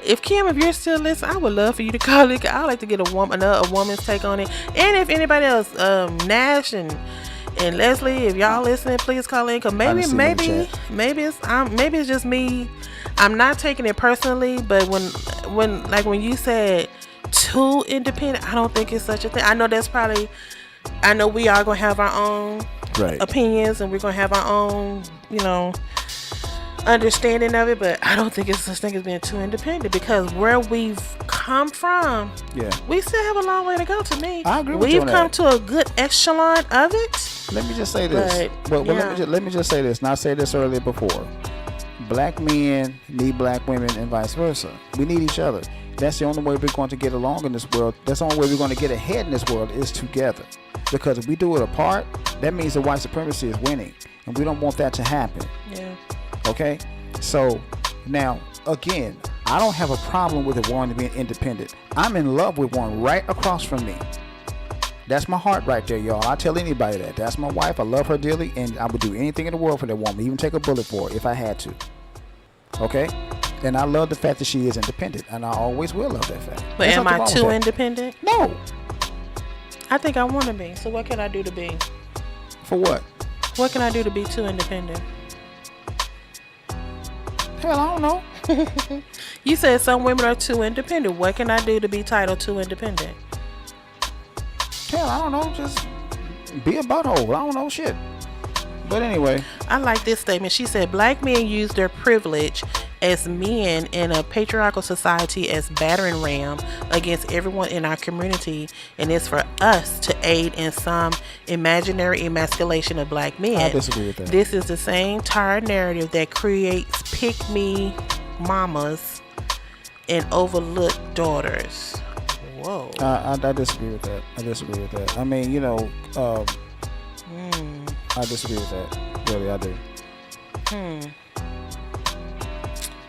[SPEAKER 2] If Kim, if you're still listening, I would love for you to call it. I like to get a woman's take on it. And if anybody else, Nash and Leslie, if y'all listening, please call in. Cause maybe it's just me. I'm not taking it personally, but when you said too independent. I don't think it's such a thing. I know we are gonna have our own opinions, and we're gonna have our own, understanding of it, but I don't think it's such thing as being too independent, because where we've come from, we still have a long way to go. To me,
[SPEAKER 1] I agree with you on
[SPEAKER 2] we've come
[SPEAKER 1] that.
[SPEAKER 2] to a good echelon of it.
[SPEAKER 1] Let me just say this. Let me just say this. And I said this earlier before. Black men need black women and vice versa. We need each other. That's the only way we're going to get along in this world. That's the only way we're going to get ahead in this world is together. Because if we do it apart, that means the white supremacy is winning. And we don't want that to happen.
[SPEAKER 2] Yeah.
[SPEAKER 1] Okay? So, now, again, I don't have a problem with a woman being independent. I'm in love with one right across from me. That's my heart right there, y'all. I tell anybody that. That's my wife. I love her dearly, and I would do anything in the world for that woman, even take a bullet for her if I had to. Okay? And I love the fact that she is independent, and I always will love that fact.
[SPEAKER 2] But am I too independent?
[SPEAKER 1] No.
[SPEAKER 2] I think I want to be. So what can I do to be?
[SPEAKER 1] For what?
[SPEAKER 2] What can I do to be too independent?
[SPEAKER 1] Hell, I don't know.
[SPEAKER 2] You said some women are too independent. What can I do to be titled too independent?
[SPEAKER 1] Hell, I don't know. Just be a butthole. I don't know shit. But anyway.
[SPEAKER 2] I like this statement. She said, black men use their privilege as men in a patriarchal society as battering ram against everyone in our community, and it's for us to aid in some imaginary emasculation of black men.
[SPEAKER 1] I disagree with that.
[SPEAKER 2] This is the same tired narrative that creates pick-me mamas and overlooked daughters. Whoa.
[SPEAKER 1] I disagree with that. I mean, I disagree with that. Really, I do.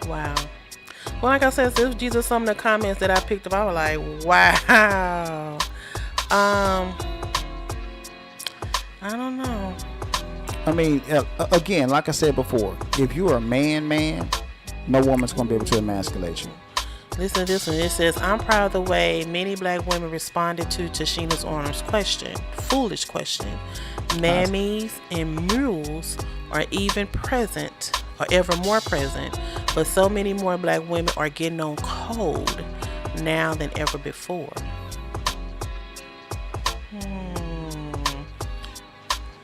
[SPEAKER 2] Wow. Well, like I said, these are some of the comments that I picked up. I was like, wow. I don't know.
[SPEAKER 1] I mean, again, like I said before, if you're a man, no woman's going to be able to emasculate you.
[SPEAKER 2] Listen to this one. It says, I'm proud of the way many black women responded to Tichina Arnold's question. Foolish question. Mammies and mules are even present, or ever more present, but so many more black women are getting on code now than ever before.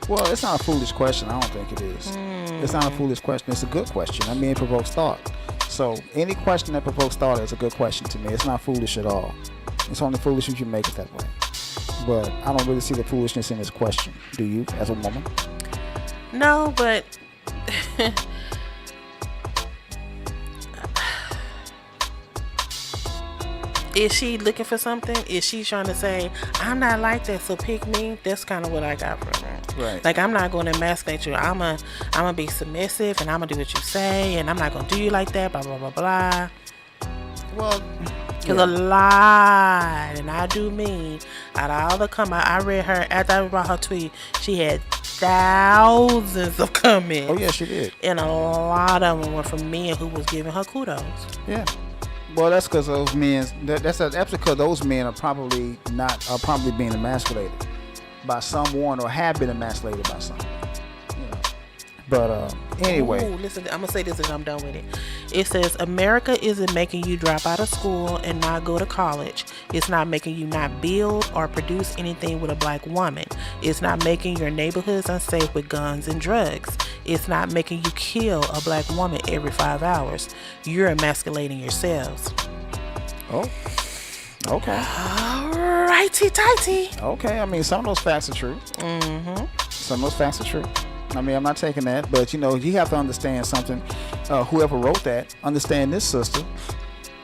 [SPEAKER 1] Well, it's not a foolish question. I don't think it is. It's not a foolish question. It's a good question. I mean, it provokes thought. So any question that provokes thought is a good question to me. It's not foolish at all. It's only foolish if you make it that way. But I don't really see the foolishness in this question. Do you, as a woman?
[SPEAKER 2] No, but is she looking for something? Is she trying to say, I'm not like that, so pick me? That's kind of what I got from her.
[SPEAKER 1] Right.
[SPEAKER 2] Like, I'm not going to emasculate you. I'm gonna be submissive, and I'm going to do what you say, and I'm not going to do you like that, blah, blah, blah, blah.
[SPEAKER 1] Well,
[SPEAKER 2] because a lot, and I do mean, out of all the comments, I read her, after I read her tweet, she had thousands of comments.
[SPEAKER 1] Oh, yeah, she did.
[SPEAKER 2] And a lot of them were from men who was giving her kudos.
[SPEAKER 1] Yeah. Well, that's because those men. That's because those men are probably being emasculated by someone, or have been emasculated by someone. But anyway.
[SPEAKER 2] Ooh, listen, I'm gonna say this and I'm done with it. It says, America isn't making you drop out of school and not go to college. It's not making you not build or produce anything with a black woman. It's not making your neighborhoods unsafe with guns and drugs. It's not making you kill a black woman every 5 hours. You're emasculating yourselves.
[SPEAKER 1] Oh. Okay.
[SPEAKER 2] Alrighty tighty.
[SPEAKER 1] Okay, I mean, some of those facts are true. Some of those facts are true. I mean, I'm not taking that, but you have to understand something. Whoever wrote that, understand this, sister.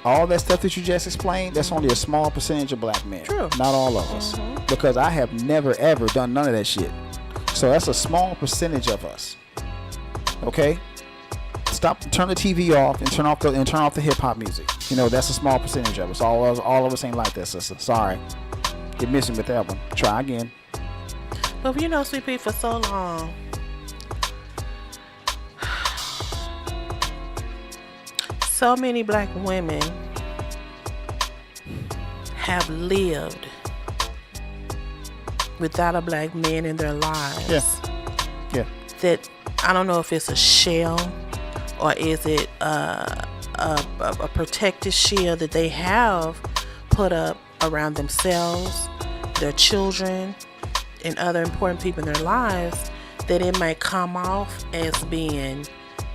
[SPEAKER 1] All that stuff that you just explained, that's only a small percentage of black men.
[SPEAKER 2] True.
[SPEAKER 1] Not all of us. Because I have never, ever done none of that shit. So that's a small percentage of us. Okay? Turn the TV off and turn off the hip hop music. That's a small percentage of us. All of us ain't like that, sister. Sorry. You're missing with that one. Try again.
[SPEAKER 2] But Sweet Pea, for so long, so many black women have lived without a black man in their lives.
[SPEAKER 1] Yeah.
[SPEAKER 2] That, I don't know if it's a shell or is it a protective shield that they have put up around themselves, their children, and other important people in their lives, that it might come off as being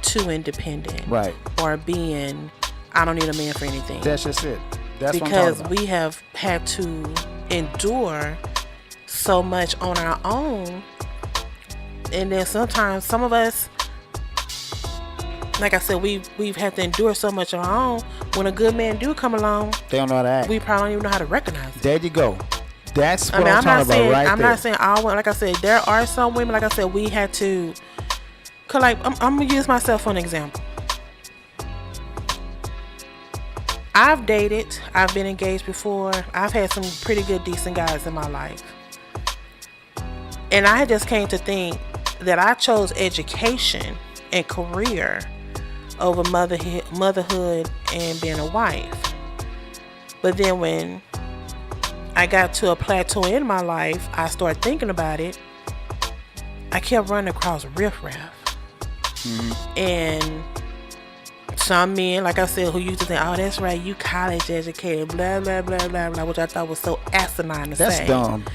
[SPEAKER 2] too independent.
[SPEAKER 1] Right.
[SPEAKER 2] Or being, I don't need a man for anything.
[SPEAKER 1] That's just it. That's
[SPEAKER 2] because
[SPEAKER 1] what I'm talking about.
[SPEAKER 2] we have had to endure so much on our own. And then sometimes some of us, like I said, we've had to endure so much on our own. When a good man do come along,
[SPEAKER 1] They don't know how to act.
[SPEAKER 2] we probably don't even know how to recognize it.
[SPEAKER 1] There you go. That's what
[SPEAKER 2] I'm
[SPEAKER 1] talking
[SPEAKER 2] not saying,
[SPEAKER 1] about right
[SPEAKER 2] I'm
[SPEAKER 1] there.
[SPEAKER 2] not saying all women. Like I said, there are some women, like I said, we had to, cause like, I'm gonna use myself for an example. I've dated, I've been engaged before. I've had some pretty good, decent guys in my life. And I just came to think that I chose education and career over motherhood and being a wife. But then when I got to a plateau in my life, I started thinking about it. I kept running across riffraff. And some men, like I said, who used to think, oh, that's right, you college educated, blah, blah, blah, blah, blah, which I thought was so asinine to say.
[SPEAKER 1] That's dumb.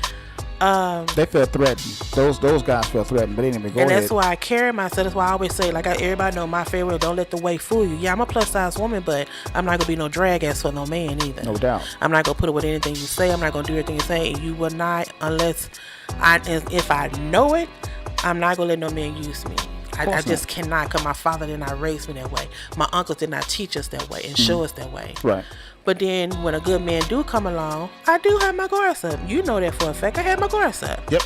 [SPEAKER 1] They feel threatened. Those guys feel threatened, but anyway, go
[SPEAKER 2] and
[SPEAKER 1] ahead.
[SPEAKER 2] that's why I carry myself. That's why I always say, like everybody know my favorite, don't let the weight fool you. Yeah, I'm a plus size woman, but I'm not going to be no drag ass for no man either.
[SPEAKER 1] No doubt.
[SPEAKER 2] I'm not going to put up with anything you say. I'm not going to do everything you say. And you will not, unless if I know it, I'm not going to let no man use me. I just cannot, because my father did not raise me that way. My uncles did not teach us that way and show us that way.
[SPEAKER 1] Right.
[SPEAKER 2] But then when a good man do come along, I do have my guards up. You know that for a fact. I had my guards up.
[SPEAKER 1] Yep.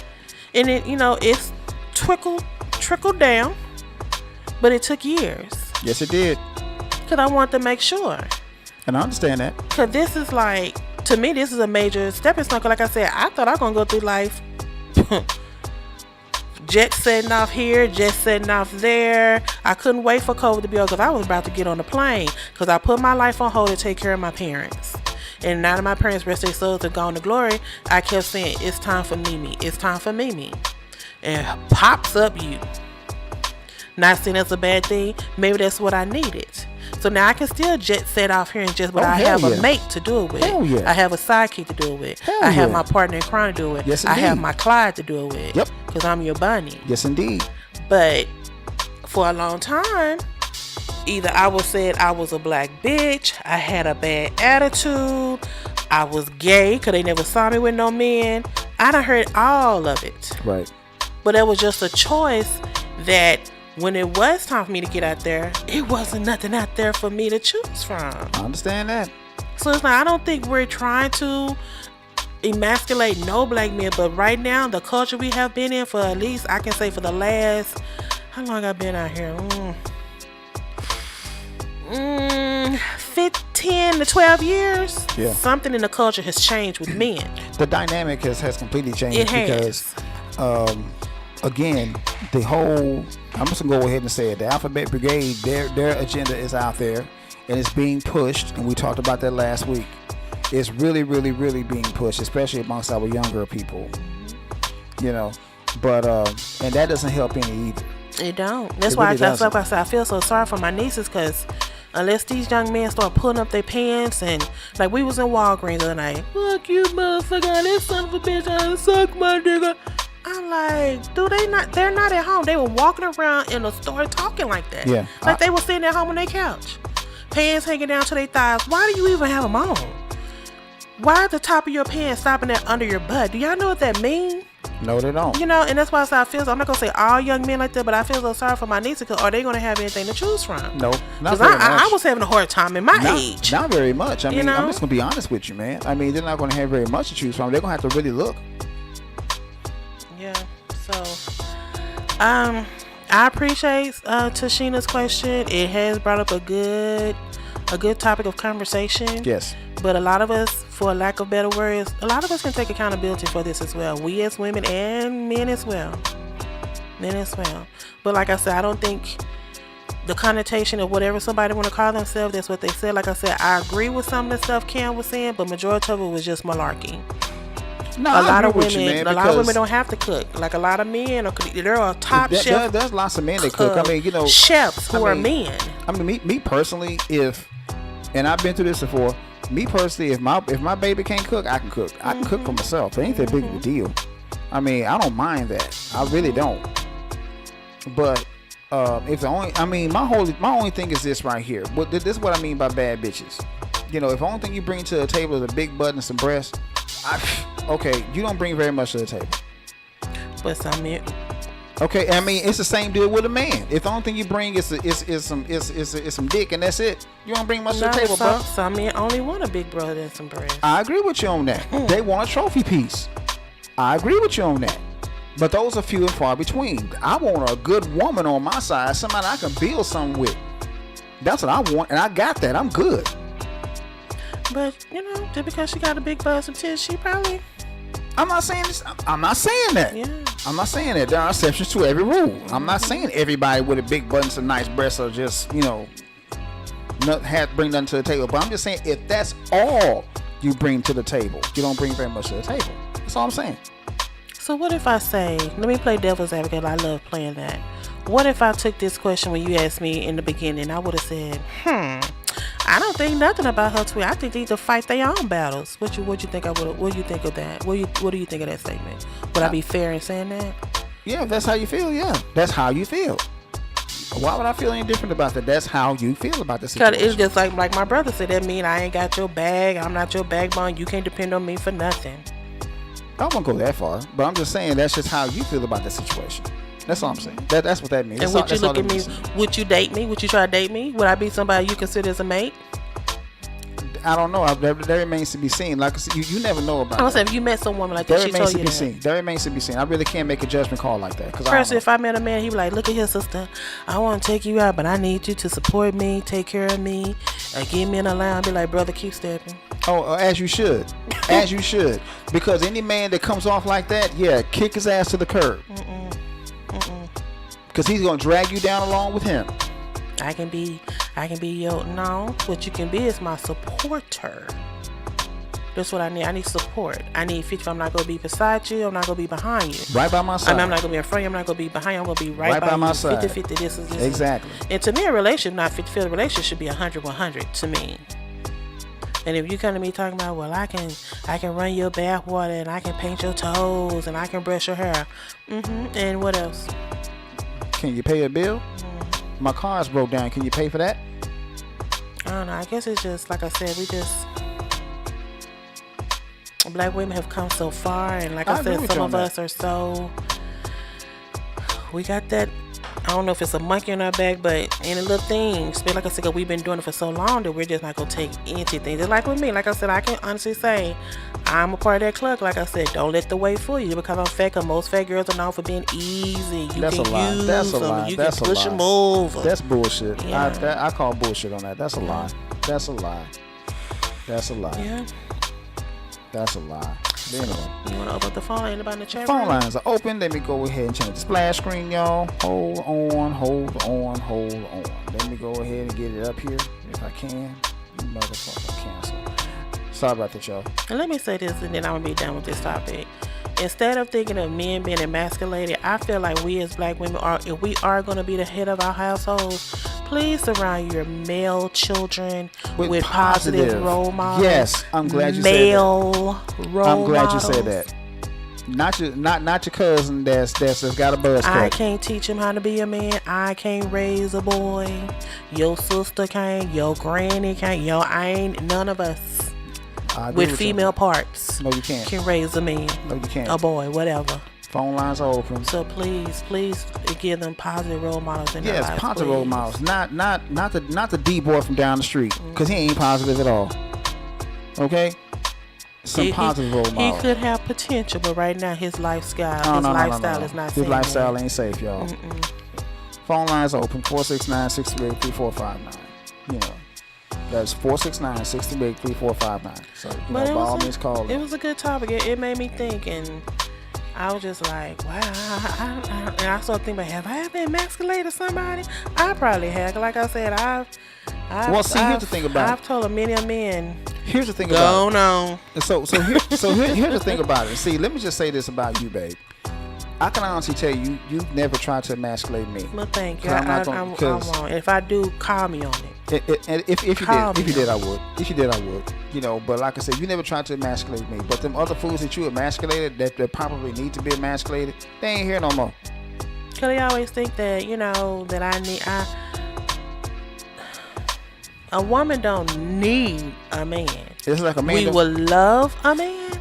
[SPEAKER 2] And it, it's trickled down, but it took years.
[SPEAKER 1] Yes, it did.
[SPEAKER 2] Because I wanted to make sure.
[SPEAKER 1] And I understand that.
[SPEAKER 2] Because this is like, to me, this is a major stepping stone. Because like I said, I thought I was going to go through life jet setting off here, jet setting off there. I couldn't wait for COVID to be over because I was about to get on the plane because I put my life on hold to take care of my parents. And now that my parents rest their souls and gone to glory, I kept saying, it's time for Mimi. It's time for Mimi. And pops up you. Not saying that's a bad thing. Maybe that's what I needed. So now I can still jet set off here and just, but I have a mate to do it with.
[SPEAKER 1] Hell yeah.
[SPEAKER 2] I have a sidekick to do it with.
[SPEAKER 1] Hell
[SPEAKER 2] I have
[SPEAKER 1] yeah.
[SPEAKER 2] my partner in crime to do it with.
[SPEAKER 1] Yes,
[SPEAKER 2] I have
[SPEAKER 1] indeed.
[SPEAKER 2] my Clyde to do it with.
[SPEAKER 1] Yep.
[SPEAKER 2] Because I'm your bunny.
[SPEAKER 1] Yes, indeed.
[SPEAKER 2] But for a long time, either I was said I was a black bitch, I had a bad attitude, I was gay because they never saw me with no men. I done heard all of it.
[SPEAKER 1] Right.
[SPEAKER 2] But it was just a choice that when it was time for me to get out there, it wasn't nothing out there for me to choose from.
[SPEAKER 1] I understand that.
[SPEAKER 2] So it's like, I don't think we're trying to emasculate no black men, but right now, the culture we have been in for at least, I can say for the last, how long I've been out here? 15 to 12 years.
[SPEAKER 1] Yeah.
[SPEAKER 2] Something in the culture has changed with men.
[SPEAKER 1] The dynamic has completely changed
[SPEAKER 2] It has.
[SPEAKER 1] because, again, the whole, I'm just going to go ahead and say it, the Alphabet Brigade, their agenda is out there and it's being pushed, and we talked about that last week. It's really, really, really being pushed, especially amongst our younger people, but and that doesn't help any either.
[SPEAKER 2] It don't. That's
[SPEAKER 1] It
[SPEAKER 2] why
[SPEAKER 1] really
[SPEAKER 2] that's why
[SPEAKER 1] doesn't.
[SPEAKER 2] I said I feel so sorry for my nieces, because unless these young men start pulling up their pants and like we was in Walgreens the other night, fuck you motherfucker, this son of a bitch, I suck my nigga. I'm like, do they not? They're not at home. They were walking around in the store talking like that.
[SPEAKER 1] Yeah.
[SPEAKER 2] Like they were sitting at home on their couch, pants hanging down to their thighs. Why do you even have them on? Why is the top of your pants stopping at under your butt? Do y'all know what that means?
[SPEAKER 1] No, they don't.
[SPEAKER 2] And that's why I say I feel so, I'm not going to say all young men like that, but I feel so sorry for my nieces, because are they going to have anything to choose from?
[SPEAKER 1] No, not
[SPEAKER 2] Because
[SPEAKER 1] very much.
[SPEAKER 2] I was having a hard time in my age.
[SPEAKER 1] Not very much. I mean,
[SPEAKER 2] know?
[SPEAKER 1] I'm just going to be honest with you, man. I mean, they're not going to have very much to choose from. They're going to have to really look.
[SPEAKER 2] Yeah. So, I appreciate Tichina's question. It has brought up a good topic of conversation.
[SPEAKER 1] Yes.
[SPEAKER 2] But a lot of us, for lack of better words, a lot of us can take accountability for this as well. We as women and men as well. But like I said, I don't think the connotation of whatever somebody want to call themselves, that's what they said. Like I said, I agree with some of the stuff Cam was saying, but majority of it was just malarkey.
[SPEAKER 1] No,
[SPEAKER 2] a lot of
[SPEAKER 1] with you,
[SPEAKER 2] women,
[SPEAKER 1] man,
[SPEAKER 2] a lot of women don't have to cook. Like a lot of men, there are top chefs.
[SPEAKER 1] There's lots of men that cook. I mean,
[SPEAKER 2] chefs who are men.
[SPEAKER 1] I mean, me personally, and I've been through this before, Me personally, if my baby can't cook, I can cook. I can cook for myself. It ain't that big of a deal. I mean, I don't mind that. I really don't. But if the only, I mean, my only thing is this right here. This is what I mean by bad bitches. You know, if the only thing you bring to the table is a big butt and some breasts, okay, you don't bring very much to the table.
[SPEAKER 2] But some men.
[SPEAKER 1] Okay, I mean, it's the same deal with a man. If the only thing you bring is some dick and that's it, you don't bring much to the table, bro.
[SPEAKER 2] Some men only want a big brother and some breasts.
[SPEAKER 1] I agree with you on that. They want a trophy piece. I agree with you on that. But those are few and far between. I want a good woman on my side, somebody I can build something with. That's what I want, and I got that. I'm good.
[SPEAKER 2] But, you know, just because she got a big butt and tits, she probably...
[SPEAKER 1] I'm not saying this. I'm not saying that.
[SPEAKER 2] Yeah.
[SPEAKER 1] I'm not saying that. There are exceptions to every rule. I'm not saying everybody with a big butt and some nice breasts are just, you know, bring nothing to the table. But I'm just saying, if that's all you bring to the table, you don't bring very much to the table. That's all I'm saying.
[SPEAKER 2] So what if I say, let me play devil's advocate. I love playing that. What if I took this question when you asked me in the beginning? I would have said, I don't think nothing about her tweet. I think they need to fight their own battles. What you think I would? What do you think of that? What do you think of that statement? Would I be fair in saying that?
[SPEAKER 1] Yeah, if that's how you feel. Yeah, that's how you feel. Why would I feel any different about that? That's how you feel about the situation.
[SPEAKER 2] Cause it's just like my brother said. That mean I ain't got your bag. I'm not your backbone. You can't depend on me for nothing.
[SPEAKER 1] I won't go that far, but I'm just saying that's just how you feel about the situation. That's all I'm saying. That's what that means.
[SPEAKER 2] And would you look at me? Would you date me? Would you try to date me? Would I be somebody you consider as a mate?
[SPEAKER 1] I don't know. That remains to be seen. Like I said, you never know about.
[SPEAKER 2] I'm saying if you met some woman like that, she told you that.
[SPEAKER 1] Seen. That remains to be seen. I really can't make a judgment call like that.
[SPEAKER 2] First, if I met a man, he'd be like, "Look at here, sister. I want to take you out, but I need you to support me, take care of me, give me an allowance." Be like, "Brother, keep stepping."
[SPEAKER 1] Oh, as you should, as you should, because any man that comes off like that, yeah, kick his ass to the curb. Because he's gonna drag you down along with him.
[SPEAKER 2] I can be your, no, what you can be is my supporter. That's what I need. I need support. I need 50. I'm not going to be beside you. I'm not going to be behind you.
[SPEAKER 1] Right by my side.
[SPEAKER 2] I'm not going to be in front of you. I'm not going to be behind you. I'm going to be right by
[SPEAKER 1] my
[SPEAKER 2] you.
[SPEAKER 1] side.
[SPEAKER 2] 50-50. This is
[SPEAKER 1] exactly.
[SPEAKER 2] And to me, a relationship, not 50-50. A relationship should be 100-100 to me. And if you come to me talking about, well, I can run your bath water and I can paint your toes and I can brush your hair. And what else?
[SPEAKER 1] Can you pay a bill? My car's broke down. Can you pay for that?
[SPEAKER 2] I don't know. I guess it's just, like I said, black women have come so far. And like I said, some of us are so, we got that, I don't know if it's a monkey in our back, but any little things. But like I said, we've been doing it for so long that we're just not going to take anything. Just like with me. Like I said, I can honestly say, I'm a part of that club. Like I said, don't let the weight fool you because I'm fat. Cause most fat girls are known for being easy.
[SPEAKER 1] That's a lie. That's a lie.
[SPEAKER 2] You can push them over.
[SPEAKER 1] That's bullshit.
[SPEAKER 2] Yeah.
[SPEAKER 1] I call bullshit on that. That's a lie. That's a lie. That's a lie.
[SPEAKER 2] Yeah.
[SPEAKER 1] That's a lie. Anyway.
[SPEAKER 2] You want to open up the phone? Anybody in the chat?
[SPEAKER 1] Phone lines are open. Let me go ahead and change the splash screen, y'all. Hold on. Let me go ahead and get it up here if I can. You motherfucker, cancel. Sorry about that, y'all.
[SPEAKER 2] And let me say this, and then I'm gonna be done with this topic. Instead of thinking of men being emasculated, I feel like we as black women if we are going to be the head of our households, please surround your male children with positive role models.
[SPEAKER 1] Yes, I'm glad you said that.
[SPEAKER 2] Male role
[SPEAKER 1] I'm glad
[SPEAKER 2] models.
[SPEAKER 1] you said that. Not your cousin that's got a buzz cut.
[SPEAKER 2] I can't teach him how to be a man. I can't raise a boy. Your sister can't. Your granny can't. None of us with female parts.
[SPEAKER 1] No, you can't.
[SPEAKER 2] Can raise a man.
[SPEAKER 1] No, you can't.
[SPEAKER 2] A boy, whatever.
[SPEAKER 1] Phone lines are open.
[SPEAKER 2] So please give them positive role models in their lives.
[SPEAKER 1] Yes, positive role models. Not the D boy from down the street, because he ain't positive at all. Okay. Some positive role models.
[SPEAKER 2] He could have potential, but right now his lifestyle is not safe.
[SPEAKER 1] His lifestyle ain't safe, y'all. Phone lines open 469-638-3459. You know. That's 469-638-3459. So, by all means, call
[SPEAKER 2] it was a good topic. It made me think, and I was just like, wow. And I started thinking, have I ever emasculated somebody? I probably have. Like I said,
[SPEAKER 1] here's the thing about it.
[SPEAKER 2] I've told many a man.
[SPEAKER 1] Here's the thing about it.
[SPEAKER 2] Go on.
[SPEAKER 1] Here's the thing about it. See, let me just say this about you, babe. I can honestly tell you, you've never tried to emasculate me.
[SPEAKER 2] Well, thank you. I won't. If I do, call me on it.
[SPEAKER 1] And if you
[SPEAKER 2] Call
[SPEAKER 1] did, if
[SPEAKER 2] me.
[SPEAKER 1] you did, I would. If you did, I would. You know, but like I said, you never tried to emasculate me. But them other fools that you emasculated, that probably need to be emasculated, they ain't here no more.
[SPEAKER 2] Cause they always think that that a woman don't need a man.
[SPEAKER 1] It's like a man.
[SPEAKER 2] We would love a man,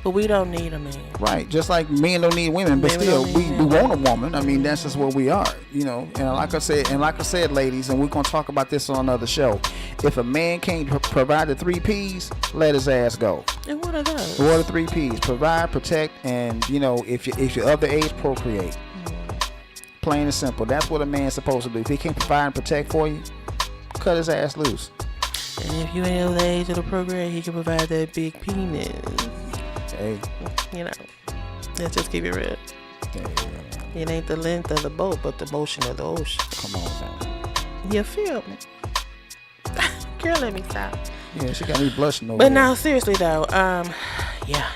[SPEAKER 2] but we don't need a man.
[SPEAKER 1] Right, just like men don't need women, but
[SPEAKER 2] Men
[SPEAKER 1] still,
[SPEAKER 2] don't
[SPEAKER 1] we
[SPEAKER 2] need women.
[SPEAKER 1] want a woman. I mean, that's just what we are, you know. And like I said, ladies, and we're gonna talk about this on another show. If a man can't provide the 3 P's, let his ass go.
[SPEAKER 2] And what are those?
[SPEAKER 1] What are the 3 P's? Provide, protect, and you know, if you're of the age, procreate. Plain and simple. That's what a man's supposed to do. If he can't provide and protect for you, cut his ass loose.
[SPEAKER 2] And if you ain't of the age of the program, he can provide that big penis.
[SPEAKER 1] Hey,
[SPEAKER 2] You know, let's just keep it real.
[SPEAKER 1] hey,
[SPEAKER 2] It ain't the length of the boat, but the motion of the ocean.
[SPEAKER 1] come on now.
[SPEAKER 2] You feel me? Girl, let me stop.
[SPEAKER 1] Yeah, she got me blushing over
[SPEAKER 2] But
[SPEAKER 1] here.
[SPEAKER 2] now, seriously though, yeah.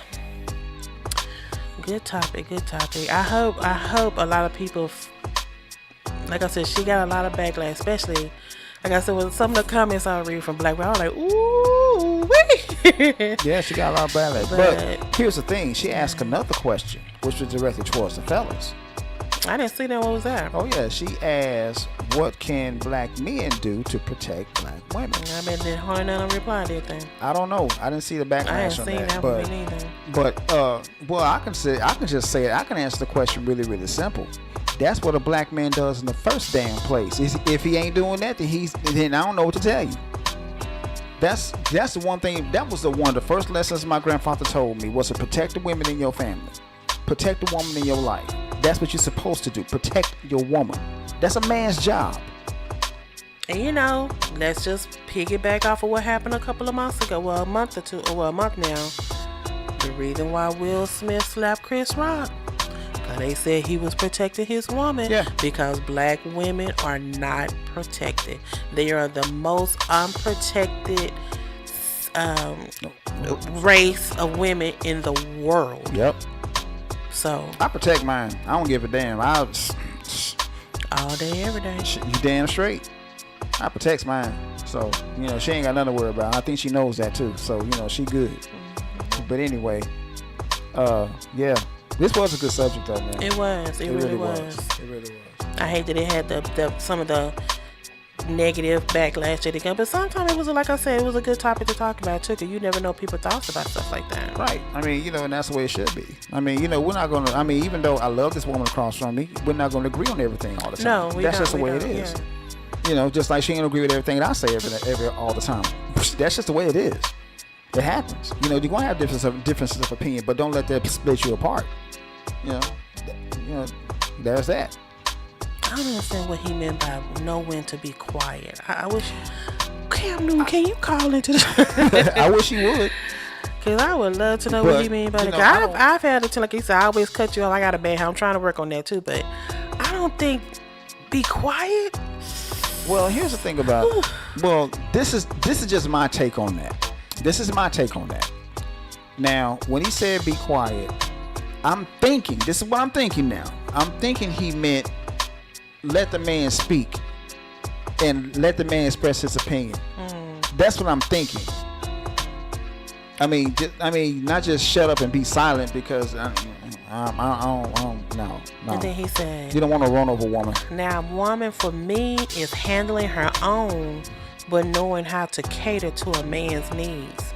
[SPEAKER 2] Good topic. I hope a lot of people, like I said, she got a lot of backlash, especially, like I said, with some of the comments I read from Black Girl, I was like, ooh, wee.
[SPEAKER 1] Yeah, she got a lot of backlash.
[SPEAKER 2] But-
[SPEAKER 1] But here's the thing. She asked another question, which was directed towards the fellas.
[SPEAKER 2] I didn't see that. What was that?
[SPEAKER 1] Oh, yeah. She asked, what can black men do to protect black women?
[SPEAKER 2] I bet did Horn on reply to that thing.
[SPEAKER 1] I don't know. I didn't see the backlash
[SPEAKER 2] I ain't
[SPEAKER 1] on
[SPEAKER 2] seen
[SPEAKER 1] that.
[SPEAKER 2] that one neither.
[SPEAKER 1] Well, I can just say it. I can answer the question really, really simple. That's what a black man does in the first damn place. If he ain't doing that, then I don't know what to tell you. That's the one thing. That was one of the first lessons my grandfather told me, was to protect the women in your family. Protect the woman in your life. That's what you're supposed to do. Protect your woman. That's a man's job.
[SPEAKER 2] And you know, let's just piggyback off of what happened a couple of months ago. Well, a month or two, or a month now. The reason why Will Smith slapped Chris Rock. Because they said he was protecting his woman.
[SPEAKER 1] Yeah.
[SPEAKER 2] Because black women are not protected. They are the most unprotected race of women in the world.
[SPEAKER 1] Yep.
[SPEAKER 2] So,
[SPEAKER 1] I protect mine. I don't give a damn.
[SPEAKER 2] all day, every day.
[SPEAKER 1] You damn straight. I protects mine. So, you know, she ain't got nothing to worry about. I think she knows that too. So, you know, she good. But anyway, yeah. This was a good subject though, man.
[SPEAKER 2] It was. It really was.
[SPEAKER 1] It really was.
[SPEAKER 2] I hate that it had the some of the negative backlash that it got, but sometimes it was, like I said, it was a good topic to talk about too, because you never know people's thoughts about stuff like that.
[SPEAKER 1] Right. I mean, you know, and that's the way it should be. I mean, you know, we're not going to, I mean, even though I love this woman across from me, we're not going to agree on everything all the time.
[SPEAKER 2] No,
[SPEAKER 1] That's just the way it is.
[SPEAKER 2] Yeah.
[SPEAKER 1] You know, just like she ain't agree with everything that I say every all the time. That's just the way it is. It happens. You know, you're going to have differences of opinion, but don't let that split you apart. You know, there's that.
[SPEAKER 2] I don't understand what he meant by know when to be quiet. I wish Cam Newton, can you call into the
[SPEAKER 1] I wish he would.
[SPEAKER 2] Because I would love to know
[SPEAKER 1] But,
[SPEAKER 2] what he mean by
[SPEAKER 1] you
[SPEAKER 2] that.
[SPEAKER 1] know,
[SPEAKER 2] 'Cause I've had it to, like he said, I always cut you off. I got a bad habit. I'm trying to work on that too, but I don't think be quiet.
[SPEAKER 1] Well, here's the thing about well, this is just my take on that. This is my take on that. Now, when he said be quiet, I'm thinking, this is what I'm thinking now. I'm thinking he meant let the man speak and let the man express his opinion. That's what I'm thinking. I mean, not just shut up and be silent because I don't, no.
[SPEAKER 2] And then he said,
[SPEAKER 1] You don't want to run over a woman.
[SPEAKER 2] now, woman for me is handling her own, but knowing how to cater to a man's needs.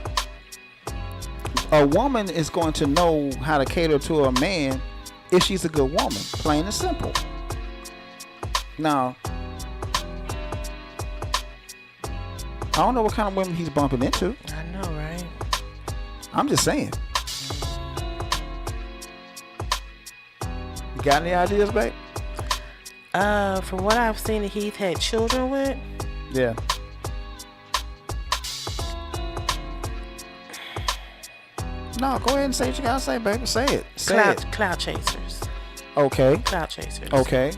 [SPEAKER 1] A woman is going to know how to cater to a man if she's a good woman, plain and simple. Now, I don't know what kind of women he's bumping into.
[SPEAKER 2] I know, right?
[SPEAKER 1] I'm just saying. You got any ideas, babe?
[SPEAKER 2] From what I've seen that he's had children with,
[SPEAKER 1] Yeah. No, go ahead and say what you gotta say, baby. Say it. Say it.
[SPEAKER 2] cloud chasers.
[SPEAKER 1] Okay.
[SPEAKER 2] Cloud chasers.
[SPEAKER 1] Okay.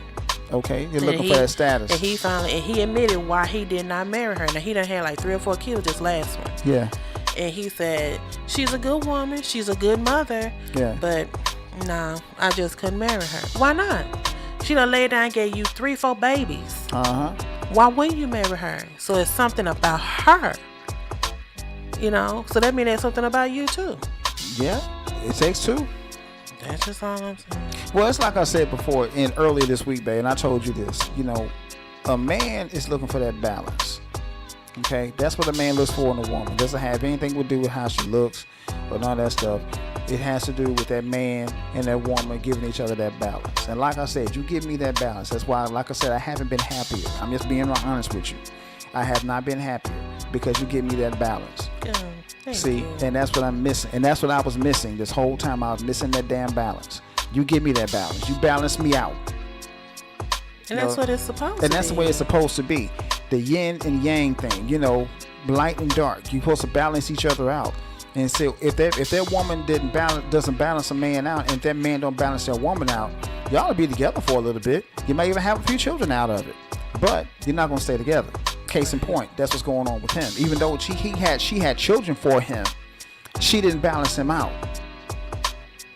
[SPEAKER 1] You're
[SPEAKER 2] And
[SPEAKER 1] looking for that status.
[SPEAKER 2] And he admitted why he did not marry her. Now he done had like 3 or 4 kids this last one.
[SPEAKER 1] Yeah.
[SPEAKER 2] And he said, she's a good woman, she's a good mother,
[SPEAKER 1] Yeah.
[SPEAKER 2] but no, I just couldn't marry her. Why not? She done laid down and gave you 3, 4 babies.
[SPEAKER 1] Uh-huh.
[SPEAKER 2] Why wouldn't you marry her? So it's something about her. You know? So that means there's something about you too.
[SPEAKER 1] Yeah, it takes two.
[SPEAKER 2] That's just all I'm saying.
[SPEAKER 1] Well, it's like I said before earlier this week, babe, and I told you this. You know, a man is looking for that balance. Okay? That's what a man looks for in a woman. It doesn't have anything to do with how she looks or none of that stuff. It has to do with that man and that woman giving each other that balance. And like I said, you give me that balance. That's why, like I said, I haven't been happier. I'm just being honest with you. I have not been happier because you give me that balance. See, and that's what I'm missing. And that's what I was missing this whole time. I was missing that damn balance. You give me that balance. You balance me out.
[SPEAKER 2] And that's what it's supposed to be.
[SPEAKER 1] And that's the way it's supposed to be. The yin and yang thing, you know, light and dark. You're supposed to balance each other out. And so if that woman doesn't balance a man out, and if that man don't balance that woman out, y'all will be together for a little bit. You may even have a few children out of it. But you're not going to stay together. Case in point, that's what's going on with him. Even though she had children for him, she didn't balance him out,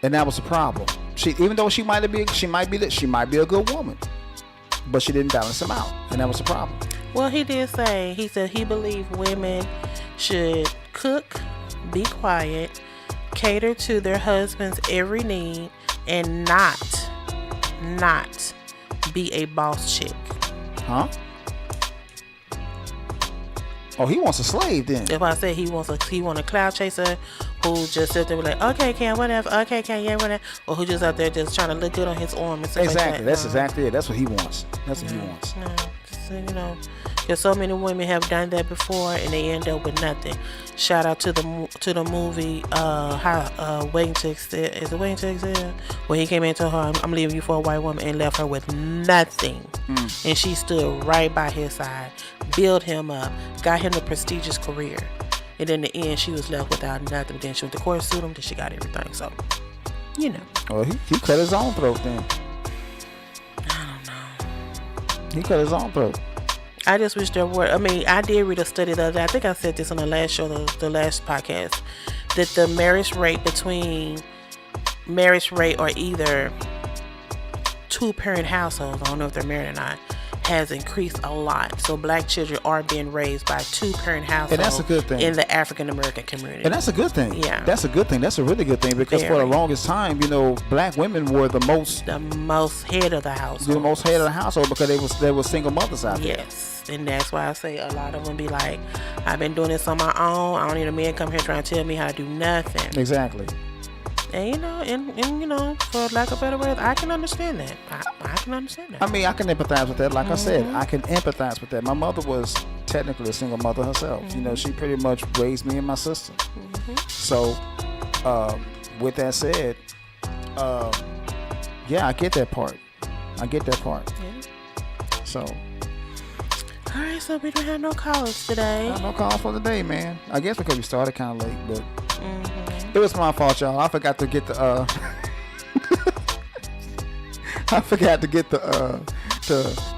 [SPEAKER 1] and that was the problem. Even though she might be a good woman, but she didn't balance him out, and that was the problem.
[SPEAKER 2] Well, he said he believed women should cook, be quiet, cater to their husband's every need, and not be a boss chick.
[SPEAKER 1] Huh? Oh, he wants a slave then.
[SPEAKER 2] If I say he wants a cloud chaser who just sit there and be like, okay, Cam, whatever, okay, Cam, yeah, whatever, or who just out there just trying to look good on his arm and stuff
[SPEAKER 1] exactly.
[SPEAKER 2] like that.
[SPEAKER 1] That's exactly it. That's what he wants. That's what he wants.
[SPEAKER 2] No. So, you know, because so many women have done that before and they end up with nothing. Shout out to the movie Waiting to Exhale. Is it Waiting to Exhale? Where he came into her, I'm leaving you for a white woman, and left her with nothing. And she stood right by his side, built him up, got him a prestigious career. And in the end, she was left without nothing. Then she went to court, sued him, then she got everything. So, you know.
[SPEAKER 1] Well, he cut his own throat then.
[SPEAKER 2] I don't know.
[SPEAKER 1] He cut his own throat.
[SPEAKER 2] I just wish there were. I mean, I did read a study the other day. I think I said this on the last show, the last podcast, that the marriage rate or either two-parent households, I don't know if they're married or not, has increased a lot. So black children are being raised by two-parent households. And that's a good thing. In the African-American community.
[SPEAKER 1] And that's a good thing.
[SPEAKER 2] Yeah.
[SPEAKER 1] That's a good thing. That's a really good thing because for the longest time, you know, black women were the most
[SPEAKER 2] head of the household.
[SPEAKER 1] The most head of the household because they were single mothers out there.
[SPEAKER 2] Yes. And that's why I say a lot of them be like, I've been doing this on my own. I don't need a man come here trying to tell me how to do nothing.
[SPEAKER 1] Exactly.
[SPEAKER 2] And you know, and you know, for lack of better words, I can understand that. I can understand that.
[SPEAKER 1] I mean, I can empathize with that. Like I said, I can empathize with that. My mother was technically a single mother herself. You know, she pretty much raised me and my sister. So, with that said, yeah, I get that part. Yeah. So.
[SPEAKER 2] All right, so we don't have no calls today.
[SPEAKER 1] No calls for the day, man. I guess because we started kind of late, but it was my fault, y'all. I forgot to get the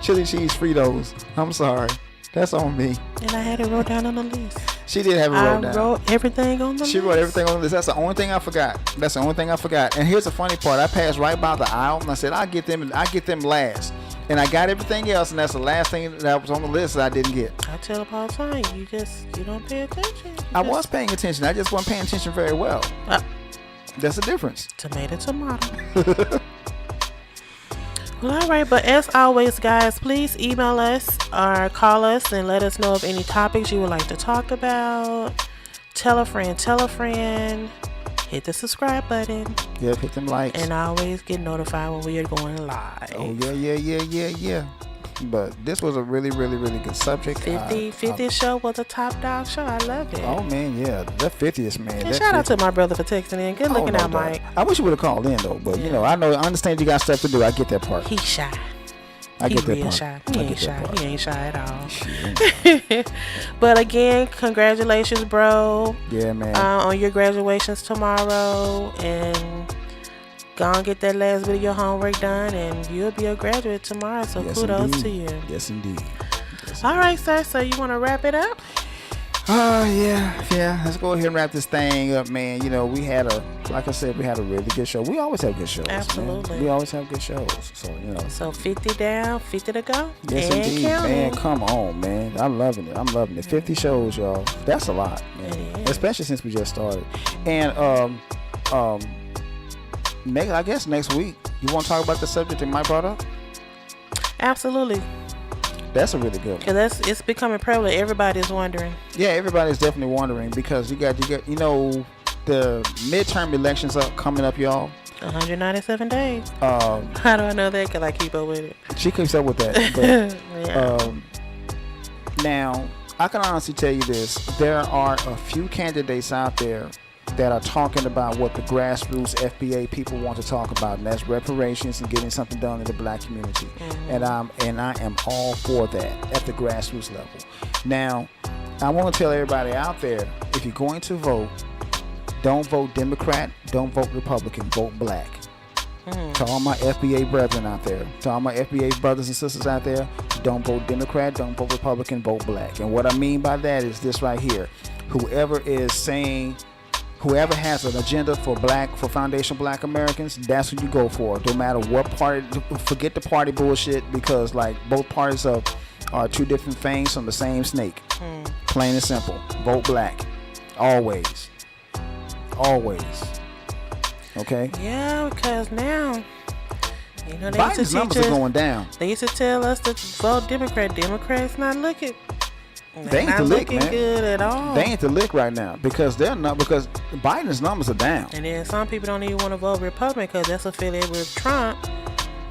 [SPEAKER 1] chili cheese Fritos. I'm sorry. That's on me.
[SPEAKER 2] And I had it wrote down on the list.
[SPEAKER 1] She did have it wrote down.
[SPEAKER 2] I wrote everything on the list.
[SPEAKER 1] She wrote everything on the list. That's the only thing I forgot. And here's the funny part. I passed right by the aisle and I said, I'll get them last. And I got everything else, and that's the last thing that was on the list that I didn't get.
[SPEAKER 2] I tell them all the time, you don't pay attention.
[SPEAKER 1] I was paying attention. I just wasn't paying attention very well. That's the difference.
[SPEAKER 2] Tomato. Well, all right, but as always, guys, please email us or call us and let us know of any topics you would like to talk about. Tell a friend. Hit the subscribe button.
[SPEAKER 1] Yep, hit them likes.
[SPEAKER 2] And always get notified when we are going live.
[SPEAKER 1] Oh, yeah. But this was a really, really, really good subject.
[SPEAKER 2] 50th show was a top dog show. I love it.
[SPEAKER 1] Oh, man, yeah. That 50th, man.
[SPEAKER 2] And shout out to my brother for texting in. Good looking out, Mike.
[SPEAKER 1] I wish you would have called in, though. But, you know, I understand you got stuff to do. I get that part.
[SPEAKER 2] He's shy.
[SPEAKER 1] I get that
[SPEAKER 2] real
[SPEAKER 1] part.
[SPEAKER 2] Shy. He ain't shy. He ain't shy at all. But again, congratulations, bro.
[SPEAKER 1] Yeah, man.
[SPEAKER 2] On your graduations tomorrow, and go and get that last bit of your homework done, and you'll be a graduate tomorrow. So kudos to you.
[SPEAKER 1] Yes, indeed.
[SPEAKER 2] All right, sir. So you want to wrap it up?
[SPEAKER 1] Yeah. Let's go ahead and wrap this thing up, man. You know, like I said, we had a really good show. We always have good shows.
[SPEAKER 2] Absolutely.
[SPEAKER 1] Man. We always have good shows. So, you know.
[SPEAKER 2] So 50 down, 50 to go.
[SPEAKER 1] Yes,
[SPEAKER 2] and
[SPEAKER 1] indeed,
[SPEAKER 2] counting.
[SPEAKER 1] man. Come on, man. I'm loving it. 50 shows, y'all. That's a lot, man.
[SPEAKER 2] It is.
[SPEAKER 1] Especially since we just started. And I guess next week, you want to talk about the subject that Mike brought up?
[SPEAKER 2] Absolutely.
[SPEAKER 1] That's a really good one.
[SPEAKER 2] Because it's becoming prevalent. Everybody's wondering.
[SPEAKER 1] Yeah, everybody's definitely wondering because you got the midterm elections coming up, y'all.
[SPEAKER 2] 197 days. How do I know that? Because I keep up with it.
[SPEAKER 1] She keeps up with that. But,
[SPEAKER 2] Yeah.
[SPEAKER 1] now, I can honestly tell you this. There are a few candidates out there that are talking about what the grassroots FBA people want to talk about, and that's reparations and getting something done in the black community.
[SPEAKER 2] Mm-hmm.
[SPEAKER 1] And I am all for that at the grassroots level. Now, I want to tell everybody out there, if you're going to vote, don't vote Democrat, don't vote Republican, vote black. To all my FBA brethren out there, to all my FBA brothers and sisters out there, don't vote Democrat, don't vote Republican, vote black. And what I mean by that is this right here. Whoever has an agenda for foundational black Americans, that's who you go for. No matter what party, forget the party bullshit, because like both parties are two different fangs on the same snake. Plain and simple. Vote black. Always. Okay?
[SPEAKER 2] Yeah, because now, they
[SPEAKER 1] Biden's
[SPEAKER 2] used to
[SPEAKER 1] numbers are going down.
[SPEAKER 2] They used to tell us to vote Democrat. Democrats not looking.
[SPEAKER 1] They ain't the lick,
[SPEAKER 2] looking
[SPEAKER 1] man.
[SPEAKER 2] good at all.
[SPEAKER 1] They ain't the lick right now because because Biden's numbers are down.
[SPEAKER 2] And then some people don't even want to vote Republican because that's affiliated with Trump.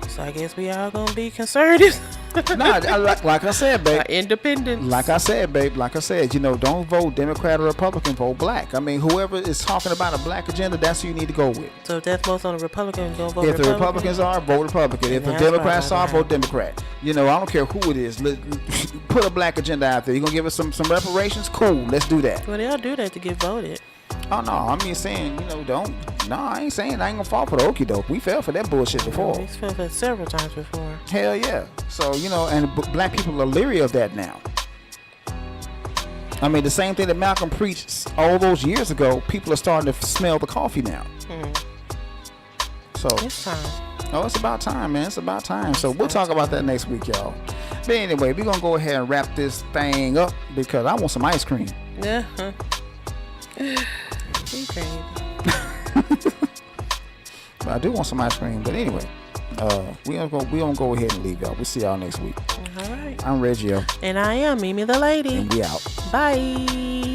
[SPEAKER 2] So I guess we all gonna be conservatives.
[SPEAKER 1] Like I said, babe.
[SPEAKER 2] Independent.
[SPEAKER 1] Like I said, don't vote Democrat or Republican, vote black. I mean, whoever is talking about a black agenda, that's who you need to go with.
[SPEAKER 2] So if that's most on the Republicans, go vote
[SPEAKER 1] If
[SPEAKER 2] Republican.
[SPEAKER 1] the Republicans are, vote Republican. If the
[SPEAKER 2] That's
[SPEAKER 1] Democrats
[SPEAKER 2] right.
[SPEAKER 1] are, vote Democrat. I don't care who it is. Put a black agenda out there. You gonna give us some reparations? Cool, let's do that.
[SPEAKER 2] Well, they'll do that to get voted.
[SPEAKER 1] Oh no, I mean saying, I ain't saying I ain't gonna fall for the okie doke. We fell for that bullshit before.
[SPEAKER 2] We fell for it several times before.
[SPEAKER 1] Hell yeah. So, and black people are leery of that now. I mean, the same thing that Malcolm preached all those years ago, people are starting to smell the coffee now. So,
[SPEAKER 2] It's time.
[SPEAKER 1] oh, it's about time, man. It's about time. So we'll talk about that next week, y'all. But anyway, we're going to go ahead and wrap this thing up because I want some ice cream.
[SPEAKER 2] Yeah. You crazy.
[SPEAKER 1] I do want some ice cream. But anyway, we gonna go ahead and leave, y'all. We'll see y'all next week.
[SPEAKER 2] All right.
[SPEAKER 1] I'm Reggio.
[SPEAKER 2] And I am Mimi the Lady.
[SPEAKER 1] And we out.
[SPEAKER 2] Bye.